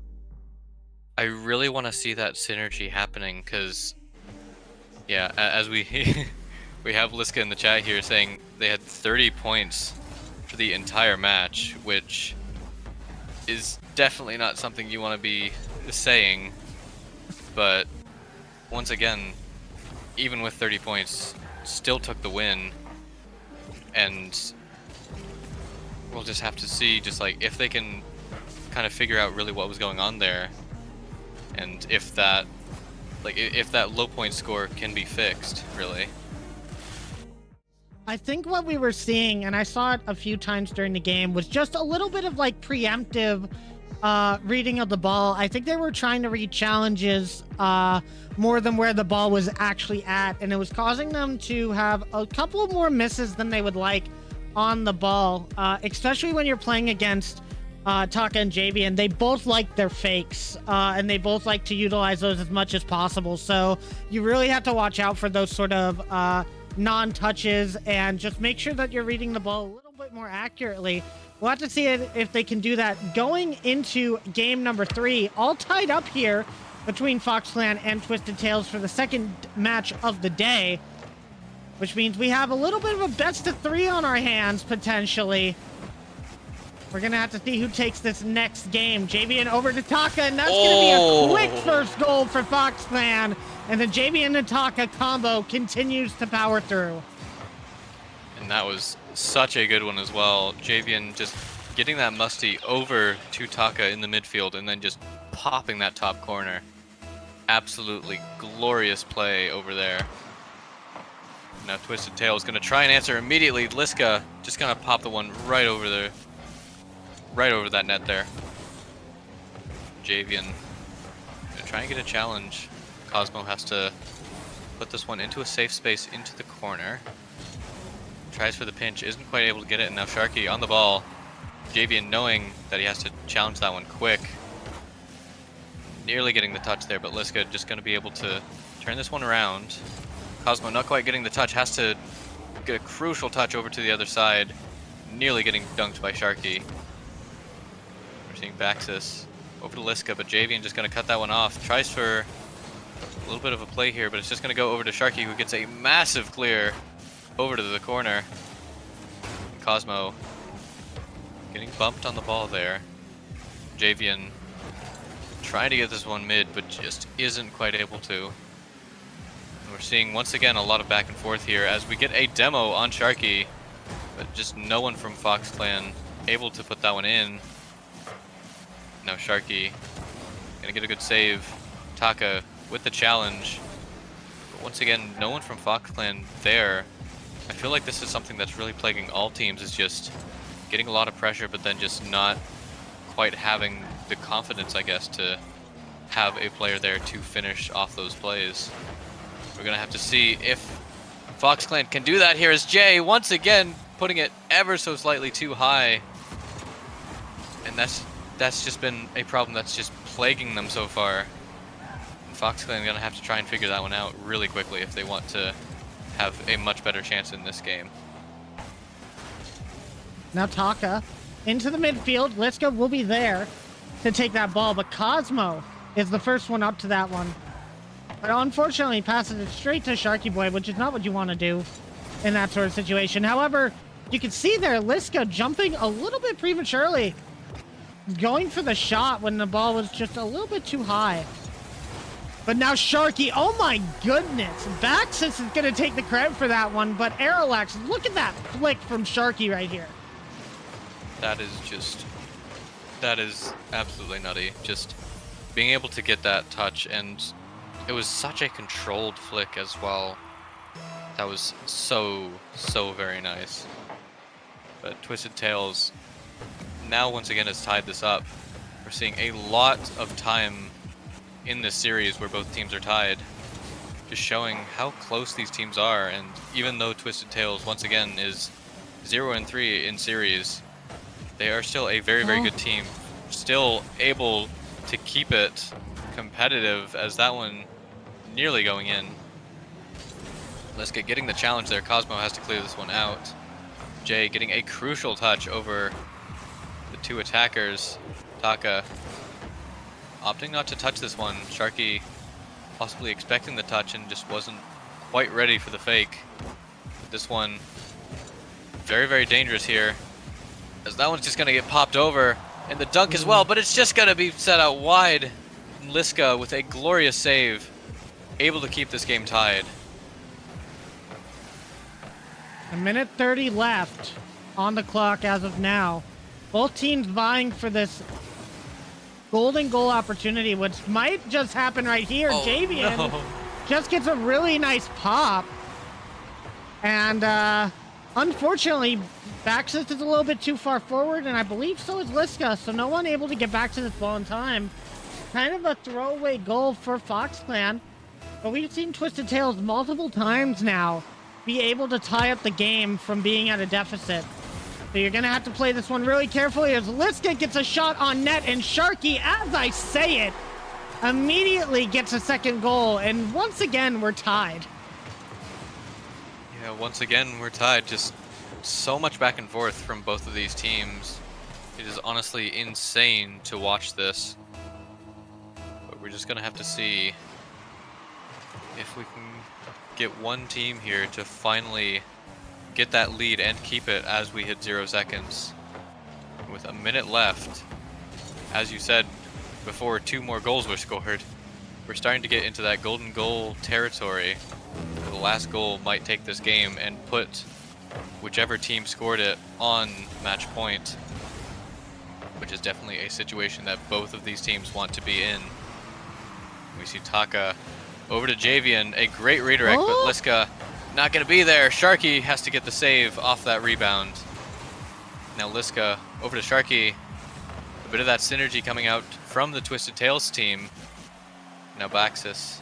Speaker 3: I really want to see that synergy happening because, yeah, as we we have Liska in the chat here saying they had 30 points for the entire match, which is definitely not something you want to be saying. But once again, even with 30 points, still took the win. And we'll just have to see just like if they can kind of figure out really what was going on there. And if that low point score can be fixed, really.
Speaker 2: I think what we were seeing, and I saw it a few times during the game, was just a little bit of like preemptive reading of the ball. I think they were trying to read challenges more than where the ball was actually at, and it was causing them to have a couple more misses than they would like on the ball, especially when you're playing against Taka and Javian. They both like their fakes, and they both like to utilize those as much as possible. So you really have to watch out for those sort of non-touches and just make sure that you're reading the ball a little bit more accurately. We'll have to see if they can do that going into game number 3, all tied up here between Fox Clan and Twisted Tails for the second match of the day, which means we have a little bit of a best of 3 on our hands, potentially. We're going to have to see who takes this next game. Javian over to Taka, and that's going to be a quick first goal for Fox Clan. And the Javian and Taka combo continues to power through.
Speaker 3: And that was such a good one as well. Javian just getting that musty over to Taka in the midfield and then just popping that top corner. Absolutely glorious play over there. Now Twisted Tail is going to try and answer immediately. Liska just going to pop the one right over there. Right over that net there. Javian gonna try and get a challenge. Cosmo has to put this one into a safe space into the corner. Tries for the pinch, isn't quite able to get it, and now Sharky on the ball. Javian knowing that he has to challenge that one quick. Nearly getting the touch there, but Liska just gonna be able to turn this one around. Cosmo not quite getting the touch, has to get a crucial touch over to the other side. Nearly getting dunked by Sharky. We're seeing Baxis over to Liska, but Javian just going to cut that one off. Tries for a little bit of a play here, but it's just going to go over to Sharky, who gets a massive clear over to the corner. Cosmo getting bumped on the ball there. Javian trying to get this one mid, but just isn't quite able to. And we're seeing, once again, a lot of back and forth here as we get a demo on Sharky, but just no one from Fox Clan able to put that one in. Now Sharky gonna get a good save. Taka with the challenge. But once again, no one from Fox Clan there. I feel like this is something that's really plaguing all teams, is just getting a lot of pressure, but then just not quite having the confidence, I guess, to have a player there to finish off those plays. We're gonna have to see if Fox Clan can do that here as Jay, once again, putting it ever so slightly too high. And that's just been a problem that's just plaguing them so far. And Fox Clan are gonna have to try and figure that one out really quickly if they want to have a much better chance in this game.
Speaker 2: Now Taka into the midfield. Liska will be there to take that ball, but Cosmo is the first one up to that one. But unfortunately, he passes it straight to Sharky Boy, which is not what you want to do in that sort of situation. However, you can see there Liska jumping a little bit prematurely, going for the shot when the ball was just a little bit too high. But now Sharky, oh my goodness, Baxis is going to take the credit for that one, but Aerolex, look at that flick from Sharky right here.
Speaker 3: That is just That is absolutely nutty. Just being able to get that touch, and it was such a controlled flick as well. That was so very nice. But Twisted Tails now once again has tied this up. We're seeing a lot of time in this series where both teams are tied, just showing how close these teams are. And even though Twisted Tails once again is 0-3 in series, they are still a very good team, still able to keep it competitive, as that one nearly going in. Let's getting the challenge there. Cosmo has to clear this one out. Jay getting a crucial touch over the two attackers. Taka opting not to touch this one. Sharky possibly expecting the touch and just wasn't quite ready for the fake. This one very dangerous here, as that one's just gonna get popped over, and the dunk as well, but it's just gonna be set out wide. Liska with a glorious save, able to keep this game tied.
Speaker 2: A minute 30 left on the clock as of now. Both teams vying for this golden goal opportunity, which might just happen right here.
Speaker 3: Oh,
Speaker 2: Javian
Speaker 3: no.
Speaker 2: just gets a really nice pop. And unfortunately, Baxis is a little bit too far forward, and I believe so is Liska, so no one able to get back to this ball in time. Kind of a throwaway goal for Fox Clan, but we've seen Twisted Tails multiple times now be able to tie up the game from being at a deficit. So you're gonna have to play this one really carefully, as Liska gets a shot on net, and Sharky, as I say it, immediately gets a second goal, and once again we're tied.
Speaker 3: Yeah, once again we're tied. Just so much back and forth from both of these teams. It is honestly insane to watch this. But we're just gonna have to see if we can get one team here to finally get that lead and keep it as we hit 0 seconds. With a minute left, as you said before 2 more goals were scored, we're starting to get into that golden goal territory. The last goal might take this game and put whichever team scored it on match point, which is definitely a situation that both of these teams want to be in. We see Taka over to Javian, a great redirect, but Liska not going to be there. Sharky has to get the save off that rebound. Now Liska over to Sharky. A bit of that synergy coming out from the Twisted Tails team. Now Baxis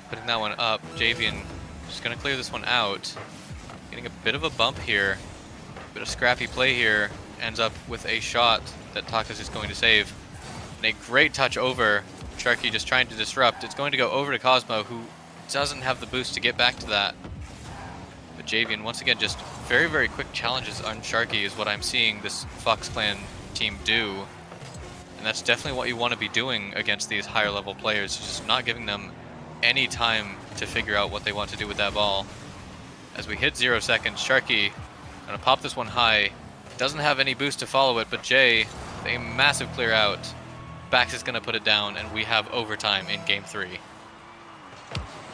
Speaker 3: putting that one up. Javian just going to clear this one out. Getting a bit of a bump here. A bit of scrappy play here. Ends up with a shot that Taka's is going to save. And a great touch over. Sharky just trying to disrupt. It's going to go over to Cosmo, who doesn't have the boost to get back to that. But Javian, once again, just very quick challenges on Sharky is what I'm seeing this Fox Clan team do. And that's definitely what you want to be doing against these higher level players, just not giving them any time to figure out what they want to do with that ball. As we hit 0 seconds, Sharky gonna pop this one high. Doesn't have any boost to follow it, but Jay, a massive clear out. Bax is gonna put it down, and we have overtime in game 3.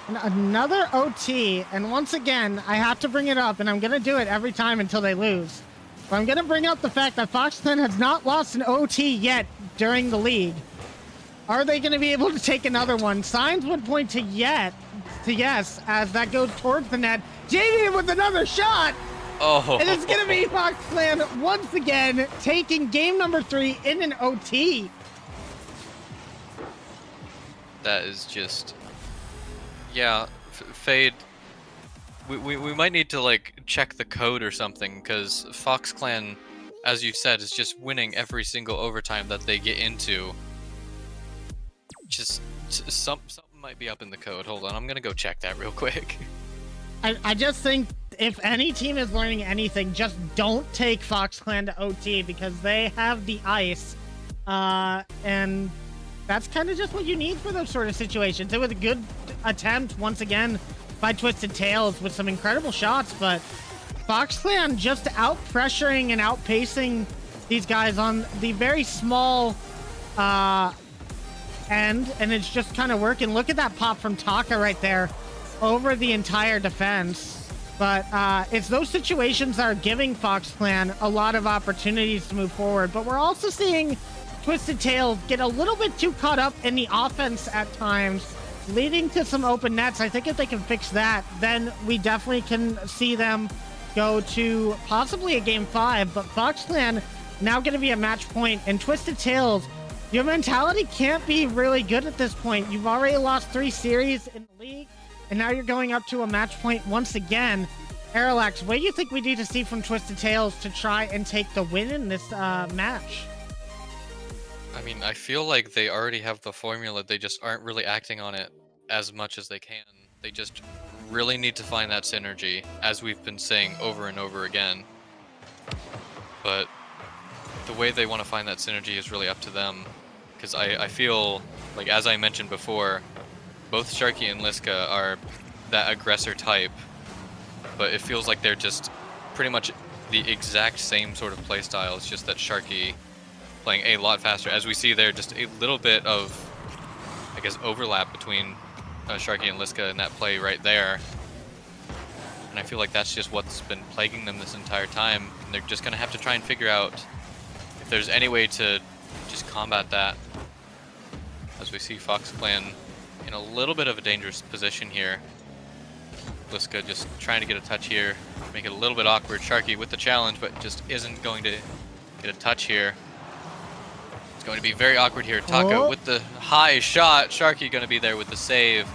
Speaker 2: Another OT, and once again, I have to bring it up, and I'm gonna do it every time until they lose. But I'm gonna bring up the fact that Fox Clan has not lost an OT yet during the league. Are they gonna be able to take another one? Signs would point to yes, as that goes towards the net. Javian with another shot!
Speaker 3: Oh.
Speaker 2: And it's gonna be Fox Clan once again taking game number 3 in an OT.
Speaker 3: That is just, yeah, Fade. We might need to like check the code or something, because Fox Clan, as you said, is just winning every single overtime that they get into. Just something might be up in the code. Hold on, I'm gonna go check that real quick.
Speaker 2: I just think if any team is learning anything, just don't take Fox Clan to OT, because they have the ice, and that's kind of just what you need for those sort of situations. It was a good attempt once again by Twisted Tails with some incredible shots, but Fox Clan just out pressuring and outpacing these guys on the very small end, and it's just kind of working. Look at that pop from Taka right there over the entire defense. But it's those situations that are giving Fox Clan a lot of opportunities to move forward. But we're also seeing Twisted Tails get a little bit too caught up in the offense at times, leading to some open nets. I think if they can fix that, then we definitely can see them go to possibly a game 5. But Fox Clan now going to be a match point, and Twisted Tails, your mentality can't be really good at this point. You've already lost 3 series in the league, and now you're going up to a match point once again. Parallax, what do you think we need to see from Twisted Tails to try and take the win in this match?
Speaker 3: I mean, I feel like they already have the formula. They just aren't really acting on it as much as they can. They just really need to find that synergy, as we've been saying over and over again. But the way they want to find that synergy is really up to them. Because I feel like, as I mentioned before, both Sharky and Liska are that aggressor type. But it feels like they're just pretty much the exact same sort of playstyle. It's just that Sharky playing a lot faster. As we see there, just a little bit of, I guess, overlap between Sharky and Liska in that play right there. And I feel like that's just what's been plaguing them this entire time. And they're just going to have to try and figure out if there's any way to just combat that. As we see Fox Clan in a little bit of a dangerous position here. Liska just trying to get a touch here, make it a little bit awkward. Sharky with the challenge, but just isn't going to get a touch here. It's going to be very awkward here. Taka with the high shot. Sharky going to be there with the save.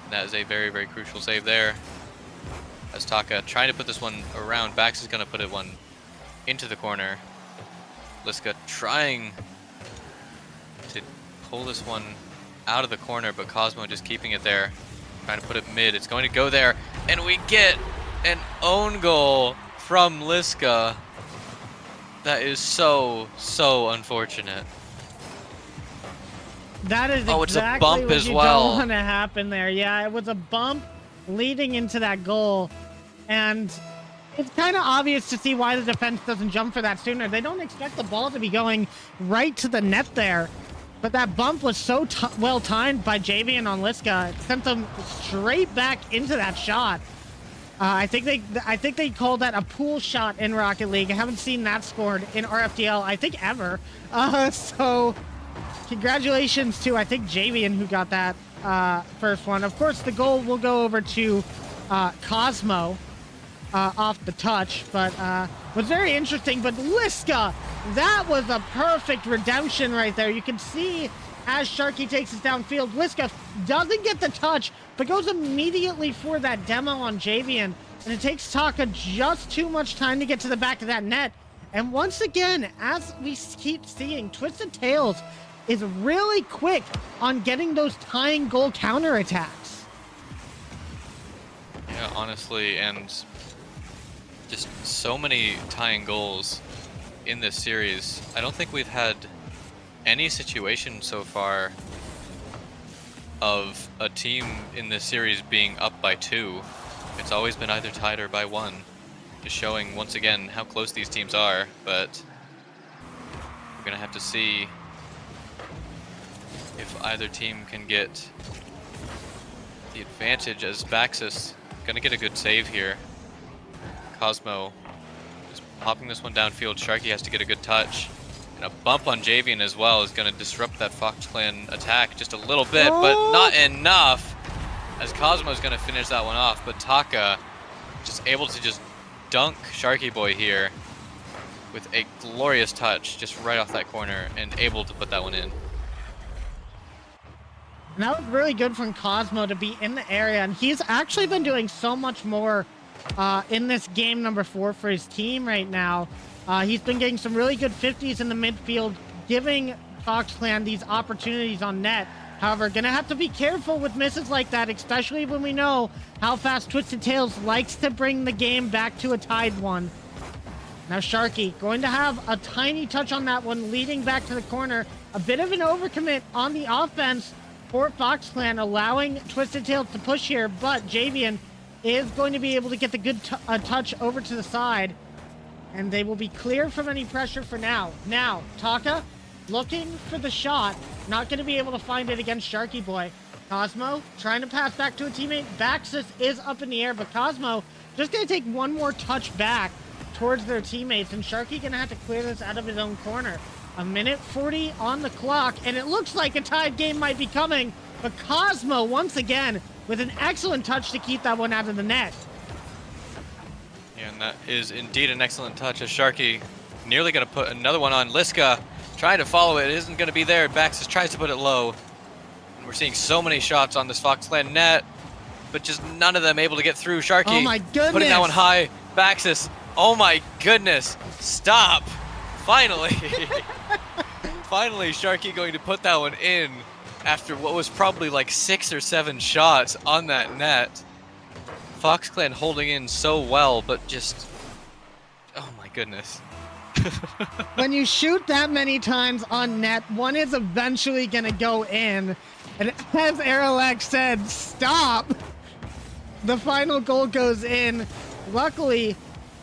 Speaker 3: And that is a very, very crucial save there. As Taka trying to put this one around. Bax is going to put it one into the corner. Liska trying to pull this one out of the corner, but Cosmo just keeping it there. Trying to put it mid. It's going to go there. And we get an own goal from Liska. That is so, so unfortunate.
Speaker 2: That is
Speaker 3: it's a
Speaker 2: exactly
Speaker 3: bump
Speaker 2: what
Speaker 3: as
Speaker 2: you
Speaker 3: well.
Speaker 2: don't want to happen there. Yeah, it was a bump leading into that goal. And it's kind of obvious to see why the defense doesn't jump for that sooner. They don't expect the ball to be going right to the net there. But that bump was so well timed by Javian on Liska. It sent them straight back into that shot. I think they called that a pool shot in Rocket League. I haven't seen that scored in RFDL, I think, ever. So congratulations to, I think, Javian, who got that first one. Of course, the goal will go over to Cosmo off the touch, but was very interesting. But Liska, that was a perfect redemption right there. You can see as Sharky takes us downfield, Liska doesn't get the touch, but goes immediately for that demo on Javian. And it takes Taka just too much time to get to the back of that net. And once again, as we keep seeing, Twisted Tails is really quick on getting those tying goal counterattacks.
Speaker 3: Yeah, honestly, and just so many tying goals in this series. I don't think we've had any situation so far of a team in this series being up by 2. It's always been either tied or by 1. Just showing once again how close these teams are, but we're gonna have to see if either team can get the advantage, as Baxis gonna get a good save here. Cosmo just popping this one downfield. Sharky has to get a good touch. And a bump on Javian as well is going to disrupt that Fox Clan attack just a little bit, but not enough, as Cosmo is going to finish that one off. But Taka just able to just dunk Sharky Boy here with a glorious touch just right off that corner and able to put that one in.
Speaker 2: And that was really good from Cosmo to be in the area, and he's actually been doing so much more in this game number 4 for his team right now. He's been getting some really good 50s in the midfield, giving Fox Clan these opportunities on net. However, gonna have to be careful with misses like that, especially when we know how fast Twisted Tails likes to bring the game back to a tied one. Now Sharky going to have a tiny touch on that one, leading back to the corner. A bit of an overcommit on the offense for Fox Clan, allowing Twisted Tails to push here, but Javian is going to be able to get the good touch over to the side. And they will be clear from any pressure for now. Now, Taka looking for the shot. Not going to be able to find it against Sharky Boy. Cosmo trying to pass back to a teammate. Baxis is up in the air, but Cosmo just going to take one more touch back towards their teammates, and Sharky going to have to clear this out of his own corner. A minute 40 on the clock, and it looks like a tied game might be coming, but Cosmo once again with an excellent touch to keep that one out of the net.
Speaker 3: Yeah, and that is indeed an excellent touch as Sharky nearly going to put another one on. Liska trying to follow it. It isn't going to be there. Baxis tries to put it low. And we're seeing so many shots on this Fox Clan net, but just none of them able to get through. Sharky
Speaker 2: Oh my goodness.
Speaker 3: putting that one high. Baxis, oh my goodness. Stop. Finally. Finally, Sharky going to put that one in after what was probably like 6 or 7 shots on that net. Fox Clan holding in so well, but just, oh my goodness.
Speaker 2: When you shoot that many times on net, one is eventually going to go in. And as Aerolak said, stop. The final goal goes in. Luckily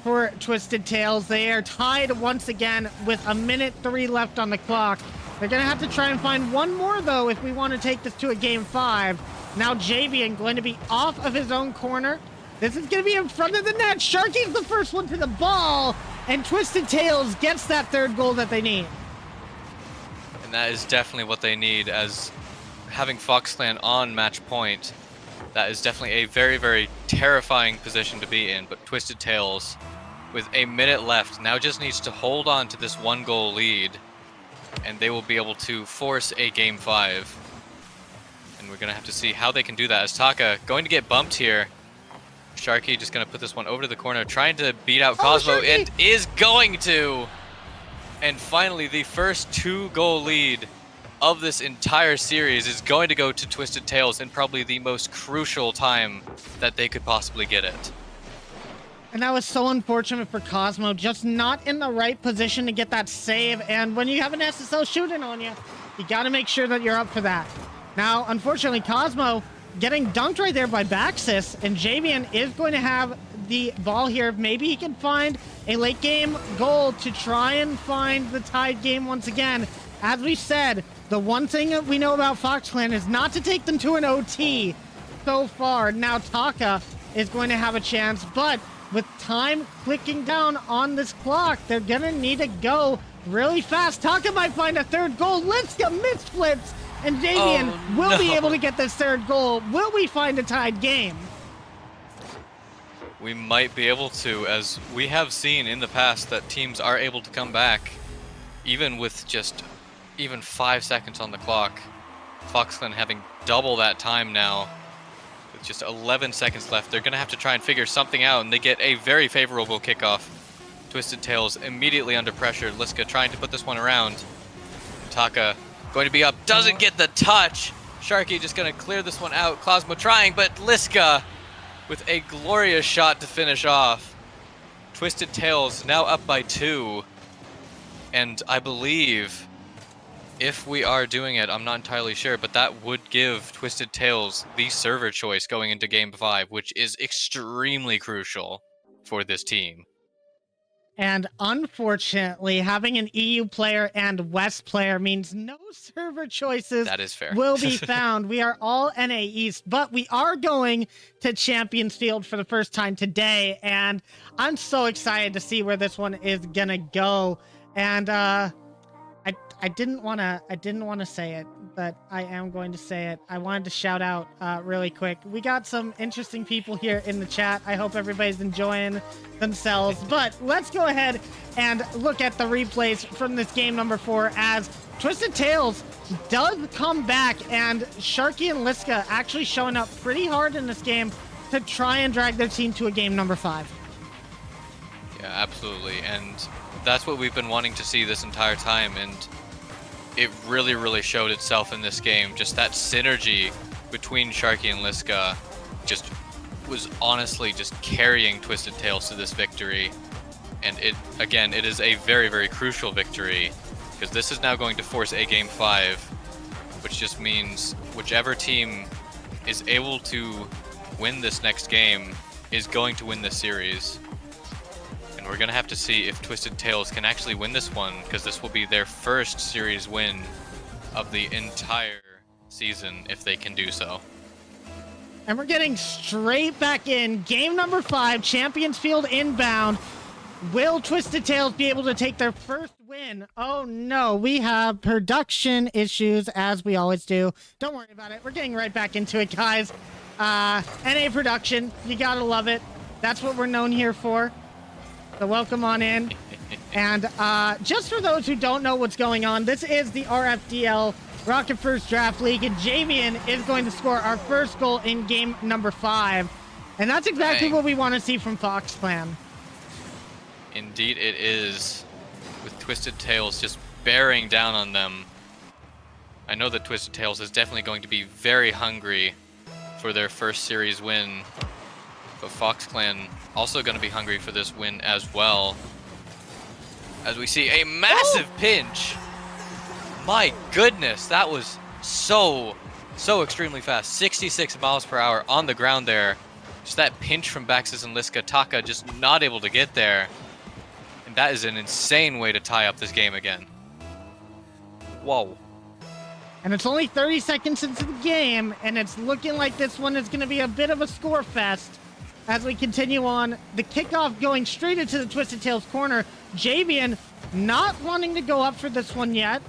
Speaker 2: for Twisted Tails, they are tied once again with a minute 3 left on the clock. They're going to have to try and find one more, though, if we want to take this to a game 5. Now Javian going to be off of his own corner. This is going to be in front of the net. Sharky's the first one to the ball, and Twisted Tails gets that 3rd goal that they need.
Speaker 3: And that is definitely what they need, as having Fox Clan on match point, that is definitely a very, very terrifying position to be in. But Twisted Tails, with a minute left, now just needs to hold on to this 1-goal lead, and they will be able to force a game 5. And we're going to have to see how they can do that, as Taka going to get bumped here. Sharky just going to put this one over to the corner, trying to beat out Cosmo, and is going to! And finally, the first 2-goal lead of this entire series is going to go to Twisted Tails in probably the most crucial time that they could possibly get it.
Speaker 2: And that was so unfortunate for Cosmo, just not in the right position to get that save. And when you have an SSL shooting on you, you got to make sure that you're up for that. Now, unfortunately, Cosmo getting dunked right there by Baxis, and Javian is going to have the ball here. Maybe he can find a late game goal to try and find the tied game once again. As we said, the one thing that we know about Fox Clan is not to take them to an OT so far. Now Taka is going to have a chance, but with time clicking down on this clock, they're gonna need to go really fast. Taka might find a 3rd goal. Liska misflips, and Javian will be able to get this 3rd goal. Will we find a tied game?
Speaker 3: We might be able to, as we have seen in the past that teams are able to come back even with just 5 seconds on the clock. Fox Clan having double that time now. With just 11 seconds left, they're going to have to try and figure something out, and they get a very favorable kickoff. Twisted Tails immediately under pressure. Liska trying to put this one around. Taka going to be up, doesn't get the touch. Sharky just going to clear this one out. Cosmo trying, but Liska with a glorious shot to finish off. Twisted Tails now up by 2. And I believe, if we are doing it, I'm not entirely sure, but that would give Twisted Tails the server choice going into Game 5, which is extremely crucial for this team.
Speaker 2: And unfortunately, having an EU player and West player means no server choices
Speaker 3: That is fair.
Speaker 2: will be found. We are all NA East, but we are going to Champions Field for the first time today, and I'm so excited to see where this one is gonna go. And I didn't want to say it, but I am going to say it. I wanted to shout out really quick. We got some interesting people here in the chat. I hope everybody's enjoying themselves. But let's go ahead and look at the replays from this game number 4 as Twisted Tails does come back, and Sharky and Liska actually showing up pretty hard in this game to try and drag their team to a game number 5.
Speaker 3: Yeah, absolutely. And that's what we've been wanting to see this entire time, and it really, really showed itself in this game. Just that synergy between Sharky and Liska just was honestly just carrying Twisted Tails to this victory. And it, again, it is a very, very crucial victory, because this is now going to force a Game 5, which just means whichever team is able to win this next game is going to win this series. And we're going to have to see if Twisted Tails can actually win this one, because this will be their first series win of the entire season if they can do so.
Speaker 2: And we're getting straight back in. Game number 5, Champions Field inbound. Will Twisted Tails be able to take their first win? Oh no, we have production issues as we always do. Don't worry about it. We're getting right back into it, guys. NA production, you gotta love it. That's what we're known here for. So welcome on in. And just for those who don't know what's going on, this is the RFDL Rocket First Draft League, and Javian is going to score our first goal in game number 5. And that's exactly what we want to see from Fox Clan.
Speaker 3: Indeed it is, with Twisted Tails just bearing down on them. I know that Twisted Tails is definitely going to be very hungry for their first series win, but Fox Clan also going to be hungry for this win as well. As we see a massive pinch. My goodness, that was so extremely fast. 66 miles per hour on the ground there. Just that pinch from Baxis and Liska. Taka just not able to get there. And that is an insane way to tie up this game again. Whoa.
Speaker 2: And it's only 30 seconds into the game, and it's looking like this one is going to be a bit of a score fest as we continue on. The kickoff going straight into the Twisted Tails corner. Javian not wanting to go up for this one yet.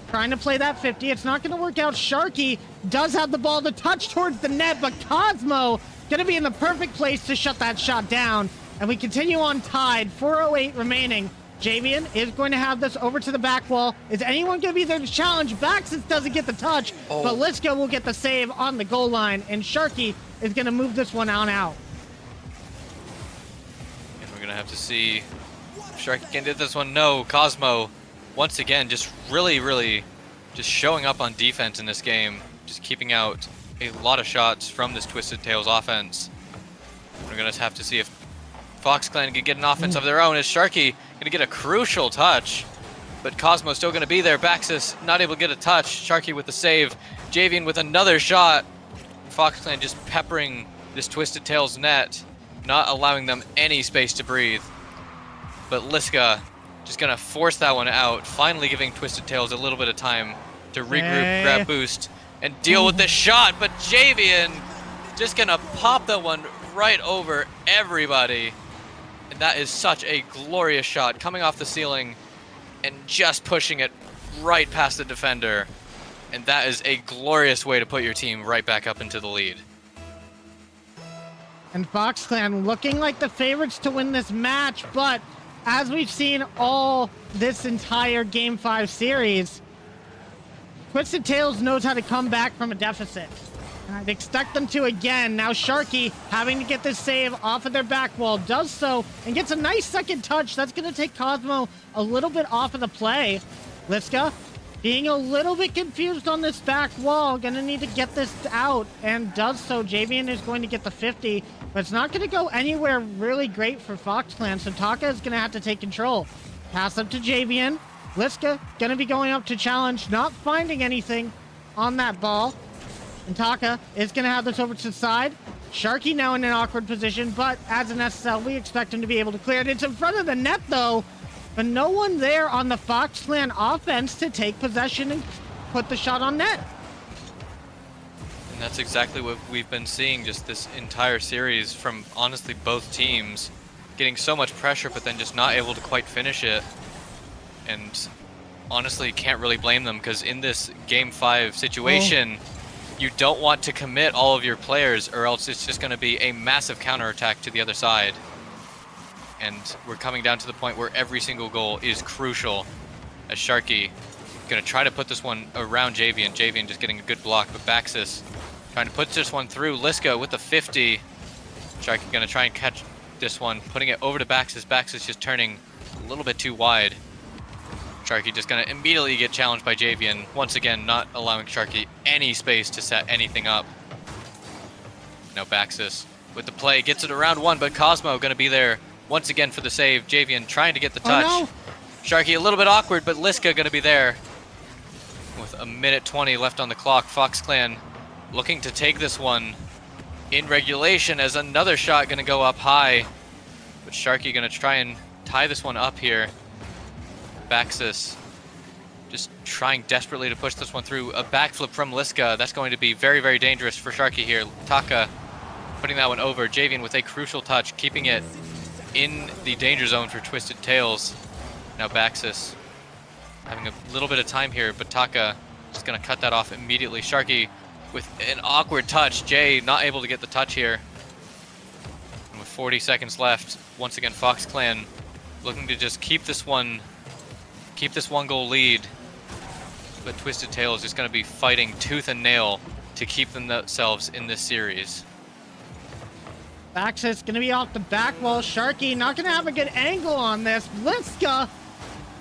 Speaker 2: Trying to play that 50. It's not going to work out. Sharky does have the ball to touch towards the net, but Cosmo going to be in the perfect place to shut that shot down. And we continue on tied. 4:08 remaining. Javian is going to have this over to the back wall. Is anyone going to be there to challenge? Baxis doesn't get the touch, but Liska will get the save on the goal line, and Sharky is going to move this one on out.
Speaker 3: And we're going to have to see if Sharky can get this one. No, Cosmo, once again, just really just showing up on defense in this game. Just keeping out a lot of shots from this Twisted Tails offense. We're going to have to see if Fox Clan can get an offense of their own. Is Sharky going to get a crucial touch? But Cosmo still going to be there. Baxis not able to get a touch. Sharky with the save. Javian with another shot. Fox Clan just peppering this Twisted Tails net, not allowing them any space to breathe. But Liska just going to force that one out, finally giving Twisted Tails a little bit of time to regroup, grab boost, and deal with this shot. But Javian just going to pop that one right over everybody. And that is such a glorious shot, coming off the ceiling and just pushing it right past the defender. And that is a glorious way to put your team right back up into the lead.
Speaker 2: And Fox Clan looking like the favorites to win this match, but as we've seen all this entire Game 5 series, Twisted Tails knows how to come back from a deficit. And I'd expect them to again. Now Sharky having to get this save off of their back wall, does so, and gets a nice second touch. That's going to take Cosmo a little bit off of the play. Liska being a little bit confused on this back wall, going to need to get this out, and does so. Javian is going to get the 50, but it's not going to go anywhere really great for Fox Clan, so Taka is going to have to take control. Pass up to Javian. Liska going to be going up to challenge, not finding anything on that ball. And Taka is going to have this over to the side. Sharky now in an awkward position, but as an SSL, we expect him to be able to clear it. It's in front of the net, though, but no one there on the Fox Clan offense to take possession and put the shot on net.
Speaker 3: And that's exactly what we've been seeing just this entire series from, honestly, both teams. Getting so much pressure, but then just not able to quite finish it. And honestly, can't really blame them, because in this Game 5 situation, you don't want to commit all of your players, or else it's just going to be a massive counterattack to the other side. And we're coming down to the point where every single goal is crucial. As Sharky going to try to put this one around Javian. Javian just getting a good block, but Baxis trying to put this one through. Liska with the 50. Sharky going to try and catch this one, putting it over to Baxis. Baxis just turning a little bit too wide. Sharky just going to immediately get challenged by Javian. Once again, not allowing Sharky any space to set anything up. Now Baxis with the play, gets it around one, but Cosmo going to be there once again for the save. Javian trying to get the touch.
Speaker 2: Oh, no.
Speaker 3: Sharky a little bit awkward, but Liska going to be there. With a minute 20 left on the clock, Fox Clan looking to take this one in regulation, as another shot going to go up high. But Sharky going to try and tie this one up here. Baxis just trying desperately to push this one through. A backflip from Liska. That's going to be very, very dangerous for Sharky here. Taka putting that one over. Javian with a crucial touch, keeping it in the danger zone for Twisted Tails. Now Baxis having a little bit of time here, but Taka just going to cut that off immediately. Sharky with an awkward touch. Jay not able to get the touch here. And with 40 seconds left, once again Fox Clan looking to just keep this one goal lead. But Twisted Tail is just going to be fighting tooth and nail to keep themselves in this series.
Speaker 2: Baxis gonna be off the back wall. Sharky not gonna have a good angle on this. Liska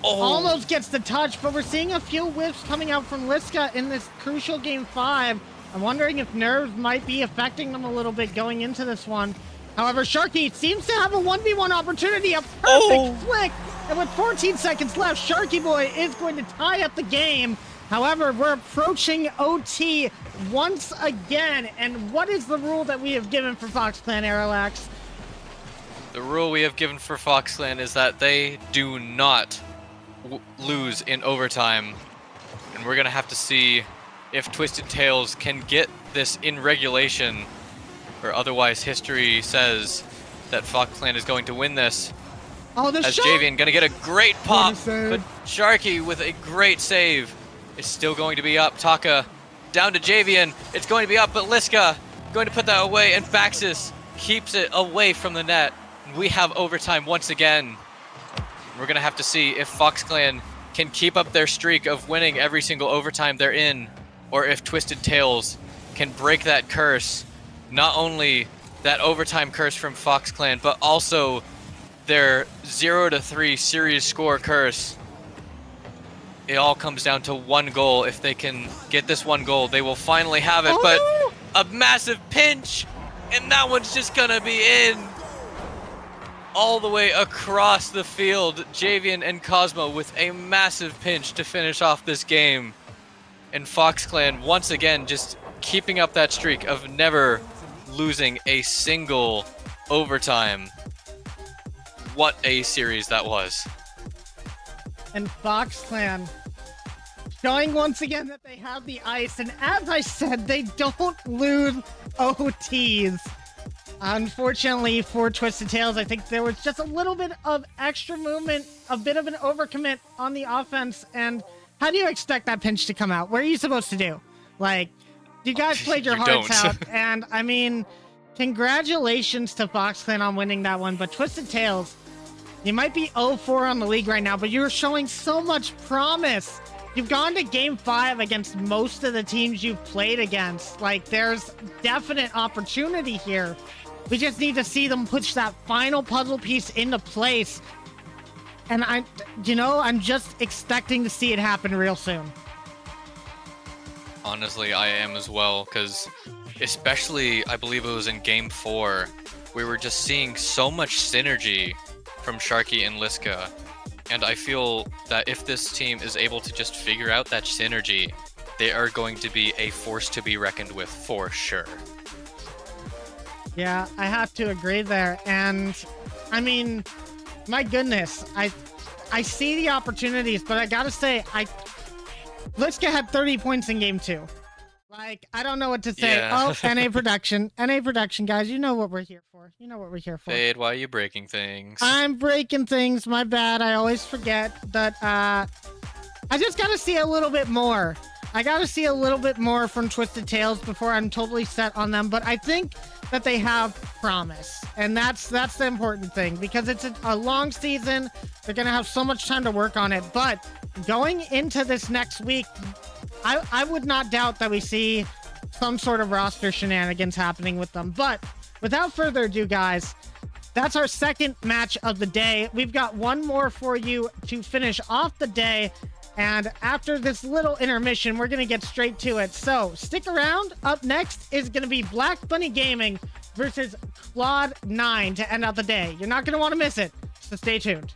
Speaker 2: almost gets the touch, but we're seeing a few whiffs coming out from Liska in this crucial game 5. I'm wondering if nerves might be affecting them a little bit going into this one. However, Sharky seems to have a 1v1 opportunity, a perfect flick, and with 14 seconds left, Sharky Boy is going to tie up the game. However, we're approaching OT once again, and what is the rule that we have given for Fox Clan, Aerolax?
Speaker 3: The rule we have given for Fox Clan is that they do not lose in overtime, and we're gonna have to see if Twisted Tails can get this in regulation, or otherwise history says that Fox Clan is going to win this.
Speaker 2: Oh, the
Speaker 3: as
Speaker 2: shot!
Speaker 3: Javian gonna get a great pop,
Speaker 2: save.
Speaker 3: but Sharky with a great save. It's still going to be up. Taka down to Javian. It's going to be up, but Liska going to put that away, and Baxis keeps it away from the net. We have overtime once again. We're going to have to see if Fox Clan can keep up their streak of winning every single overtime they're in, or if Twisted Tails can break that curse. Not only that overtime curse from Fox Clan, but also their 0-3 series score curse. It all comes down to one goal. If they can get this one goal, they will finally have it. But a massive pinch, and that one's just gonna be in. All the way across the field, Javian and Cosmo with a massive pinch to finish off this game. And Fox Clan once again just keeping up that streak of never losing a single overtime. What a series that was.
Speaker 2: And Fox Clan showing once again that they have the ice, and as I said, they don't lose OTs. Unfortunately for Twisted Tails, I think there was just a little bit of extra movement, a bit of an overcommit on the offense. And how do you expect that pinch to come out? What are you supposed to do? Like, you guys played your hearts
Speaker 3: don't.
Speaker 2: out, and I mean, congratulations to Fox Clan on winning that one, but Twisted Tails, you might be 0-4 on the league right now, but you're showing so much promise. You've gone to game 5 against most of the teams you've played against. Like, there's definite opportunity here. We just need to see them push that final puzzle piece into place. And I'm just expecting to see it happen real soon.
Speaker 3: Honestly, I am as well, because especially, I believe it was in game 4, we were just seeing so much synergy from Sharky and Liska. And I feel that if this team is able to just figure out that synergy, they are going to be a force to be reckoned with for sure.
Speaker 2: Yeah, I have to agree there. And I mean, my goodness, I see the opportunities, but I gotta say, Liska had 30 points in game 2. Like, I don't know what to say.
Speaker 3: Yeah.
Speaker 2: Oh, NA production, guys, you know what we're here for.
Speaker 3: Fade, why are you breaking things?
Speaker 2: I'm breaking things, my bad. I always forget that, I just gotta see a little bit more. I gotta see a little bit more from Twisted Tails before I'm totally set on them, but I think that they have promise, and that's the important thing, because it's a long season. They're gonna have so much time to work on it, but going into this next week, I would not doubt that we see some sort of roster shenanigans happening with them. But without further ado, guys, that's our second match of the day. We've got one more for you to finish off the day. And after this little intermission, we're going to get straight to it. So stick around. Up next is going to be Black Bunny Gaming versus Claude 9 to end out the day. You're not going to want to miss it, so stay tuned.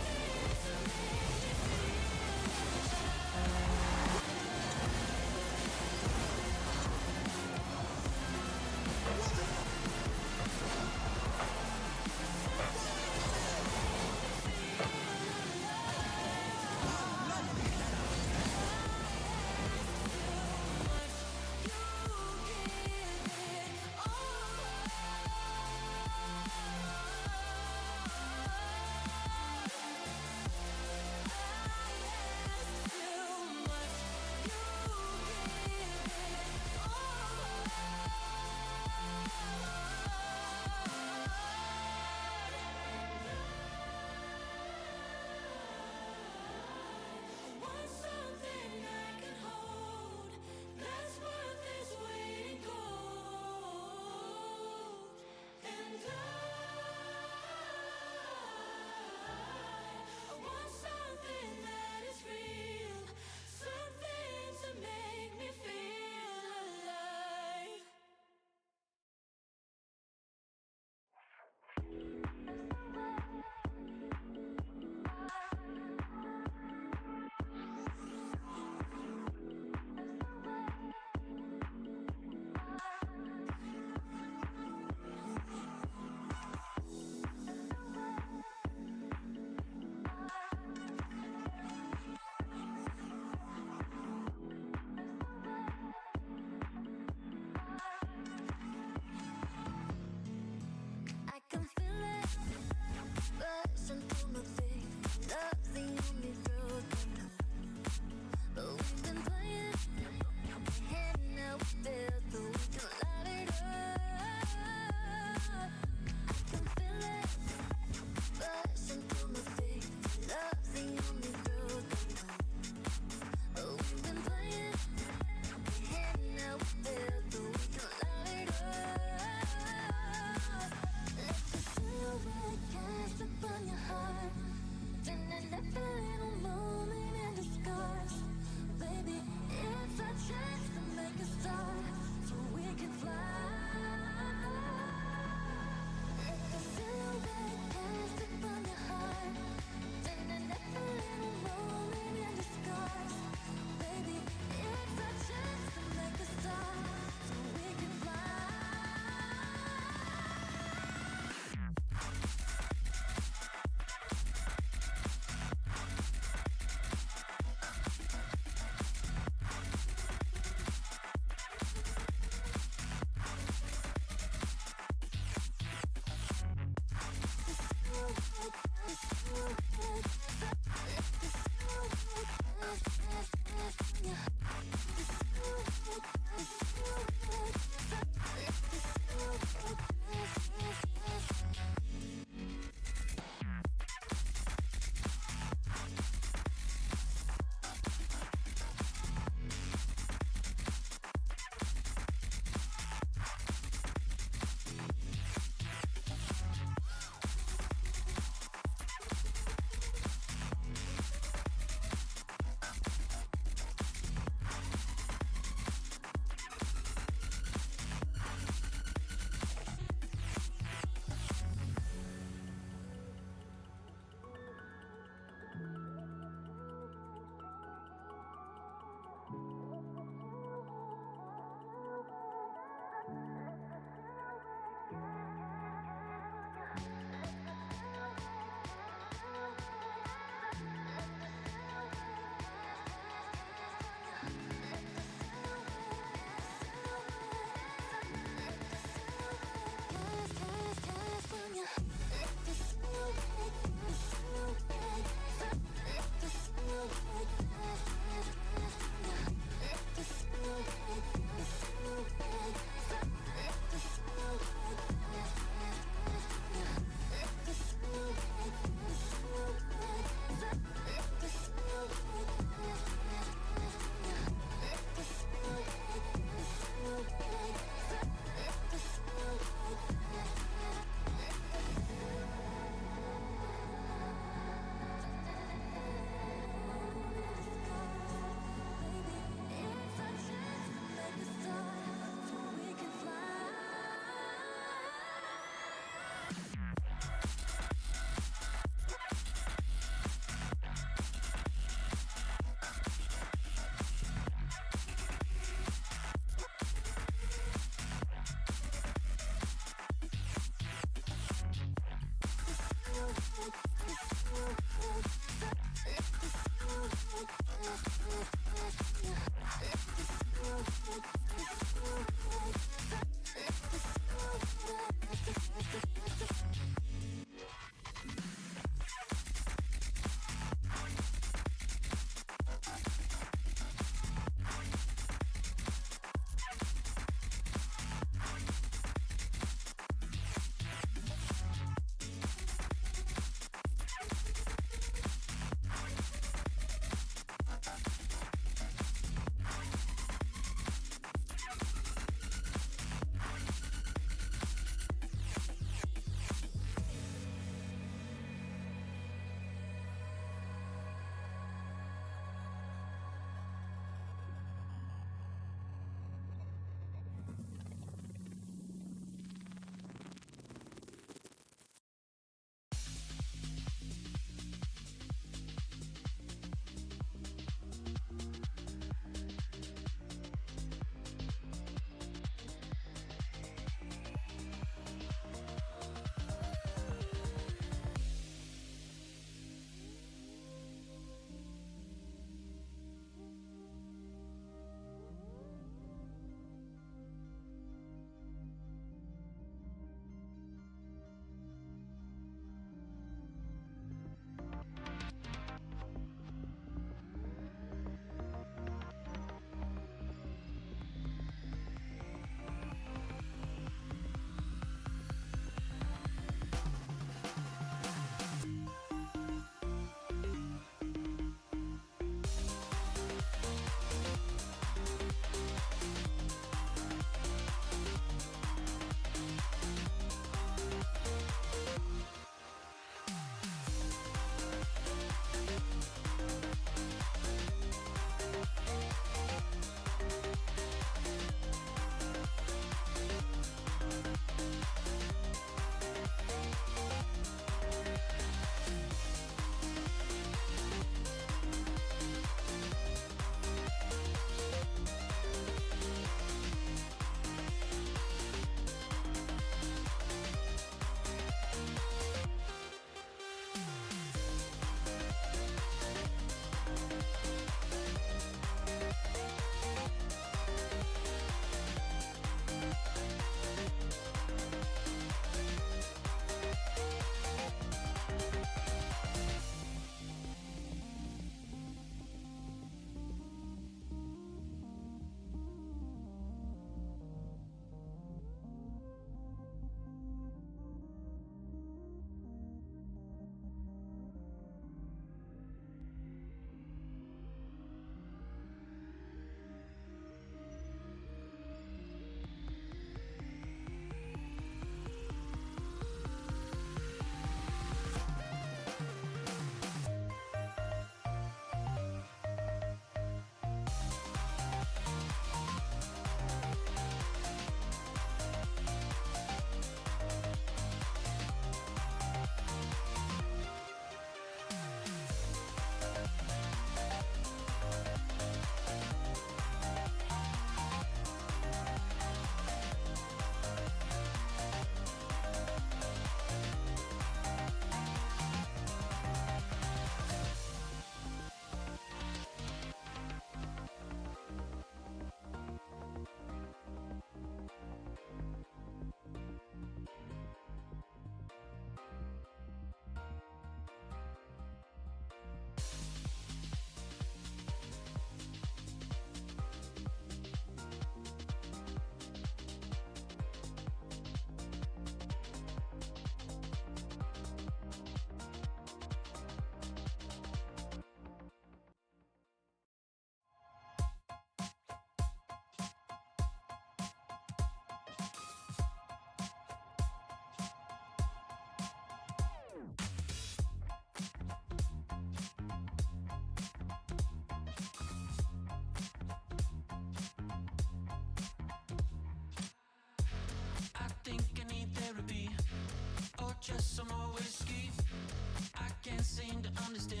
Speaker 6: understand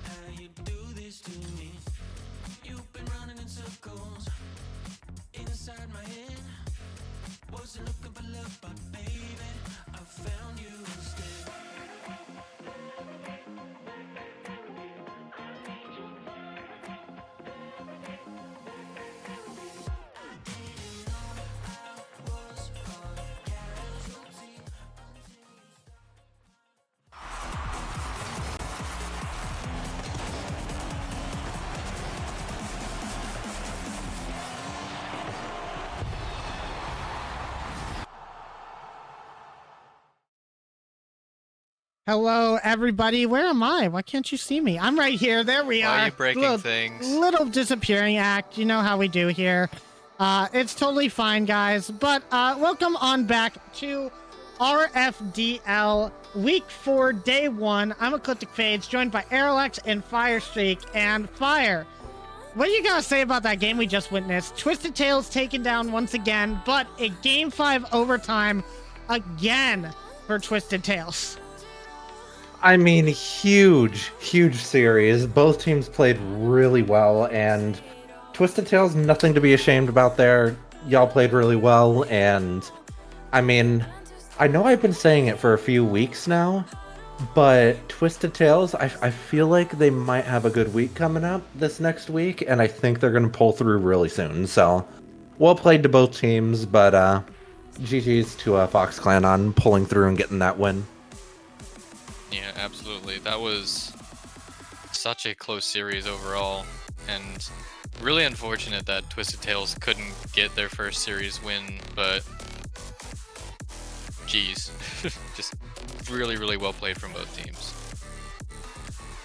Speaker 6: how you do this to me. You've been running in circles inside my head. Wasn't looking for love, but baby, I found you instead.
Speaker 2: Hello, everybody. Where am I? Why can't you see me? I'm right here. There we
Speaker 3: Why
Speaker 2: are.
Speaker 3: are you breaking
Speaker 2: little,
Speaker 3: things?
Speaker 2: Little disappearing act. You know how we do here. It's totally fine, guys. But welcome on back to RFDL Week 4, Day 1. I'm Ecliptic Fades, joined by Aerolex and Firestreak. And Fire, what do you gotta say about that game we just witnessed? Twisted Tails taken down once again, but a Game 5 overtime again for Twisted Tails.
Speaker 4: I mean, huge series. Both teams played really well, and Twisted Tails, nothing to be ashamed about there. Y'all played really well, and I mean, I know I've been saying it for a few weeks now, but Twisted Tails, I feel like they might have a good week coming up this next week, and I think they're going to pull through really soon. So, well played to both teams, but GG's to Fox Clan on pulling through and getting that win.
Speaker 3: Yeah, absolutely. That was such a close series overall, and really unfortunate that Twisted Tails couldn't get their first series win, but geez, just really well played from both teams.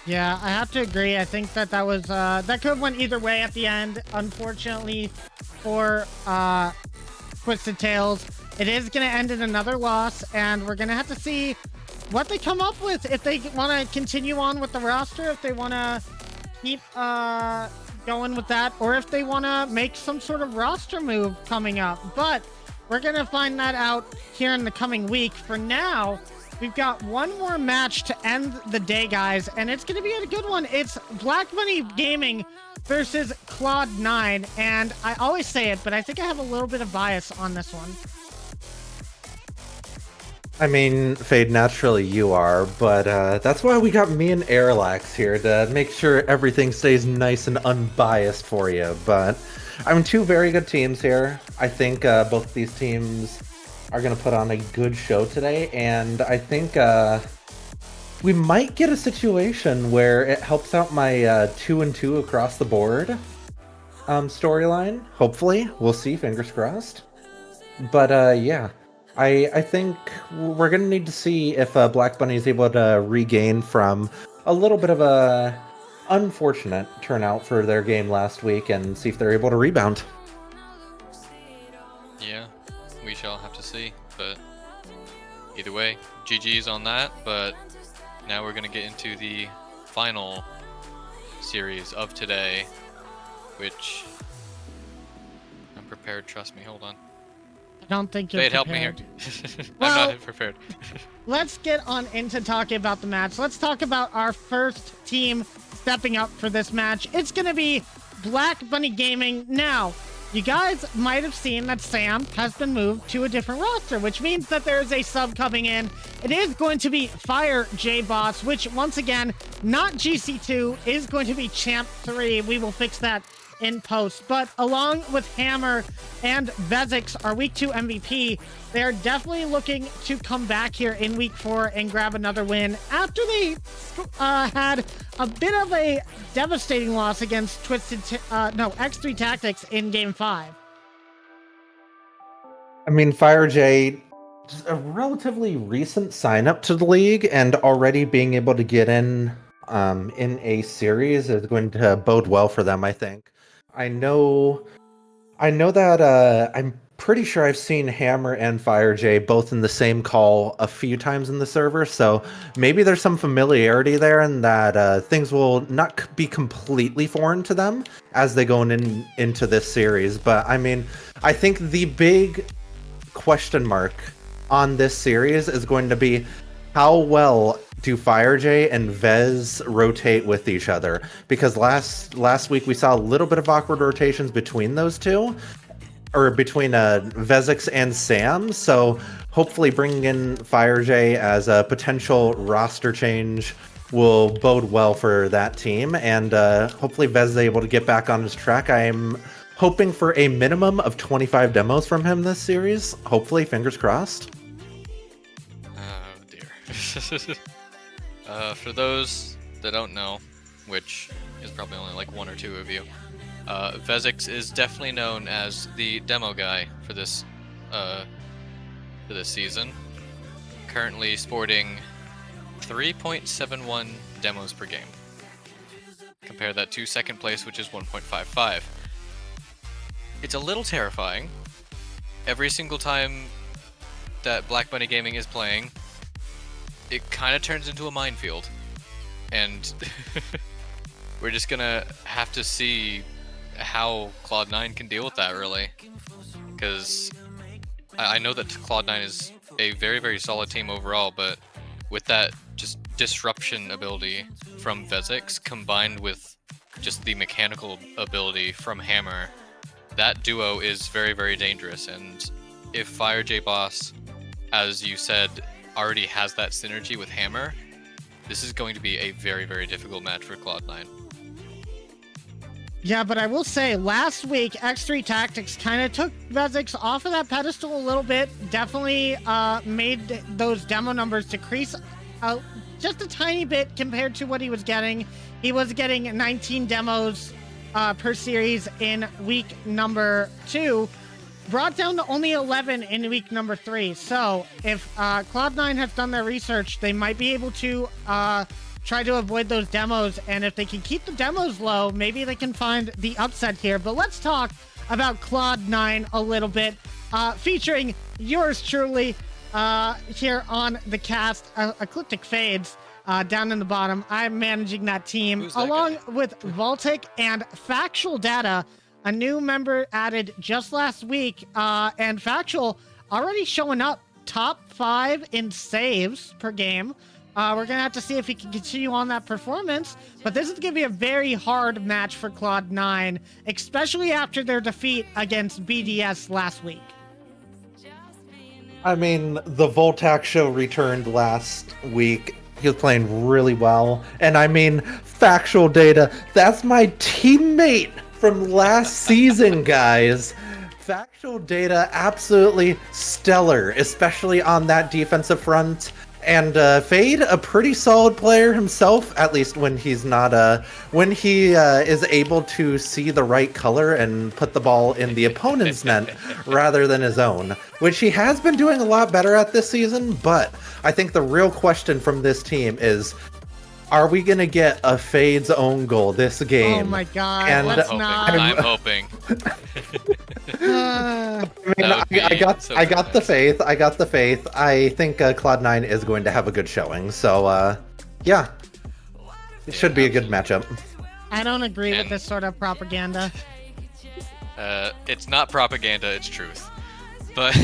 Speaker 2: Yeah, I have to agree. I think that was that could have went either way at the end. Unfortunately for Twisted Tails, it is going to end in another loss, and we're going to have to see what they come up with, if they want to continue on with the roster, if they want to keep going with that, or if they want to make some sort of roster move coming up. But we're going to find that out here in the coming week. For now, we've got one more match to end the day, guys, and it's going to be a good one. It's Black Money Gaming versus Cloud9, and I always say it, but I think I have a little bit of bias on this one.
Speaker 4: I mean, Fade, naturally you are, but that's why we got me and Airlax here, to make sure everything stays nice and unbiased for you. But I mean, two very good teams here. I think both these teams are going to put on a good show today, and I think we might get a situation where it helps out my 2-2 across the board storyline. Hopefully. We'll see, fingers crossed. But yeah. I think we're going to need to see if Black Bunny is able to regain from a little bit of a unfortunate turnout for their game last week, and see if they're able to rebound.
Speaker 3: Yeah, we shall have to see, but either way, GG's on that. But now we're going to get into the final series of today, which I'm prepared, trust me, hold on.
Speaker 2: I don't think you're
Speaker 3: They'd help
Speaker 2: prepared.
Speaker 3: me here.
Speaker 2: Well,
Speaker 3: I'm not prepared.
Speaker 2: Let's get on into talking about the match. Let's talk about our first team stepping up for this match. It's going to be Black Bunny Gaming. Now, you guys might have seen that Sam has been moved to a different roster, which means that there is a sub coming in. It is going to be Fire J Boss, which once again, not GC2, is going to be Champ 3. We will fix that in post. But along with Hammer and Vezix, our week 2 MVP, they're definitely looking to come back here in week 4 and grab another win after they had a bit of a devastating loss against X3 Tactics in game 5.
Speaker 4: I mean, Fire J, just a relatively recent sign up to the league, and already being able to get in a series is going to bode well for them, I think. I know that I'm pretty sure I've seen Hammer and Fire J both in the same call a few times in the server, so maybe there's some familiarity there, and that things will not be completely foreign to them as they go into this series. But I mean, I think the big question mark on this series is going to be, how well do FireJ and Vez rotate with each other? Because last week we saw a little bit of awkward rotations between those two, or between Vezix and Sam. So hopefully bringing in FireJ as a potential roster change will bode well for that team, and hopefully Vez is able to get back on his track. I'm hoping for a minimum of 25 demos from him this series. Hopefully, fingers crossed.
Speaker 3: Oh dear. For those that don't know, which is probably only like one or two of you, Vezix is definitely known as the demo guy for this season. Currently sporting 3.71 demos per game. Compare that to second place, which is 1.55. It's a little terrifying. Every single time that Black Bunny Gaming is playing, it kind of turns into a minefield. And we're just gonna have to see how Cloud9 can deal with that, really. Because I know that Cloud9 is a very, very solid team overall, but with that just disruption ability from Vezix combined with just the mechanical ability from Hammer, that duo is very, very dangerous. And if FireJ Boss, as you said, already has that synergy with Hammer, this is going to be a very, very difficult match for Cloud9.
Speaker 2: Yeah, but I will say, last week, X3 Tactics kind of took Vezix off of that pedestal a little bit. Definitely made those demo numbers decrease just a tiny bit compared to what he was getting. He was getting 19 demos per series in week number 2, brought down to only 11 in week number 3. So if Cloud9 has done their research, they might be able to try to avoid those demos, and if they can keep the demos low, maybe they can find the upset here. But let's talk about Cloud9 a little bit, featuring yours truly here on the cast, Ecliptic Fades, down in the bottom. I'm managing that team.
Speaker 3: Who's that
Speaker 2: along
Speaker 3: guy?
Speaker 2: with Voltic and Factual Data, a new member added just last week, and Factual already showing up top 5 in saves per game. We're going to have to see if he can continue on that performance, but this is going to be a very hard match for Cloud9, especially after their defeat against BDS last week.
Speaker 4: I mean, the Voltac show returned last week. He was playing really well. And I mean, Factual Data, that's my teammate from last season, guys. Factual Data, absolutely stellar, especially on that defensive front. And Fade, a pretty solid player himself, at least when he's not, when he is able to see the right color and put the ball in the opponent's net rather than his own, which he has been doing a lot better at this season. But I think the real question from this team is, are we going to get a Fade's own goal this game?
Speaker 2: Oh my god,
Speaker 4: And
Speaker 2: let's
Speaker 3: I'm
Speaker 2: not.
Speaker 3: hoping.
Speaker 2: Uh,
Speaker 4: I mean,
Speaker 3: That would be
Speaker 4: I got
Speaker 3: so
Speaker 4: the
Speaker 3: nice.
Speaker 4: faith. I got the faith. I think Cloud9 is going to have a good showing. So, yeah, it should be a good matchup.
Speaker 2: I don't agree with
Speaker 3: And-
Speaker 2: this sort of propaganda.
Speaker 3: It's not propaganda, it's truth. But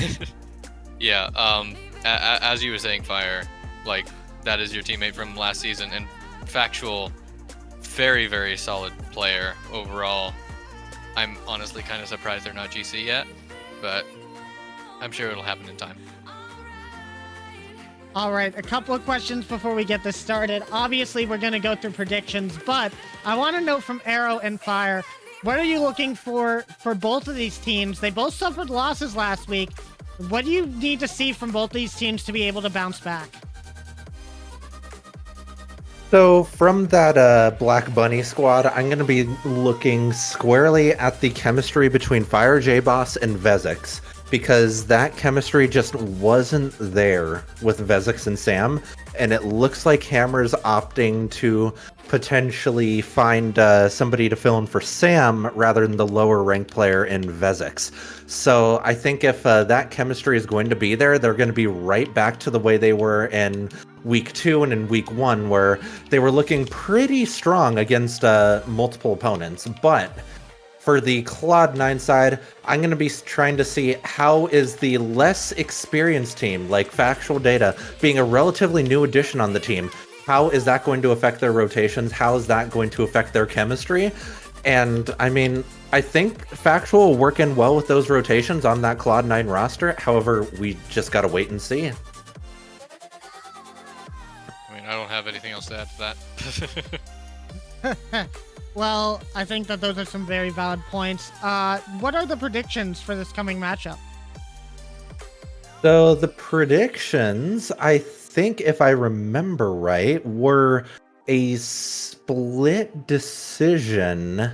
Speaker 3: yeah, as you were saying, Fire, like, that is your teammate from last season, and Factual, very, very solid player overall. I'm honestly kind of surprised they're not GC yet, but I'm sure it'll happen in time.
Speaker 2: All right, a couple of questions before we get this started. Obviously, we're going to go through predictions, but I want to know from Arrow and Fire, what are you looking for both of these teams? They both suffered losses last week. What do you need to see from both these teams to be able to bounce back?
Speaker 4: So from that Black Bunny squad, I'm going to be looking squarely at the chemistry between Fire J-Boss and Vezix, because that chemistry just wasn't there with Vezix and Sam, and it looks like Hammer's opting to potentially find somebody to fill in for Sam rather than the lower ranked player in Vezix. So I think if that chemistry is going to be there, they're going to be right back to the way they were in week 2 and in week 1, where they were looking pretty strong against multiple opponents. But For the Cloud9 side, I'm going to be trying to see how is the less experienced team, like Factual Data, being a relatively new addition on the team, how is that going to affect their rotations? How is that going to affect their chemistry? And I mean, I think Factual will work in well with those rotations on that Cloud9 roster. However, we just got to wait and see.
Speaker 3: I mean, I don't have anything else to add to that.
Speaker 2: Well, I think that those are some very valid points. What are the predictions for this coming matchup?
Speaker 4: So the predictions, I think if I remember right, were a split decision.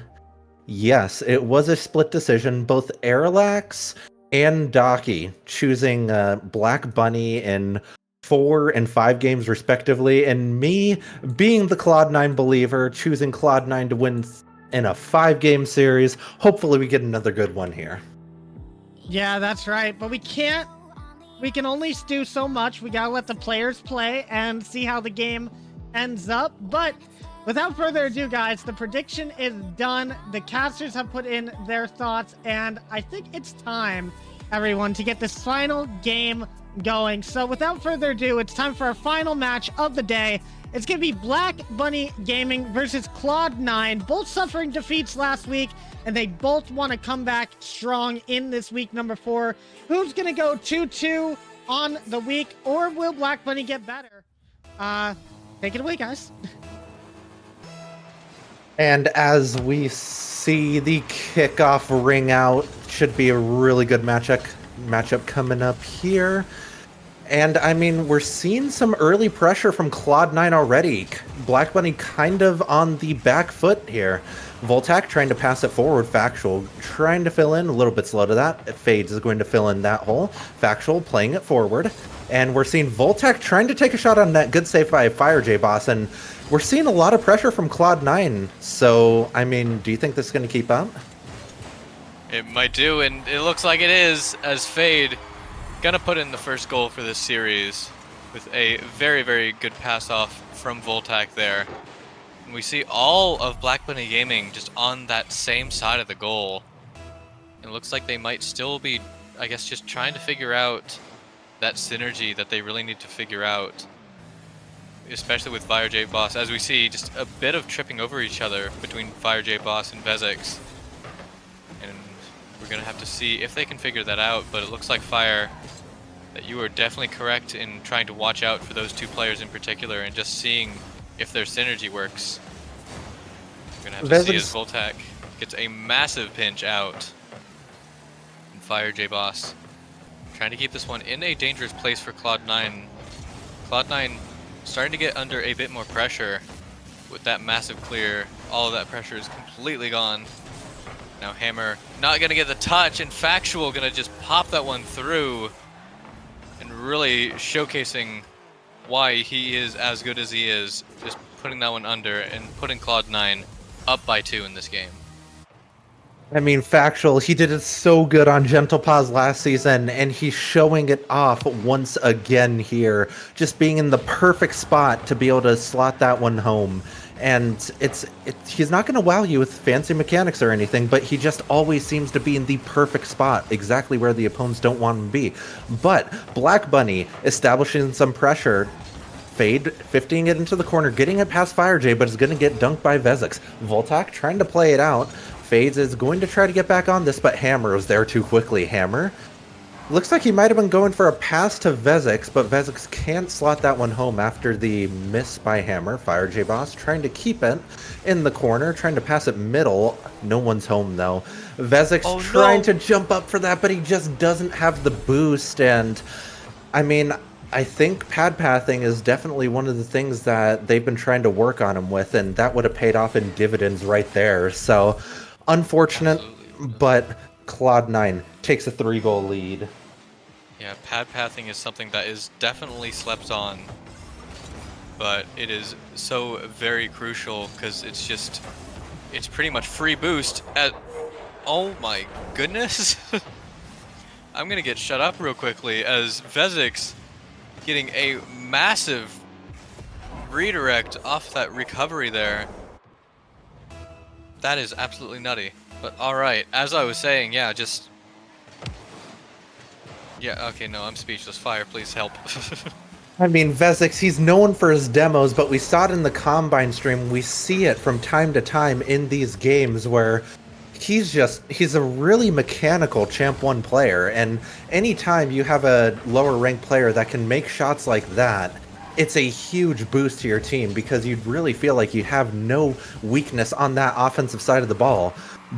Speaker 4: Yes, it was a split decision. Both Airlax and Docky choosing Black Bunny in 4 and 5 games respectively, and me being the Cloud9 believer, choosing Cloud9 to win in a 5-game series. Hopefully we get another good one here.
Speaker 2: Yeah, that's right. But we can only do so much. We gotta let the players play and see how the game ends up. But without further ado, guys, the prediction is done. The casters have put in their thoughts, and I think it's time, everyone, to get this final game going. So without further ado, it's time for our final match of the day. It's going to be Black Bunny Gaming versus Cloud9, both suffering defeats last week, and they both want to come back strong in this week number 4. Who's going to go 2-2 on the week, or will Black Bunny get better? Take it away, guys.
Speaker 4: And as we see the kickoff ring out, should be a really good matchup coming up here. And I mean, we're seeing some early pressure from Cloud9 already. Black Bunny kind of on the back foot here. Voltac trying to pass it forward. Factual trying to fill in, a little bit slow to that. Fades is going to fill in that hole. Factual playing it forward. And we're seeing Voltac trying to take a shot on net. Good save by Fire J Boss. And we're seeing a lot of pressure from Cloud9. So, I mean, do you think this is going to keep up?
Speaker 3: It might do, and it looks like it is, as Fade gonna put in the first goal for this series with a very, very good pass off from Voltac there. And we see all of Black Bunny Gaming just on that same side of the goal. It looks like they might still be, I guess, just trying to figure out that synergy that they really need to figure out, especially with Fire J Boss, as we see just a bit of tripping over each other between Fire J Boss and Vezix. And we're gonna have to see if they can figure that out, but it looks like Fire, that you are definitely correct in trying to watch out for those two players in particular and just seeing if their synergy works. We're gonna have to see as Voltac gets a massive pinch out. And Fire J Boss trying to keep this one in a dangerous place for Cloud9. Cloud9 starting to get under a bit more pressure with that massive clear. All of that pressure is completely gone. Now Hammer not gonna get the touch, and Factual gonna just pop that one through, and really showcasing why he is as good as he is, just putting that one under and putting Cloud9 up by 2 in this game.
Speaker 4: I mean, Factual, he did it so good on Gentle Pause last season, and he's showing it off once again here, just being in the perfect spot to be able to slot that one home. And he's not going to wow you with fancy mechanics or anything, but he just always seems to be in the perfect spot, exactly where the opponents don't want him to be. But Black Bunny establishing some pressure. Fade 50ing it into the corner, getting it past Fire J, but is going to get dunked by Vezix. Voltac trying to play it out. Fades is going to try to get back on this, but Hammer was there too quickly. Hammer looks like he might have been going for a pass to Vezix, but Vezix can't slot that one home after the miss by Hammer. Fire J Boss trying to keep it in the corner, trying to pass it middle. No one's home though. Vezix trying to jump up for that, but he just doesn't have the boost. And I mean, I think pad pathing is definitely one of the things that they've been trying to work on him with, and that would have paid off in dividends right there. So unfortunate, but Cloud9 takes a 3-goal lead.
Speaker 3: Yeah, pad pathing is something that is definitely slept on, but it is so very crucial because it's pretty much free boost at, oh my goodness. I'm gonna get shut up real quickly as Vezix getting a massive redirect off that recovery there. That is absolutely nutty. But alright, as I was saying, yeah, just... Yeah, okay, no, I'm speechless. Fire, please help.
Speaker 4: I mean, Vezix, he's known for his demos, but we saw it in the Combine stream. We see it from time to time in these games where he's a really mechanical Champ 1 player. And anytime you have a lower ranked player that can make shots like that, it's a huge boost to your team because you'd really feel like you have no weakness on that offensive side of the ball.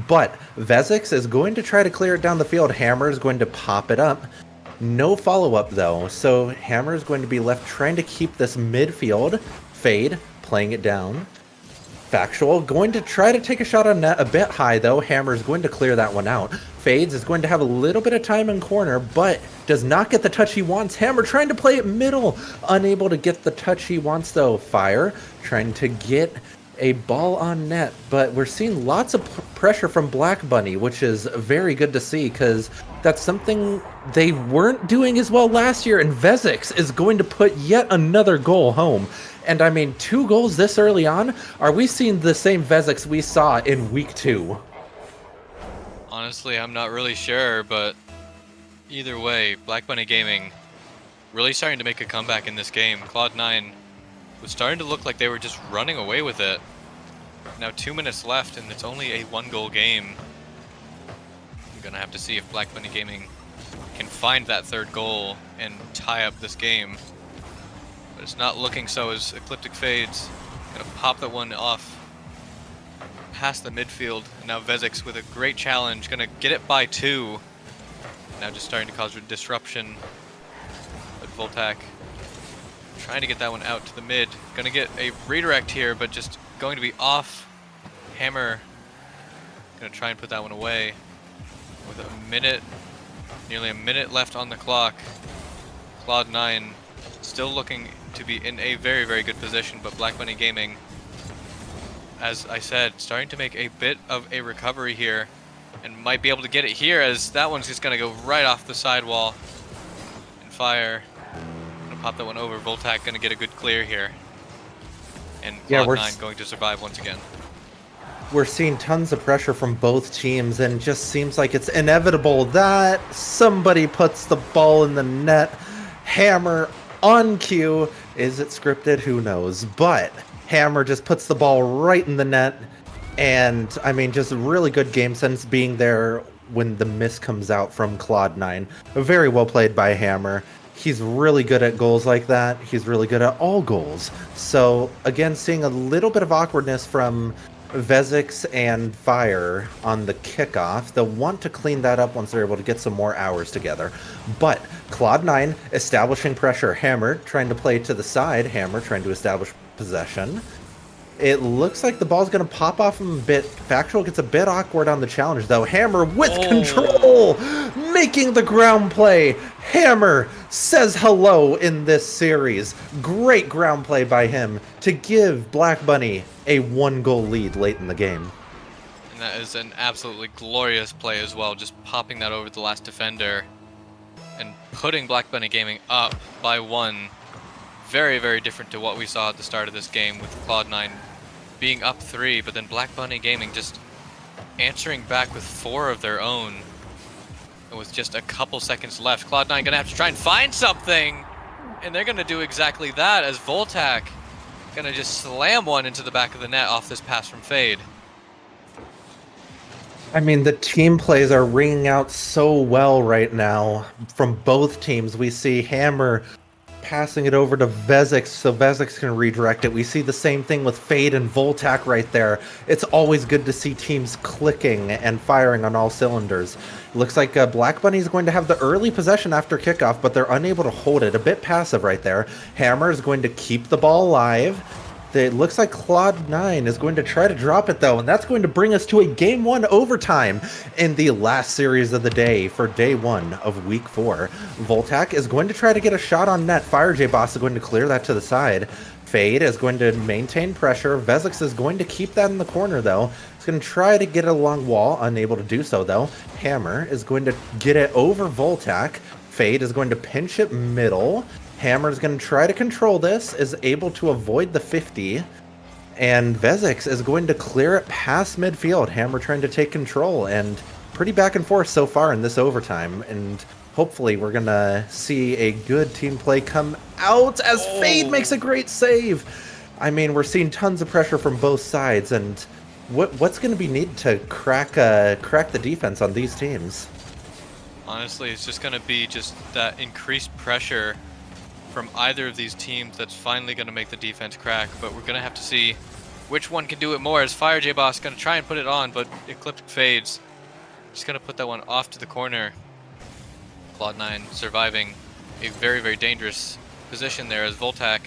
Speaker 4: But Vezix is going to try to clear it down the field. Hammer is going to pop it up. No follow-up, though, so Hammer is going to be left trying to keep this midfield. Fade, playing it down. Factual, going to try to take a shot on net a bit high, though. Hammer is going to clear that one out. Fades is going to have a little bit of time in corner, but does not get the touch he wants. Hammer trying to play it middle. Unable to get the touch he wants, though. Fire, trying to get a ball on net, but we're seeing lots of pressure from Black Bunny, which is very good to see because that's something they weren't doing as well last year, and Vezix is going to put yet another goal home. And I mean, 2 goals this early on? Are we seeing the same Vezix we saw in week 2?
Speaker 3: Honestly, I'm not really sure, but either way, Black Bunny Gaming really starting to make a comeback in this game. Cloud9 was starting to look like they were just running away with it. Now 2 minutes left and it's only a 1-goal game. I'm gonna have to see if Black Bunny Gaming can find that 3rd goal and tie up this game. But it's not looking so as Ecliptic Fades gonna pop that one off past the midfield. And now Vezix with a great challenge, gonna get it by 2. Now just starting to cause disruption. But Voltac trying to get that one out to the mid. Gonna get a redirect here, but just going to be off. Hammer gonna try and put that one away. With nearly a minute left on the clock. Cloud9 still looking to be in a very, very good position, but Black Bunny Gaming, as I said, starting to make a bit of a recovery here. And might be able to get it here, as that one's just gonna go right off the sidewall. And Fire pop that one over. Voltac gonna get a good clear here. And Cloud9 going to survive once again.
Speaker 4: We're seeing tons of pressure from both teams, and it just seems like it's inevitable that somebody puts the ball in the net. Hammer on cue. Is it scripted? Who knows? But Hammer just puts the ball right in the net. And, I mean, just really good game sense being there when the miss comes out from Cloud9. Very well played by Hammer. He's really good at goals like that. He's really good at all goals. So, again, seeing a little bit of awkwardness from Vezix and Fire on the kickoff. They'll want to clean that up once they're able to get some more hours together. But Cloud9 establishing pressure. Hammer trying to play to the side. Hammer trying to establish possession. It looks like the ball's going to pop off him a bit. Factual gets a bit awkward on the challenge, though. Hammer with control, making the ground play. Hammer says hello in this series. Great ground play by him to give Black Bunny a 1-goal lead late in the game.
Speaker 3: And that is an absolutely glorious play as well, just popping that over the last defender and putting Black Bunny Gaming up by 1. Very, very different to what we saw at the start of this game with Cloud9 being up 3, but then Black Bunny Gaming just answering back with 4 of their own. And with just a couple seconds left, Cloud9 gonna have to try and find something, and they're gonna do exactly that as Voltac gonna just slam one into the back of the net off this pass from Fade.
Speaker 4: I mean, the team plays are ringing out so well right now from both teams. We see Hammer passing it over to Vezix so Vezix can redirect it. We see the same thing with Fade and Voltac right there. It's always good to see teams clicking and firing on all cylinders. Looks like Black Bunny is going to have the early possession after kickoff, but they're unable to hold it. A bit passive right there. Hammer is going to keep the ball alive. It looks like Cloud9 is going to try to drop it, though, and that's going to bring us to a Game 1 overtime in the last series of the day for Day 1 of Week 4. Voltac is going to try to get a shot on net. Fire J-Boss is going to clear that to the side. Fade is going to maintain pressure. Vezix is going to keep that in the corner, though. He's going to try to get it along wall, unable to do so, though. Hammer is going to get it over Voltac. Fade is going to pinch it middle. Hammer is going to try to control this, is able to avoid the 50. And Vezix is going to clear it past midfield. Hammer trying to take control, and pretty back and forth so far in this overtime. And hopefully we're going to see a good team play come out as Fade makes a great save. I mean, we're seeing tons of pressure from both sides, and what's going to be needed to crack the defense on these teams?
Speaker 3: Honestly, it's just going to be just that increased pressure from either of these teams that's finally going to make the defense crack, but we're going to have to see which one can do it more, as Fire J-Boss going to try and put it on, but Ecliptic fades. Just going to put that one off to the corner. Cloud9 surviving a very, very dangerous position there as Voltac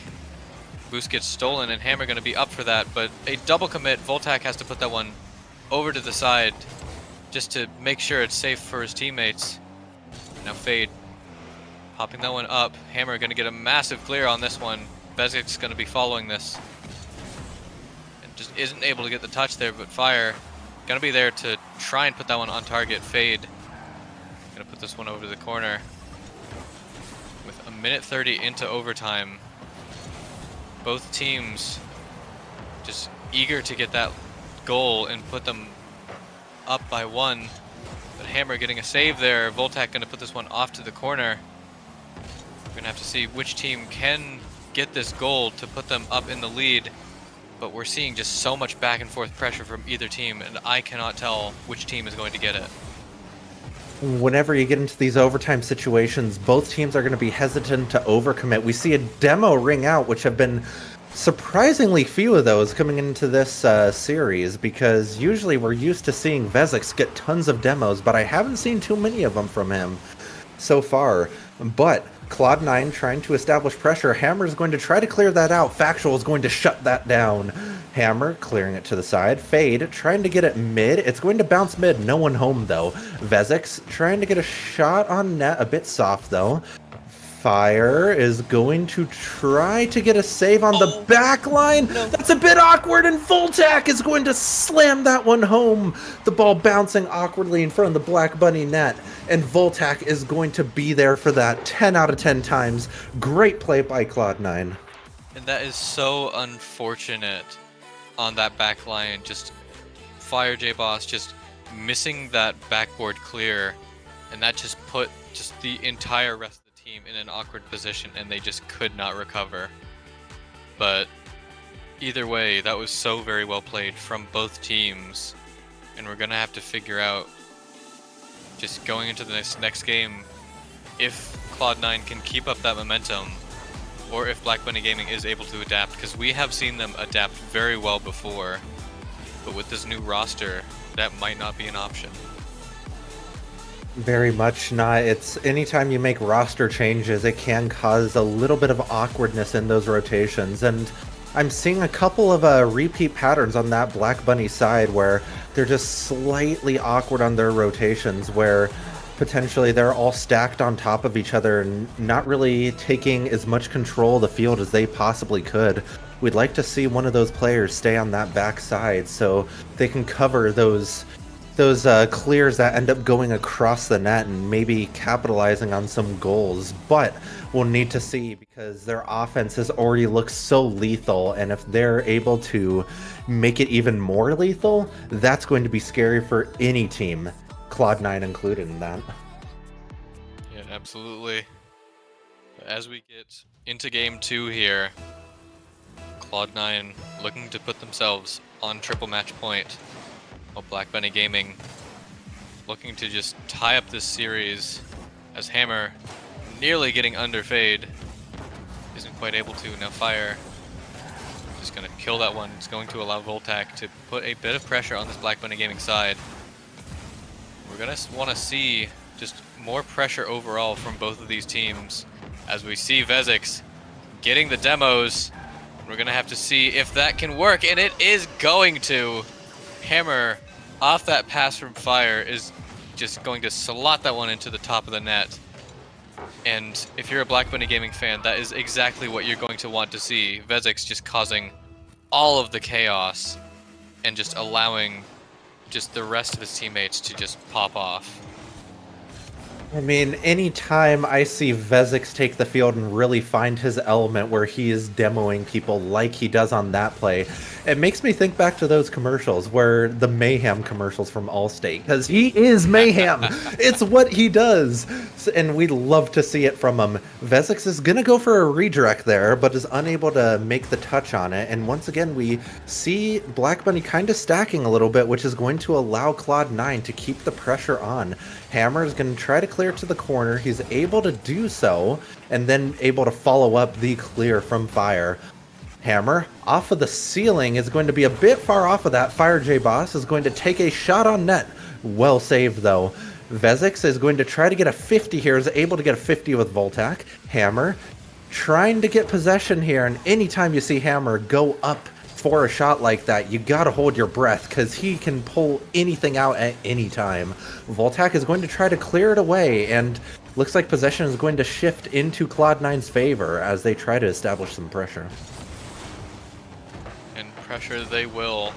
Speaker 3: boost gets stolen, and Hammer going to be up for that, but a double commit. Voltac has to put that one over to the side just to make sure it's safe for his teammates. Now Fade popping that one up. Hammer going to get a massive clear on this one. Vezic's going to be following this. And just isn't able to get the touch there, but Fire going to be there to try and put that one on target. Fade going to put this one over to the corner. With a minute 30 into overtime, both teams just eager to get that goal and put them up by one. But Hammer getting a save there. Voltac going to put this one off to the corner. We're going to have to see which team can get this goal to put them up in the lead. But we're seeing just so much back and forth pressure from either team, and I cannot tell which team is going to get it.
Speaker 4: Whenever you get into these overtime situations, both teams are going to be hesitant to overcommit. We see a demo ring out, which have been surprisingly few of those coming into this series, because usually we're used to seeing Vezix get tons of demos, but I haven't seen too many of them from him so far. But Cloud9 trying to establish pressure. Hammer is going to try to clear that out. Factual is going to shut that down. Hammer clearing it to the side. Fade trying to get it mid. It's going to bounce mid. No one home though. Vezix trying to get a shot on net. A bit soft though. Fire is going to try to get a save on the back line. No. That's a bit awkward, and Voltac is going to slam that one home. The ball bouncing awkwardly in front of the Black Bunny net, and Voltac is going to be there for that 10 out of 10 times. Great play by Cloud9.
Speaker 3: And that is so unfortunate on that back line. Just Fire J-Boss just missing that backboard clear, and that just put just the entire rest of the team in an awkward position, and they just could not recover. But either way, that was so very well played from both teams, and we're gonna have to figure out, just going into the next game, if Cloud9 can keep up that momentum, or if Black Bunny Gaming is able to adapt, because we have seen them adapt very well before, but with this new roster, that might not be an option.
Speaker 4: Very much not. It's anytime you make roster changes, it can cause a little bit of awkwardness in those rotations, and I'm seeing a couple of repeat patterns on that Black Bunny side where they're just slightly awkward on their rotations, where potentially they're all stacked on top of each other and not really taking as much control of the field as they possibly could. We'd like to see one of those players stay on that back side so they can cover those clears that end up going across the net and maybe capitalizing on some goals. But we'll need to see, because their offense has already looked so lethal, and if they're able to make it even more lethal, that's going to be scary for any team, Cloud9 included in that.
Speaker 3: Yeah, absolutely. As we get into game 2 here, Cloud9 looking to put themselves on triple match point, while Black Bunny Gaming looking to just tie up this series, as Hammer nearly getting under Fade, isn't quite able to. Now Fire just going to kill that one. It's going to allow Voltac to put a bit of pressure on this Black Bunny Gaming side. We're going to want to see just more pressure overall from both of these teams, as we see Vezix getting the demos. We're going to have to see if that can work, and it is going to. Hammer, off that pass from Fire, is just going to slot that one into the top of the net. And if you're a Black Bunny Gaming fan, that is exactly what you're going to want to see. Vezix just causing all of the chaos and just allowing just the rest of his teammates to just pop off.
Speaker 4: I mean, anytime I see Vezix take the field and really find his element where he is demoing people like he does on that play, It makes me think back to those commercials where the Mayhem commercials from Allstate, because he is Mayhem. It's what he does. And we love to see it from him. Vezix is going to go for a redirect there, but is unable to make the touch on it. And once again, we see Black Bunny kind of stacking a little bit, which is going to allow Cloud9 to keep the pressure on. Hammer is going to try to clear to the corner. He's able to do so, and then able to follow up the clear from Fire. Hammer off of the ceiling is going to be a bit far off of that. Fire J Boss is going to take a shot on net. Well saved though. Vezix is going to try to get a 50 here, is able to get a 50 with Voltac. Hammer trying to get possession here, and anytime you see Hammer go up for a shot like that, you gotta hold your breath, because he can pull anything out at any time. Voltac is going to try to clear it away, and looks like possession is going to shift into Cloud9's favor as they try to establish some pressure.
Speaker 3: And pressure they will.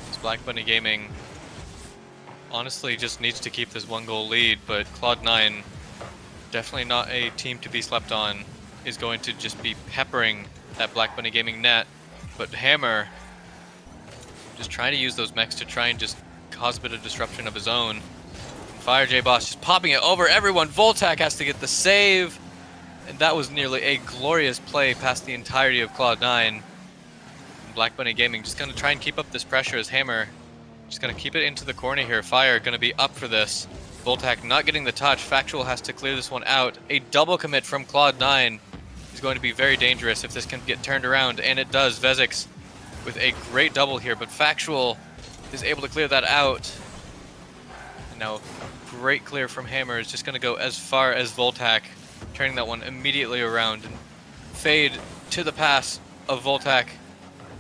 Speaker 3: This Black Bunny Gaming honestly just needs to keep this 1-goal lead, but Cloud9, definitely not a team to be slept on, is going to just be peppering that Black Bunny Gaming net. But Hammer just trying to use those mechs to try and just cause a bit of disruption of his own. Fire J Boss just popping it over everyone. Voltac has to get the save. And that was nearly a glorious play past the entirety of Cloud9. Black Bunny Gaming just going to try and keep up this pressure as Hammer just going to keep it into the corner here. Fire going to be up for this. Voltac not getting the touch. Factual has to clear this one out. A double commit from Cloud9 is going to be very dangerous if this can get turned around, and it does. Vezix with a great double here, but Factual is able to clear that out. And now great clear from Hammer is just going to go as far as Voltac, turning that one immediately around. And fade to the pass of Voltac.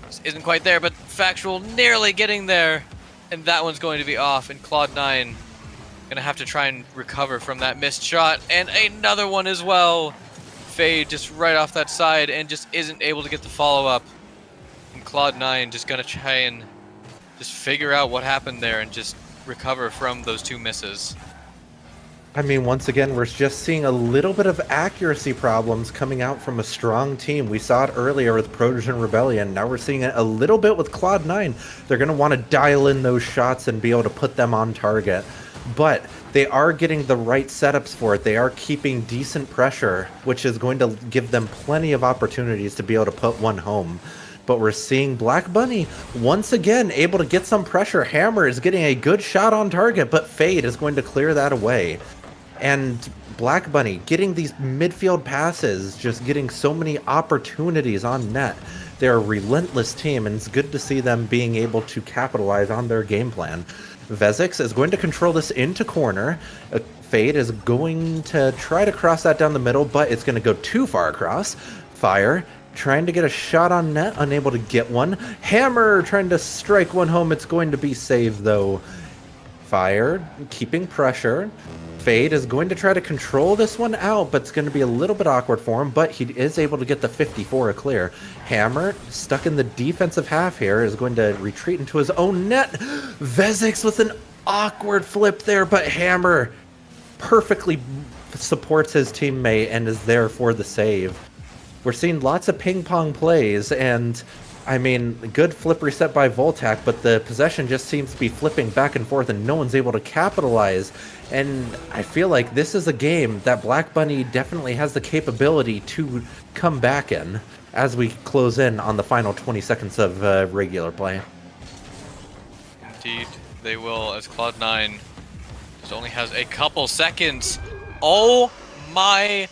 Speaker 3: This isn't quite there, but Factual nearly getting there. And that one's going to be off, and Cloud9 gonna have to try and recover from that missed shot. And another one as well. Fade just right off that side and just isn't able to get the follow-up. And Cloud9 just gonna try and just figure out what happened there and just recover from those two misses.
Speaker 4: I mean, once again, we're just seeing a little bit of accuracy problems coming out from a strong team. We saw it earlier with Protogen Rebellion. Now we're seeing it a little bit with Cloud9. They're going to want to dial in those shots and be able to put them on target. But they are getting the right setups for it. They are keeping decent pressure, which is going to give them plenty of opportunities to be able to put one home. But we're seeing Black Bunny once again able to get some pressure. Hammer is getting a good shot on target, but Fade is going to clear that away. And Black Bunny getting these midfield passes, just getting so many opportunities on net. They're a relentless team, and it's good to see them being able to capitalize on their game plan. Vezix is going to control this into corner. Fade is going to try to cross that down the middle, but it's going to go too far across. Fire trying to get a shot on net, unable to get one. Hammer trying to strike one home. It's going to be saved, though. Fire keeping pressure. Fade is going to try to control this one out, but it's going to be a little bit awkward for him, but he is able to get the 54 a clear. Hammer, stuck in the defensive half here, is going to retreat into his own net. Vezix with an awkward flip there, but Hammer perfectly supports his teammate and is there for the save. We're seeing lots of ping-pong plays, and I mean, good flip reset by Voltac, but the possession just seems to be flipping back and forth and no one's able to capitalize. And I feel like this is a game that Black Bunny definitely has the capability to come back in as we close in on the final 20 seconds of regular play.
Speaker 3: Indeed, they will, as Cloud9 just only has a couple seconds. Oh my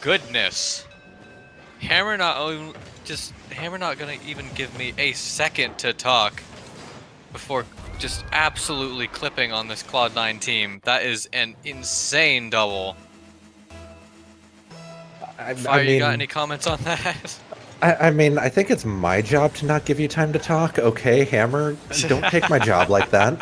Speaker 3: goodness. Hammer not gonna even give me a second to talk before just absolutely clipping on this Cloud9 team. That is an insane double. Fire, you got any comments on that?
Speaker 4: I mean, I think it's my job to not give you time to talk. Okay, Hammer, don't take my job like that.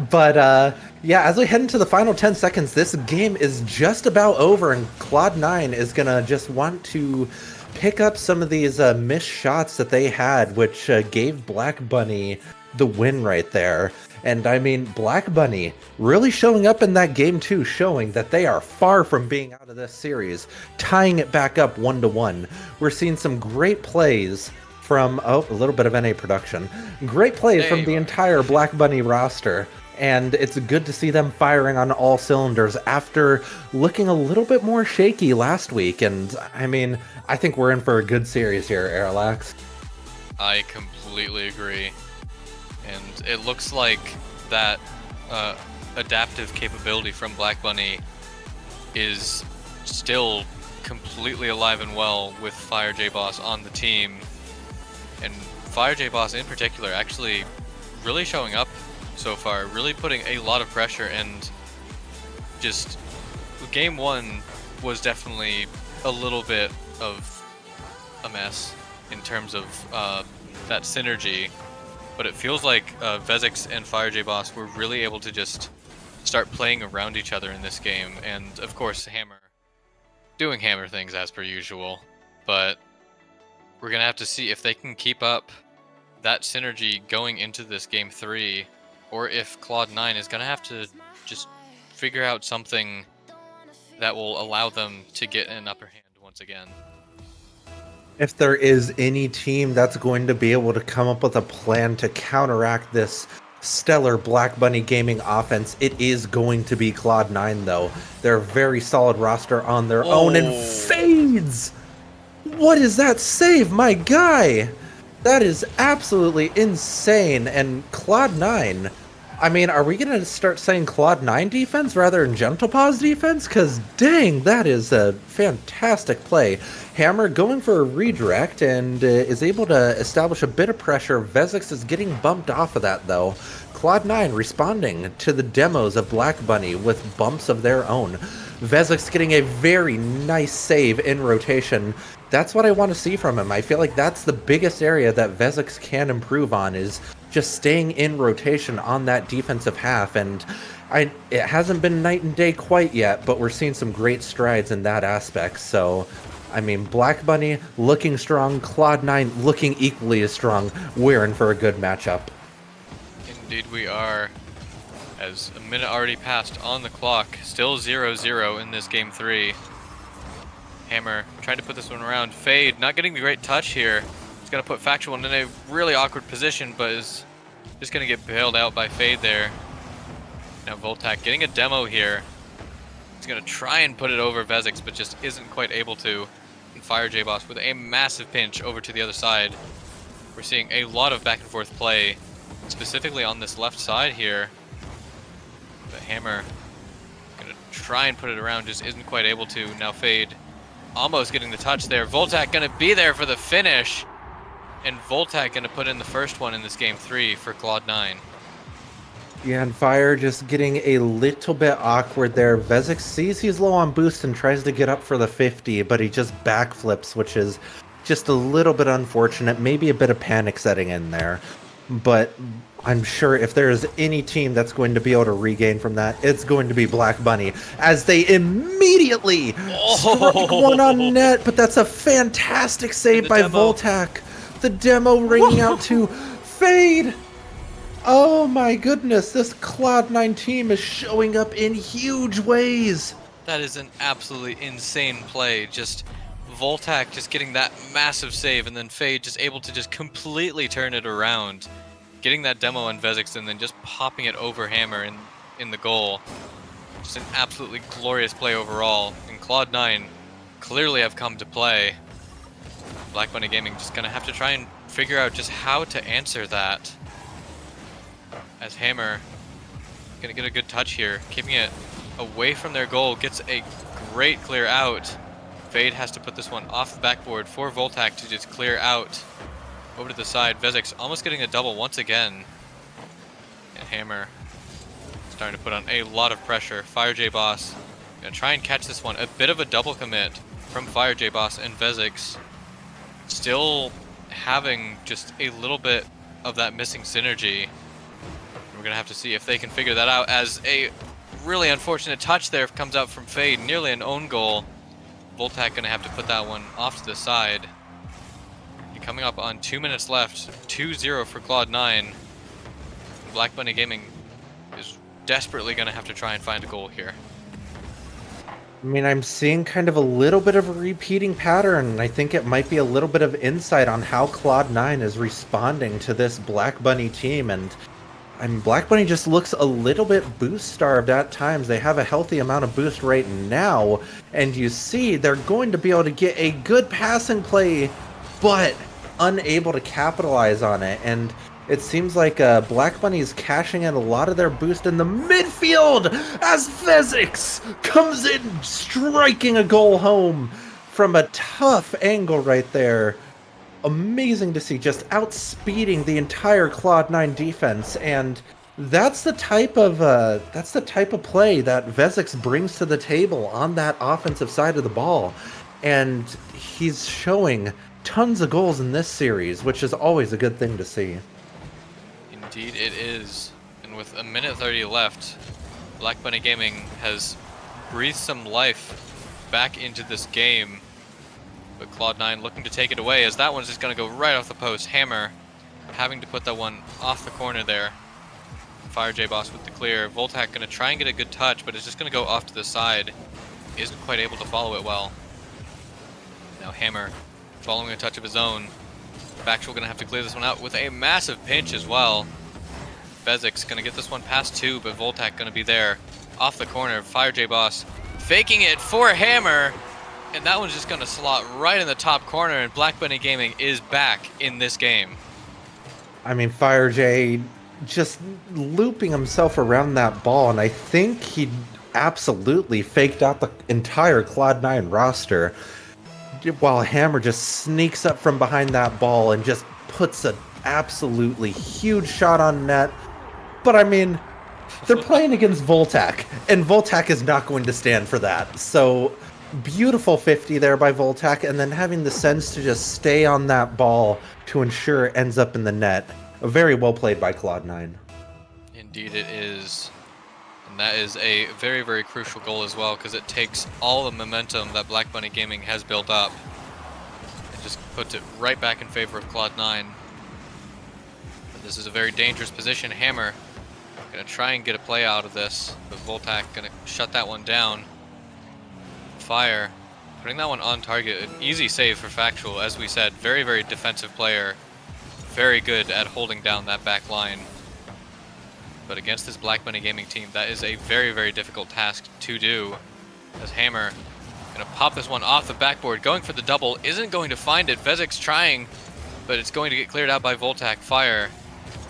Speaker 4: But yeah, as we head into the final 10 seconds, this game is just about over, and Cloud9 is gonna just want to pick up some of these missed shots that they had, which gave Black Bunny the win right there. And I mean, Black Bunny really showing up in that game too, showing that they are far from being out of this series, tying it back up 1-1. We're seeing some great plays from a little bit of NA production. Great plays from the entire Black Bunny roster. And it's good to see them firing on all cylinders after looking a little bit more shaky last week. And I mean, I think we're in for a good series here, Airlax.
Speaker 3: I completely agree. And it looks like that adaptive capability from Black Bunny is still completely alive and well with Fire J Boss on the team. And Fire J Boss in particular actually really showing up so far, really putting a lot of pressure, and just game one was definitely a little bit of a mess in terms of that synergy, but it feels like Vezix and Fire J Boss were really able to just start playing around each other in this game, and of course Hammer doing Hammer things as per usual, but we're gonna have to see if they can keep up that synergy going into this game 3, or if Cloud9 is gonna have to just figure out something that will allow them to get an upper hand once again.
Speaker 4: If there is any team that's going to be able to come up with a plan to counteract this stellar Black Bunny gaming offense, it is going to be Cloud9 though. They're a very solid roster on their own, and fades! What is that save, my guy? That is absolutely insane. And Cloud9, I mean, are we going to start saying Cloud9 defense rather than Gentle Paws defense? Because dang, that is a fantastic play. Hammer going for a redirect and is able to establish a bit of pressure. Vezix is getting bumped off of that though. Cloud9 responding to the demos of Black Bunny with bumps of their own. Vezix getting a very nice save in rotation. That's what I want to see from him. I feel like that's the biggest area that Vezix can improve on, is just staying in rotation on that defensive half. And it hasn't been night and day quite yet, but we're seeing some great strides in that aspect. So, I mean, Black Bunny looking strong, Cloud9 looking equally as strong. We're in for a good matchup.
Speaker 3: Indeed we are. As a minute already passed on the clock, still 0-0 in this game 3. Hammer trying to put this one around. Fade not getting the great touch here. He's going to put Factual in a really awkward position, but is just going to get bailed out by Fade there. Now Voltac getting a demo here. He's going to try and put it over Vezix, but just isn't quite able to. And Fire J Boss with a massive pinch over to the other side. We're seeing a lot of back and forth play, specifically on this left side here. But Hammer going to try and put it around, just isn't quite able to. Now Fade almost getting the touch there. Voltac going to be there for the finish. And Voltac going to put in the first one in this game 3 for Cloud9.
Speaker 4: Yeah, and Fire just getting a little bit awkward there. Vezix sees he's low on boost and tries to get up for the 50, but he just backflips, which is just a little bit unfortunate. Maybe a bit of panic setting in there. But I'm sure if there is any team that's going to be able to regain from that, it's going to be Black Bunny, as they immediately strike one on net. But that's a fantastic save by Voltac. The demo ringing out to Fade. Oh my goodness, this Cloud9 team is showing up in huge ways.
Speaker 3: That is an absolutely insane play. Just Voltac just getting that massive save, and then Fade just able to just completely turn it around. Getting that demo on Vezix and then just popping it over Hammer in the goal. Just an absolutely glorious play overall. And Cloud9 clearly have come to play. Black Bunny Gaming just gonna have to try and figure out just how to answer that. As Hammer gonna get a good touch here, keeping it away from their goal, gets a great clear out. Fade has to put this one off the backboard for Voltac to just clear out. Over to the side, Vezix almost getting a double once again. And Hammer starting to put on a lot of pressure. Fire J Boss gonna try and catch this one. A bit of a double commit from Fire J Boss, and Vezix still having just a little bit of that missing synergy. We're gonna have to see if they can figure that out, as a really unfortunate touch there comes out from Fade, nearly an own goal. Voltac gonna have to put that one off to the side. And coming up on 2 minutes left, 2-0 for Cloud9. Black Bunny Gaming is desperately gonna have to try and find a goal here.
Speaker 4: I mean, I'm seeing kind of a little bit of a repeating pattern, and I think it might be a little bit of insight on how Cloud9 is responding to this Black Bunny team. And Black Bunny just looks a little bit boost starved at times. They have a healthy amount of boost right now, and you see they're going to be able to get a good passing play, but unable to capitalize on it. And it seems like Black Bunny is cashing in a lot of their boost in the midfield as Physics comes in, striking a goal home from a tough angle right there. Amazing to see, just outspeeding the entire Cloud9 defense, and that's the type of play that Vezix brings to the table on that offensive side of the ball, and he's showing tons of goals in this series, which is always a good thing to see.
Speaker 3: Indeed it is. And with a minute 30 left, Black Bunny Gaming has breathed some life back into this game. But Cloud9 looking to take it away, as that one's just going to go right off the post. Hammer having to put that one off the corner there. Fire J-Boss with the clear. Voltac going to try and get a good touch, but it's just going to go off to the side. Isn't quite able to follow it well. Now Hammer following a touch of his own. Factual going to have to clear this one out with a massive pinch as well. Vezix going to get this one past two, but Voltac going to be there off the corner. Fire J-Boss faking it for Hammer. And that one's just going to slot right in the top corner, and Black Bunny Gaming is back in this game.
Speaker 4: I mean, Fire J just looping himself around that ball, and I think he absolutely faked out the entire Cloud9 roster, while Hammer just sneaks up from behind that ball and just puts an absolutely huge shot on net. But I mean, they're playing against Voltac, and Voltac is not going to stand for that. So beautiful 50 there by Voltac, and then having the sense to just stay on that ball to ensure it ends up in the net. Very well played by Cloud9.
Speaker 3: Indeed it is. And that is a very, very crucial goal as well, because it takes all the momentum that Black Bunny Gaming has built up and just puts it right back in favor of Cloud9. But this is a very dangerous position. Hammer gonna try and get a play out of this, but Voltac gonna shut that one down. Fire putting that one on target. An easy save for Factual, as we said. Very, very defensive player. Very good at holding down that back line. But against this Black Bunny Gaming team, that is a very, very difficult task to do. As Hammer gonna pop this one off the backboard, going for the double, isn't going to find it. Vezix trying, but it's going to get cleared out by Voltac. Fire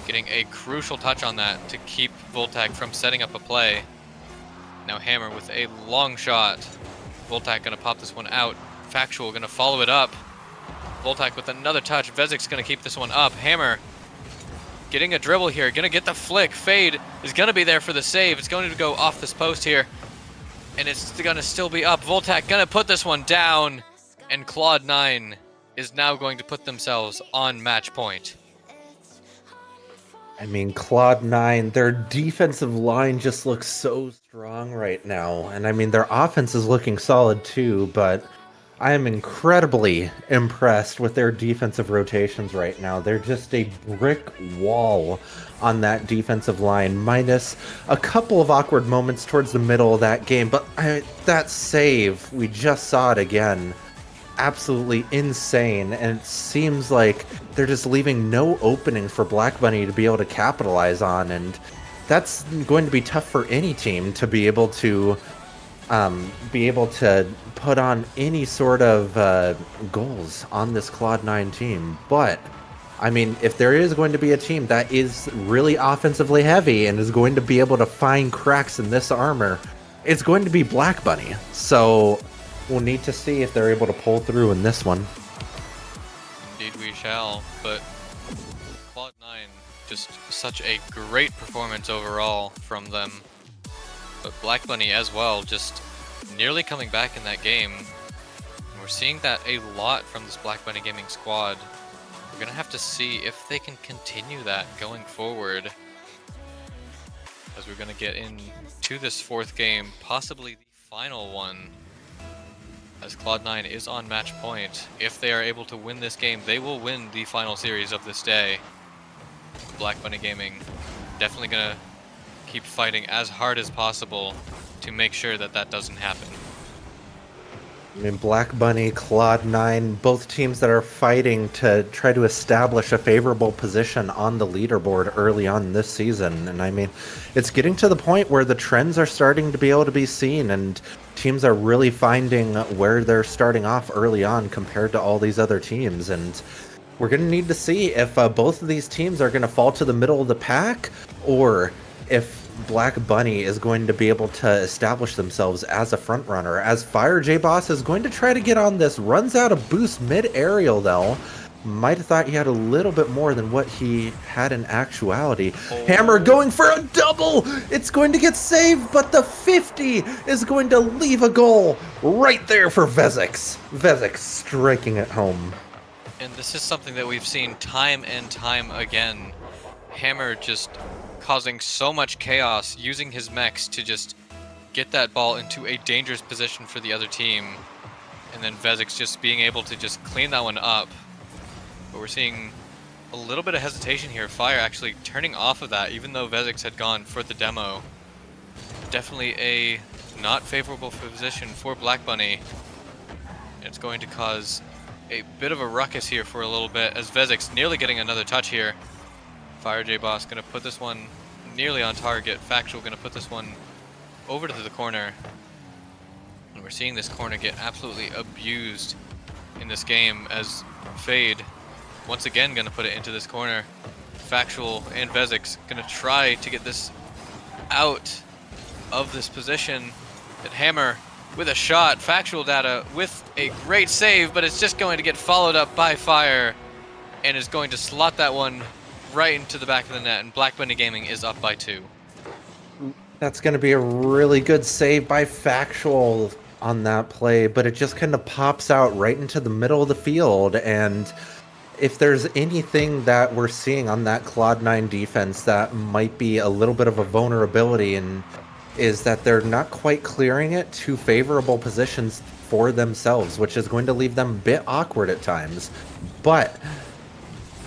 Speaker 3: getting a crucial touch on that to keep Voltac from setting up a play. Now Hammer with a long shot. Voltac gonna pop this one out. Factual gonna follow it up. Voltac with another touch. Vezix gonna keep this one up. Hammer getting a dribble here. Gonna get the flick. Fade is gonna be there for the save. It's going to go off this post here. And it's gonna still be up. Voltac gonna put this one down. And Cloud9 is now going to put themselves on match point.
Speaker 4: I mean, Cloud9, their defensive line just looks so strong right now. And I mean, their offense is looking solid too, but I am incredibly impressed with their defensive rotations right now. They're just a brick wall on that defensive line, minus a couple of awkward moments towards the middle of that game. But that save, we just saw it again. Absolutely insane, and it seems like they're just leaving no opening for Black Bunny to be able to capitalize on, and that's going to be tough for any team to be able to put on any sort of goals on this Cloud9 team. But I mean, if there is going to be a team that is really offensively heavy and is going to be able to find cracks in this armor, it's going to be Black Bunny. So we'll need to see if they're able to pull through in this one.
Speaker 3: Indeed we shall, but Cloud9, just such a great performance overall from them. But Black Bunny as well, just nearly coming back in that game. And we're seeing that a lot from this Black Bunny Gaming squad. We're gonna have to see if they can continue that going forward, as we're gonna get into this fourth game, possibly the final one, as Cloud9 is on match point. If they are able to win this game, they will win the final series of this day. Black Bunny Gaming definitely gonna keep fighting as hard as possible to make sure that that doesn't happen.
Speaker 4: I mean, Black Bunny, Cloud9, both teams that are fighting to try to establish a favorable position on the leaderboard early on this season. And I mean, it's getting to the point where the trends are starting to be able to be seen, and teams are really finding where they're starting off early on compared to all these other teams. And we're going to need to see if both of these teams are going to fall to the middle of the pack, or if Black Bunny is going to be able to establish themselves as a front runner, as Fire J-Boss is going to try to get on this. Runs out of boost mid-aerial, though. Might have thought he had a little bit more than what he had in actuality. Hammer going for a double! It's going to get saved, but the 50 is going to leave a goal right there for Vezix. Vezix striking it home.
Speaker 3: And this is something that we've seen time and time again. Hammer just causing so much chaos, using his mechs to just get that ball into a dangerous position for the other team. And then Vezix just being able to just clean that one up. But we're seeing a little bit of hesitation here. Fire actually turning off of that, even though Vezix had gone for the demo. Definitely a not favorable position for Black Bunny. It's going to cause a bit of a ruckus here for a little bit, as Vezix nearly getting another touch here. Fire J-Boss gonna put this one nearly on target. Factual gonna put this one over to the corner. And we're seeing this corner get absolutely abused in this game, as Fade once again gonna put it into this corner. Factual and Vezix gonna try to get this out of this position. And Hammer with a shot. Factual Data with a great save, but it's just going to get followed up by Fire, and is going to slot that one right into the back of the net, and Black Bunny Gaming is up by 2.
Speaker 4: That's going to be a really good save by Factual on that play, but it just kind of pops out right into the middle of the field. And if there's anything that we're seeing on that Cloud9 defense that might be a little bit of a vulnerability, and is that they're not quite clearing it to favorable positions for themselves, which is going to leave them a bit awkward at times. But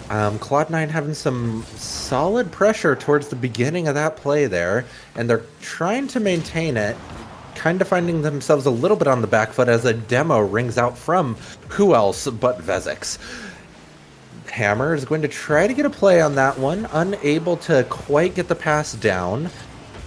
Speaker 4: Cloud9 having some solid pressure towards the beginning of that play there, and they're trying to maintain it, kind of finding themselves a little bit on the back foot as a demo rings out from who else but Vezix. Hammer is going to try to get a play on that one, unable to quite get the pass down.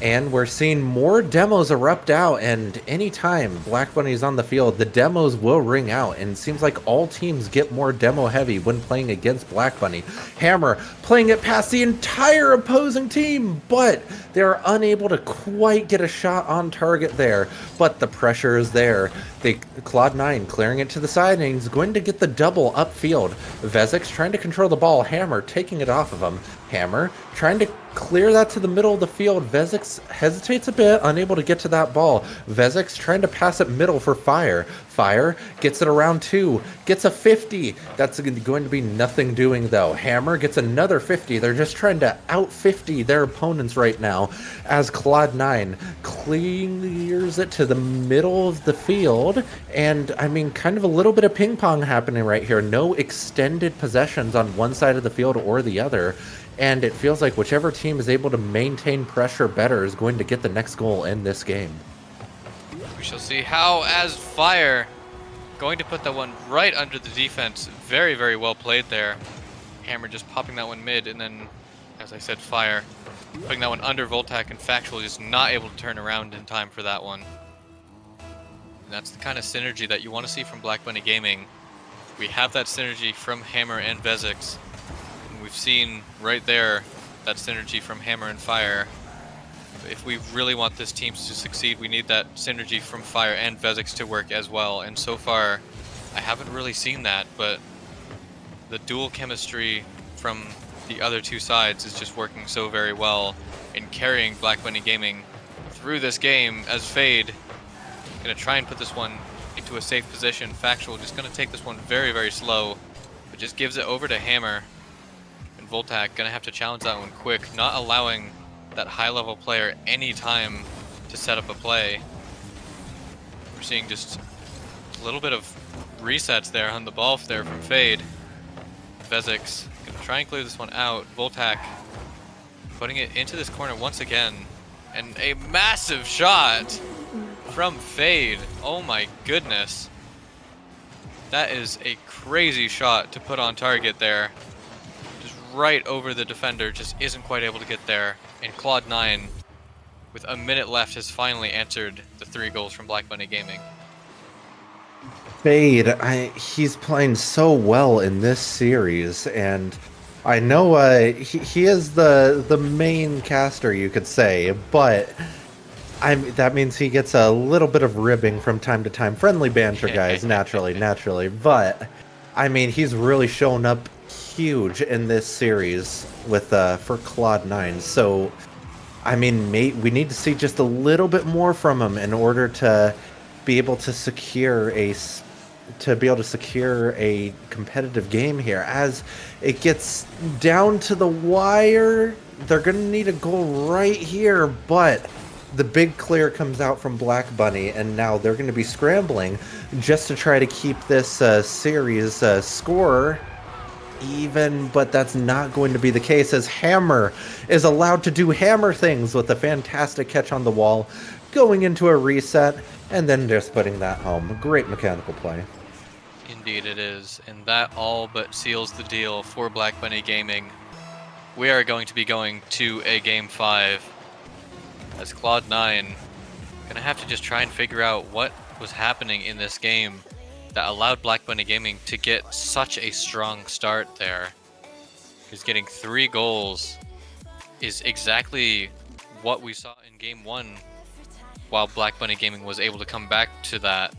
Speaker 4: And we're seeing more demos erupt out, and anytime Black Bunny is on the field, the demos will ring out, and it seems like all teams get more demo heavy when playing against Black Bunny. Hammer playing it past the entire opposing team, but they're unable to quite get a shot on target there, but the pressure is there. Cloud9 clearing it to the side, and he's going to get the double upfield. Vezix trying to control the ball, Hammer taking it off of him. Hammer trying to clear that to the middle of the field. Vezix hesitates a bit, unable to get to that ball. Vezix trying to pass it middle for Fire. Fire gets it around 2, gets a 50. That's going to be nothing doing though. Hammer gets another 50. They're just trying to out 50 their opponents right now, as Cloud9 clears it to the middle of the field. And I mean, kind of a little bit of ping pong happening right here. No extended possessions on one side of the field or the other. And it feels like whichever team is able to maintain pressure better is going to get the next goal in this game.
Speaker 3: We shall see how, as Fire going to put that one right under the defense. Very, very well played there. Hammer just popping that one mid, and then, as I said, Fire putting that one under Voltac, and Factual just not able to turn around in time for that one. And that's the kind of synergy that you want to see from Black Bunny Gaming. We have that synergy from Hammer and Vezix. We've seen right there that synergy from Hammer and Fire. If we really want this team to succeed, we need that synergy from Fire and Vezix to work as well. And so far, I haven't really seen that, but the dual chemistry from the other two sides is just working so very well in carrying Black Bunny Gaming through this game, as Fade gonna try and put this one into a safe position. Factual just gonna take this one very, very slow, but just gives it over to Hammer. Voltac gonna have to challenge that one quick, not allowing that high-level player any time to set up a play. We're seeing just a little bit of resets there on the ball there from Fade. Vezix gonna try and clear this one out. Voltac putting it into this corner once again, and a massive shot from Fade. Oh my goodness. That is a crazy shot to put on target there. Just right over the defender, just isn't quite able to get there. And Claude9, with a minute left, has finally answered the 3 goals from Black Bunny Gaming.
Speaker 4: Fade, he's playing so well in this series, and I know he is the main caster, you could say, but that means he gets a little bit of ribbing from time to time. Friendly banter, guys, naturally. But I mean, he's really shown up huge in this series with for Claude9. So I mean, we need to see just a little bit more from him in order to be able to secure a competitive game here. As it gets down to the wire, they're gonna need a goal right here, but the big clear comes out from Black Bunny, and now they're going to be scrambling just to try to keep this series score even, but that's not going to be the case, as Hammer is allowed to do Hammer things with a fantastic catch on the wall, going into a reset, and then just putting that home. Great mechanical play.
Speaker 3: Indeed it is, and that all but seals the deal for Black Bunny Gaming. We are going to be going to a Game 5, as Claude9 gonna have to just try and figure out what was happening in this game that allowed Black Bunny Gaming to get such a strong start there. Because getting 3 goals is exactly what we saw in Game 1, while Black Bunny Gaming was able to come back to that.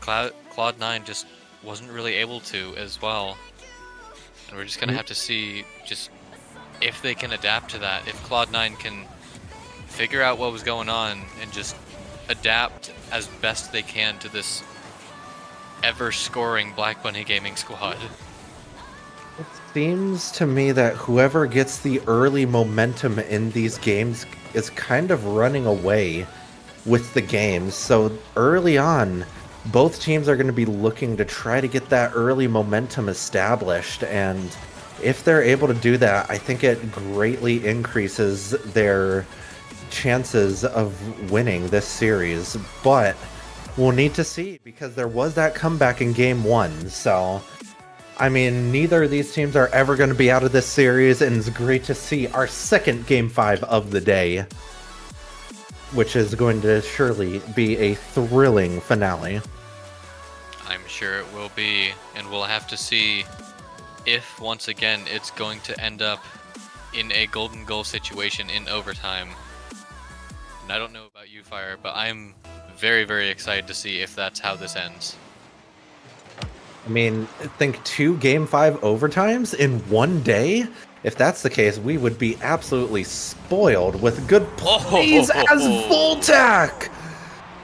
Speaker 3: Claude9 just wasn't really able to as well. And we're just gonna have to see just if they can adapt to that, if Claude9 can figure out what was going on and just adapt as best they can to this ever-scoring Black Bunny Gaming squad.
Speaker 4: It seems to me that whoever gets the early momentum in these games is kind of running away with the games. So early on, both teams are going to be looking to try to get that early momentum established, and if they're able to do that, I think it greatly increases their chances of winning this series. But we'll need to see, because there was that comeback in Game 1. So I mean, neither of these teams are ever going to be out of this series, and it's great to see our second Game 5 of the day, which is going to surely be a thrilling finale.
Speaker 3: I'm sure it will be, and we'll have to see if, once again, it's going to end up in a golden goal situation in overtime. And I don't know about you, Fire, but I'm very, very excited to see if that's how this ends.
Speaker 4: I mean, think 2 Game 5 overtimes in one day? If that's the case, we would be absolutely spoiled with good plays as Voltac!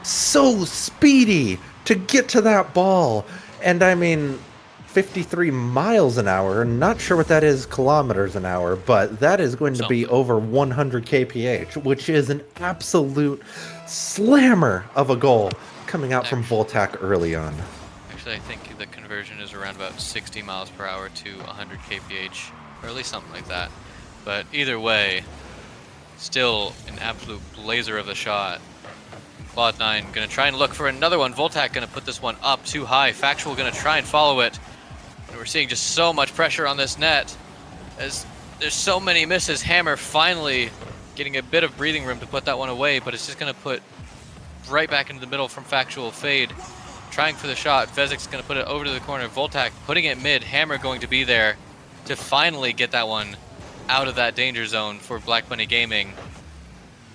Speaker 4: So speedy to get to that ball. And I mean, 53 miles an hour, not sure what that is kilometers an hour, but that is going to be over 100 kph, which is an absolute slammer of a goal coming out from Voltac early on.
Speaker 3: Actually, I think the conversion is around about 60 miles per hour to 100 kph, or at least something like that. But either way, still an absolute blazer of a shot. Claude9 gonna try and look for another one. Voltac gonna put this one up too high. Factual gonna try and follow it. And we're seeing just so much pressure on this net, as there's so many misses. Hammer finally getting a bit of breathing room to put that one away, but it's just gonna put right back into the middle from Factual. Fade trying for the shot. Vezic's gonna put it over to the corner. Voltac putting it mid. Hammer going to be there to finally get that one out of that danger zone for Black Bunny Gaming.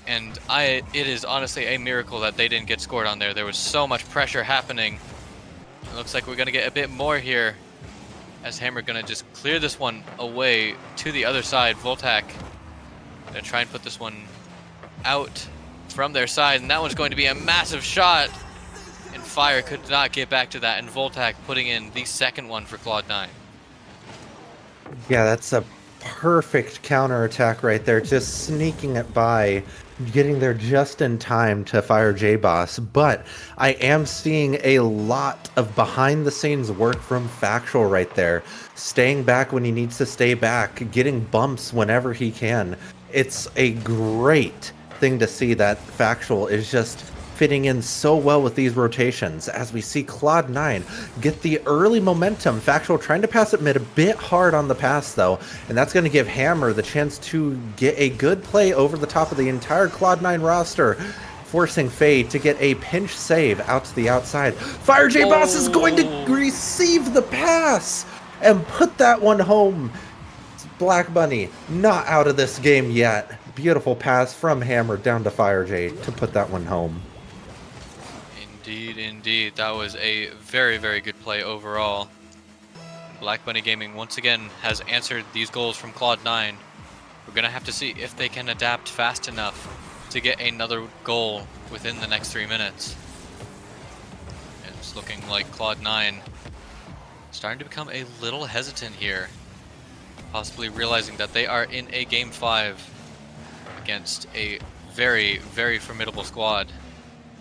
Speaker 3: And it is honestly a miracle that they didn't get scored on there. There was so much pressure happening. It looks like we're gonna get a bit more here, as Hammer gonna just clear this one away to the other side. Voltac gonna try and put this one out from their side, and that one's going to be a massive shot. And Fire could not get back to that, and Voltac putting in the second one for Claude9.
Speaker 4: Yeah, that's a perfect counterattack right there, just sneaking it by, getting there just in time to fire J-Boss. But I am seeing a lot of behind-the-scenes work from Factual right there, staying back when he needs to stay back, getting bumps whenever he can. It's a great thing to see that Factual is just fitting in so well with these rotations as we see Cloud9 get the early momentum. Factual trying to pass it mid, a bit hard on the pass though, and that's going to give Hammer the chance to get a good play over the top of the entire Cloud9 roster, forcing Fade to get a pinch save out to the outside. Fire J Boss is going to receive the pass and put that one home. Black Bunny not out of this game yet. Beautiful pass from Hammer down to Fire J to put that one home.
Speaker 3: Indeed, indeed. That was a very, very good play overall. Black Bunny Gaming once again has answered these goals from Cloud9. We're going to have to see if they can adapt fast enough to get another goal within the next 3 minutes. It's looking like Cloud9 starting to become a little hesitant here. Possibly realizing that they are in a Game 5 against a very, very formidable squad.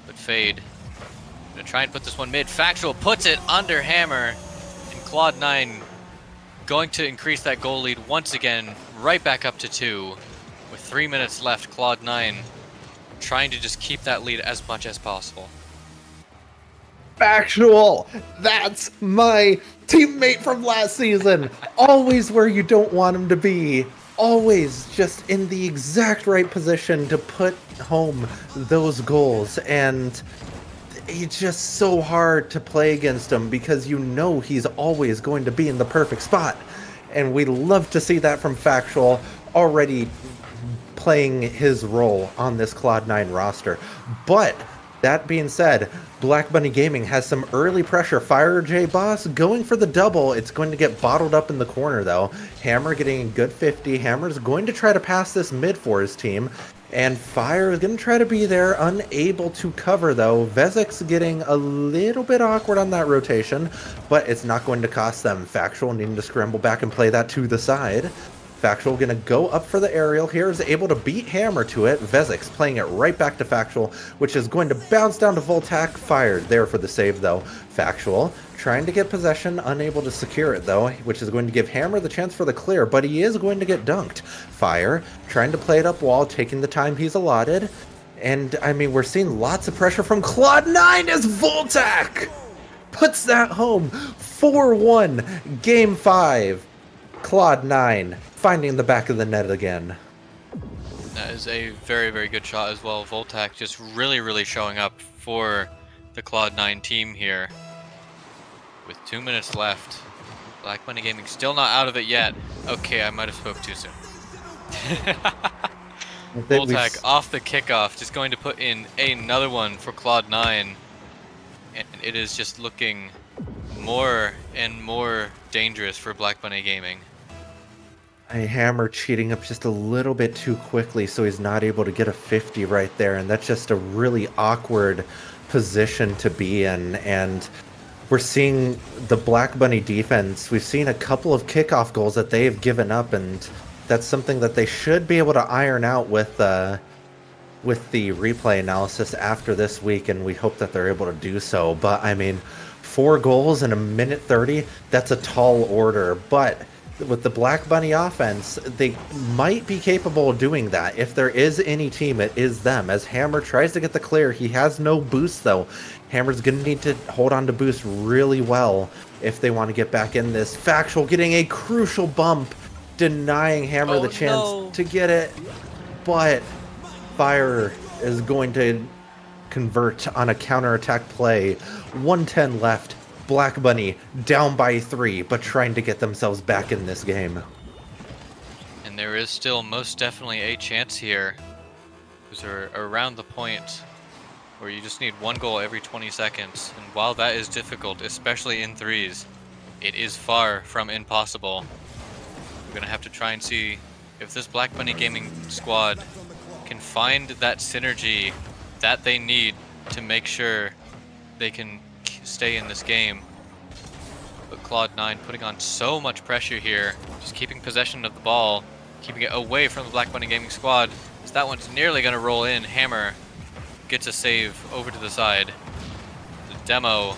Speaker 3: But Fade gonna try and put this one mid. Factual puts it under Hammer, and Cloud9 going to increase that goal lead once again, right back up to 2. With 3 minutes left, Cloud9 trying to just keep that lead as much as possible.
Speaker 4: Factual! That's my teammate from last season! Always where you don't want him to be. Always just in the exact right position to put home those goals. And it's just so hard to play against him because you know he's always going to be in the perfect spot. And we love to see that from Factual, already playing his role on this Cloud9 roster. But that being said, Black Bunny Gaming has some early pressure. Fire J Boss going for the double. It's going to get bottled up in the corner though. Hammer getting a good 50. Hammer's going to try to pass this mid for his team. And Fire is going to try to be there, unable to cover though. Vezek's getting a little bit awkward on that rotation, but it's not going to cost them. Factual needing to scramble back and play that to the side. Factual gonna go up for the aerial here, is able to beat Hammer to it. Vezek's playing it right back to Factual, which is going to bounce down to Voltac. Fired there for the save though. Factual trying to get possession, unable to secure it though, which is going to give Hammer the chance for the clear, but he is going to get dunked. Fire trying to play it up wall, taking the time he's allotted. And I mean, we're seeing lots of pressure from Cloud9 as Voltac puts that home. 4-1, Game 5. Cloud9 finding the back of the net again.
Speaker 3: That is a very, very good shot as well. Voltac just really, really showing up for the Cloud9 team here. With 2 minutes left. Black Bunny Gaming still not out of it yet. Okay, I might have spoke too soon. Voltac off the kickoff, just going to put in another one for Cloud9. And it is just looking more and more dangerous for Black Bunny Gaming.
Speaker 4: Hammer cheating up just a little bit too quickly, so he's not able to get a 50 right there, and that's just a really awkward position to be in. And we're seeing the Black Bunny defense, we've seen a couple of kickoff goals that they've given up, and that's something that they should be able to iron out with the replay analysis after this week, and we hope that they're able to do so. But I mean, 4 goals in a minute 30, that's a tall order, but with the Black Bunny offense, they might be capable of doing that. If there is any team, it is them. As Hammer tries to get the clear, he has no boost though. Hammer's gonna need to hold on to boost really well if they want to get back in this. Factual getting a crucial bump, denying Hammer the chance to get it, but Fire is going to convert on a counterattack play. 1:10 left. Black Bunny down by 3, but trying to get themselves back in this game.
Speaker 3: And there is still most definitely a chance here. Because we're around the point where you just need 1 goal every 20 seconds. And while that is difficult, especially in 3s, it is far from impossible. We're going to have to try and see if this Black Bunny Gaming squad can find that synergy that they need to make sure they can stay in this game. But Cloud9 putting on so much pressure here, just keeping possession of the ball, keeping it away from the Black Bunny Gaming squad. So that one's nearly going to roll in. Hammer gets a save over to the side. The demo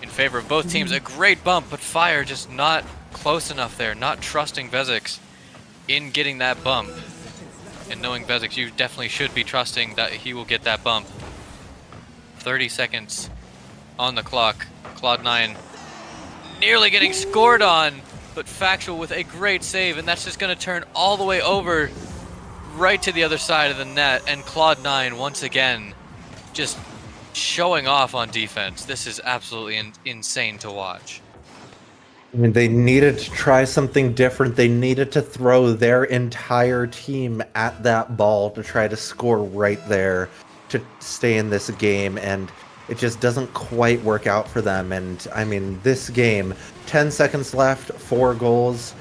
Speaker 3: in favor of both teams. A great bump, but Fire just not close enough there, not trusting Vezek's in getting that bump. And knowing Vezek's, you definitely should be trusting that he will get that bump. 30 seconds on the clock. Cloud9 nearly getting scored on, but Factual with a great save, and that's just going to turn all the way over right to the other side of the net, and Cloud9 once again just showing off on defense. This is absolutely insane to watch.
Speaker 4: I mean, they needed to try something different. They needed to throw their entire team at that ball to try to score right there to stay in this game, and it just doesn't quite work out for them. And I mean, this game, 10 seconds left, 4 goals.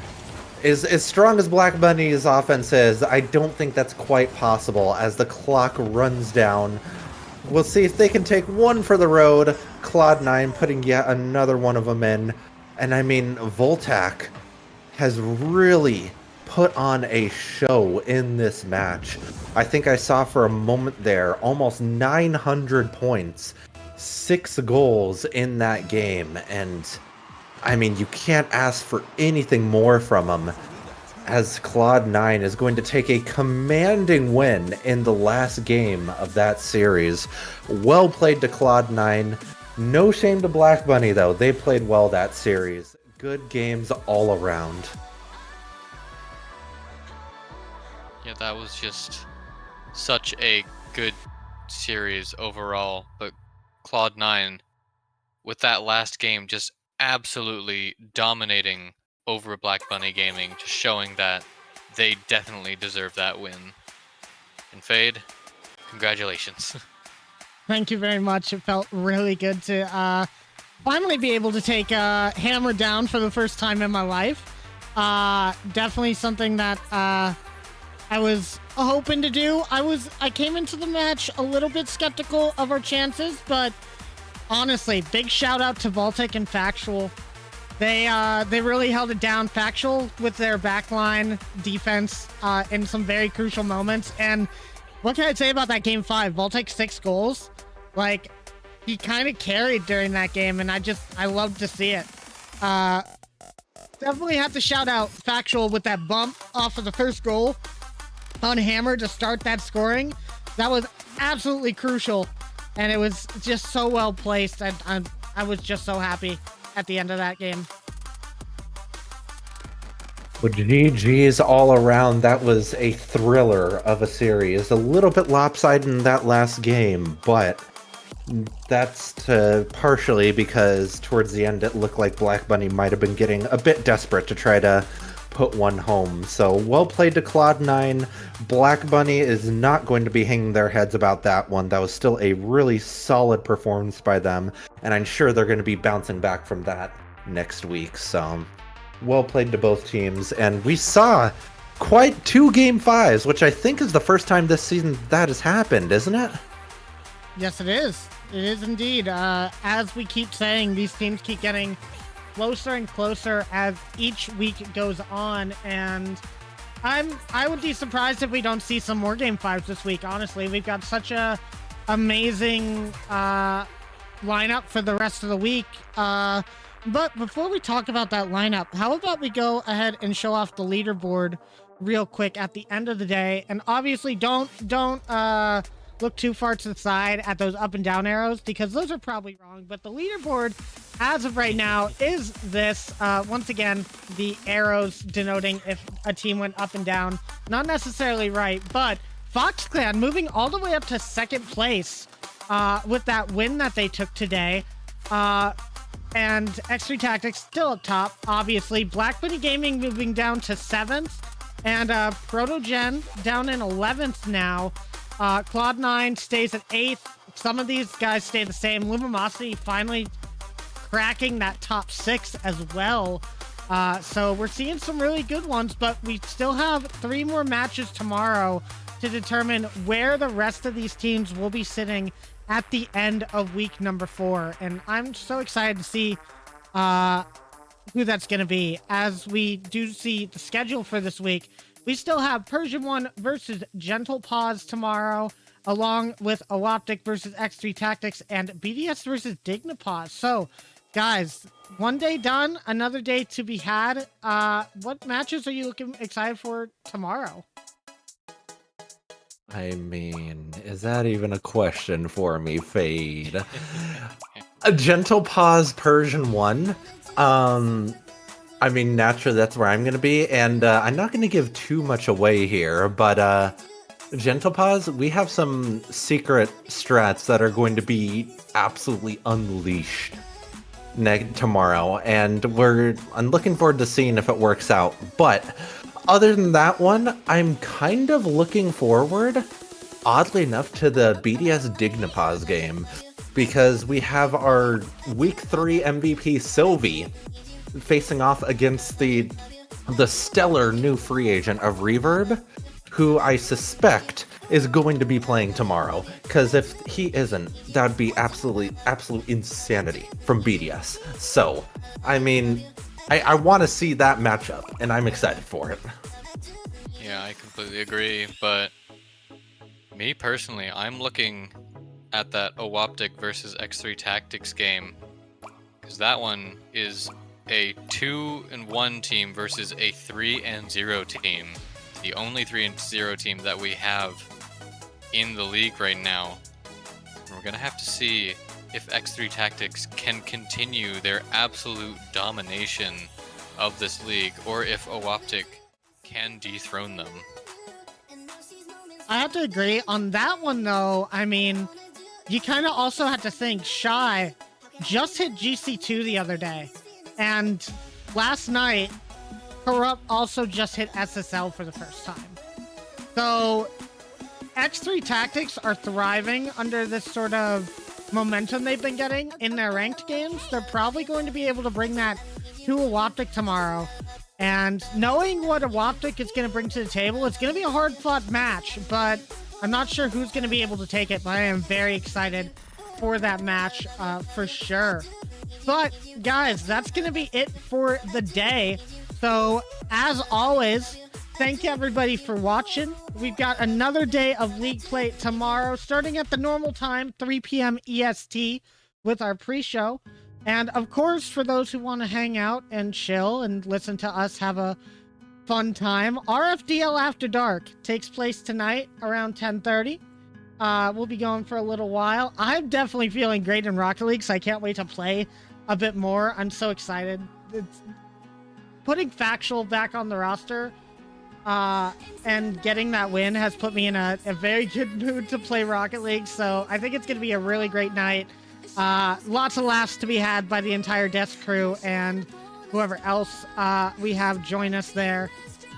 Speaker 4: Is as strong as Black Bunny's offense is, I don't think that's quite possible as the clock runs down. We'll see if they can take one for the road. Cloud9 putting yet another one of them in. And I mean, Voltac has really put on a show in this match. I think I saw for a moment there almost 900 points, 6 goals in that game. And I mean, you can't ask for anything more from him, as Cloud9 is going to take a commanding win in the last game of that series. Well played to Cloud9. No shame to Black Bunny, though. They played well that series. Good games all around.
Speaker 3: Yeah, that was just such a good series overall, but Cloud9 with that last game just absolutely dominating over Black Bunny Gaming, just showing that they definitely deserve that win. And Fade, congratulations.
Speaker 2: Thank you very much. It felt really good to finally be able to take Hammer down for the first time in my life. Definitely something that I was hoping to do. I came into the match a little bit skeptical of our chances, but honestly, big shout out to Voltic and Factual. They really held it down. Factual with their backline defense in some very crucial moments. And what can I say about that game 5? Voltic 6 goals. Like, he kind of carried during that game, and I love to see it. Definitely have to shout out Factual with that bump off of the first goal on Hammer to start that scoring. That was absolutely crucial, and it was just so well placed. I was just so happy at the end of that game.
Speaker 4: Well, GG's all around. That was a thriller of a series. A little bit lopsided in that last game, but that's partially because towards the end it looked like Black Bunny might have been getting a bit desperate to try to put one home. So well played to Cloud9. Black Bunny is not going to be hanging their heads about that one. That was still a really solid performance by them, and I'm sure they're going to be bouncing back from that next week. So well played to both teams, and we saw quite 2 game 5s, which I think is the first time this season that has happened, isn't it?
Speaker 2: Yes, it is. It is indeed. As we keep saying, these teams keep getting closer and closer as each week goes on, and I would be surprised if we don't see some more game 5s this week. Honestly, we've got such a amazing lineup for the rest of the week. But before we talk about that lineup, how about we go ahead and show off the leaderboard real quick at the end of the day? And obviously, don't look too far to the side at those up and down arrows, because those are probably wrong. But the leaderboard, as of right now, is this. Once again, the arrows denoting if a team went up and down. Not necessarily right, but FoxClan moving all the way up to second place with that win that they took today. And X3 Tactics still up top, obviously. Black Bunny Gaming moving down to 7th. And Protogen down in 11th now. Cloud9 stays at 8th. Some of these guys stay the same. LumiMawcity finally cracking that top 6 as well. So we're seeing some really good ones, but we still have 3 more matches tomorrow to determine where the rest of these teams will be sitting at the end of week number 4. And I'm so excited to see who that's going to be. As we do see the schedule for this week, we still have Persian 1 versus Gentle Paws tomorrow, along with Aloptic versus X3 Tactics and BDS versus Dignapause. So, guys, one day done, another day to be had. What matches are you looking excited for tomorrow?
Speaker 4: I mean, is that even a question for me, Fade? A gentle pause Persian 1. I mean, naturally, that's where I'm going to be, and I'm not going to give too much away here, but Gentle Pause, we have some secret strats that are going to be absolutely unleashed tomorrow, and I'm looking forward to seeing if it works out. But other than that one, I'm kind of looking forward, oddly enough, to the BDS Dignipause game, because we have our Week 3 MVP Sylvie facing off against the stellar new free agent of Reverb, who I suspect is going to be playing tomorrow. Because if he isn't, that would be absolute insanity from BDS. So, I mean, I want to see that matchup, and I'm excited for it.
Speaker 3: Yeah, I completely agree, but me personally, I'm looking at that Owoptic versus X3 Tactics game, because that one is a 2-1 team versus a 3-0 team. The only 3-0 team that we have in the league right now. And we're gonna have to see if X3 Tactics can continue their absolute domination of this league, or if Owoptic can dethrone them.
Speaker 2: I have to agree on that one, though. I mean, you kind of also have to think Shy just hit GC2 the other day, and last night Corrupt also just hit SSL for the first time. So X3 Tactics are thriving under this sort of momentum they've been getting in their ranked games. They're probably going to be able to bring that to Owoptic tomorrow. And knowing what Owoptic is going to bring to the table, it's going to be a hard-fought match, but I'm not sure who's going to be able to take it, but I am very excited for that match for sure. But, guys, that's going to be it for the day. So, as always, thank you everybody for watching. We've got another day of League Play tomorrow, starting at the normal time, 3 p.m. EST, with our pre-show. And, of course, for those who want to hang out and chill and listen to us have a fun time, RFDL After Dark takes place tonight around 10:30. We'll be going for a little while. I'm definitely feeling great in Rocket League, so I can't wait to play a bit more. I'm so excited. Putting Factual back on the roster and getting that win has put me in a very good mood to play Rocket League, so I think it's going to be a really great night. Lots of laughs to be had by the entire Death crew and whoever else we have join us there.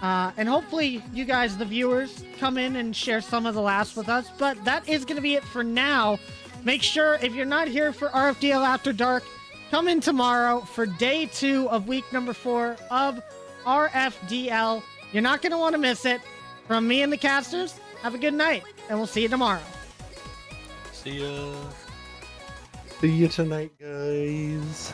Speaker 2: And hopefully you guys, the viewers, come in and share some of the laughs with us. But that is going to be it for now. Make sure, if you're not here for RFDL After Dark, come in tomorrow for day 2 of week number 4 of RFDL. You're not going to want to miss it. From me and the casters, have a good night, and we'll see you tomorrow.
Speaker 3: See ya.
Speaker 4: See you tonight, guys.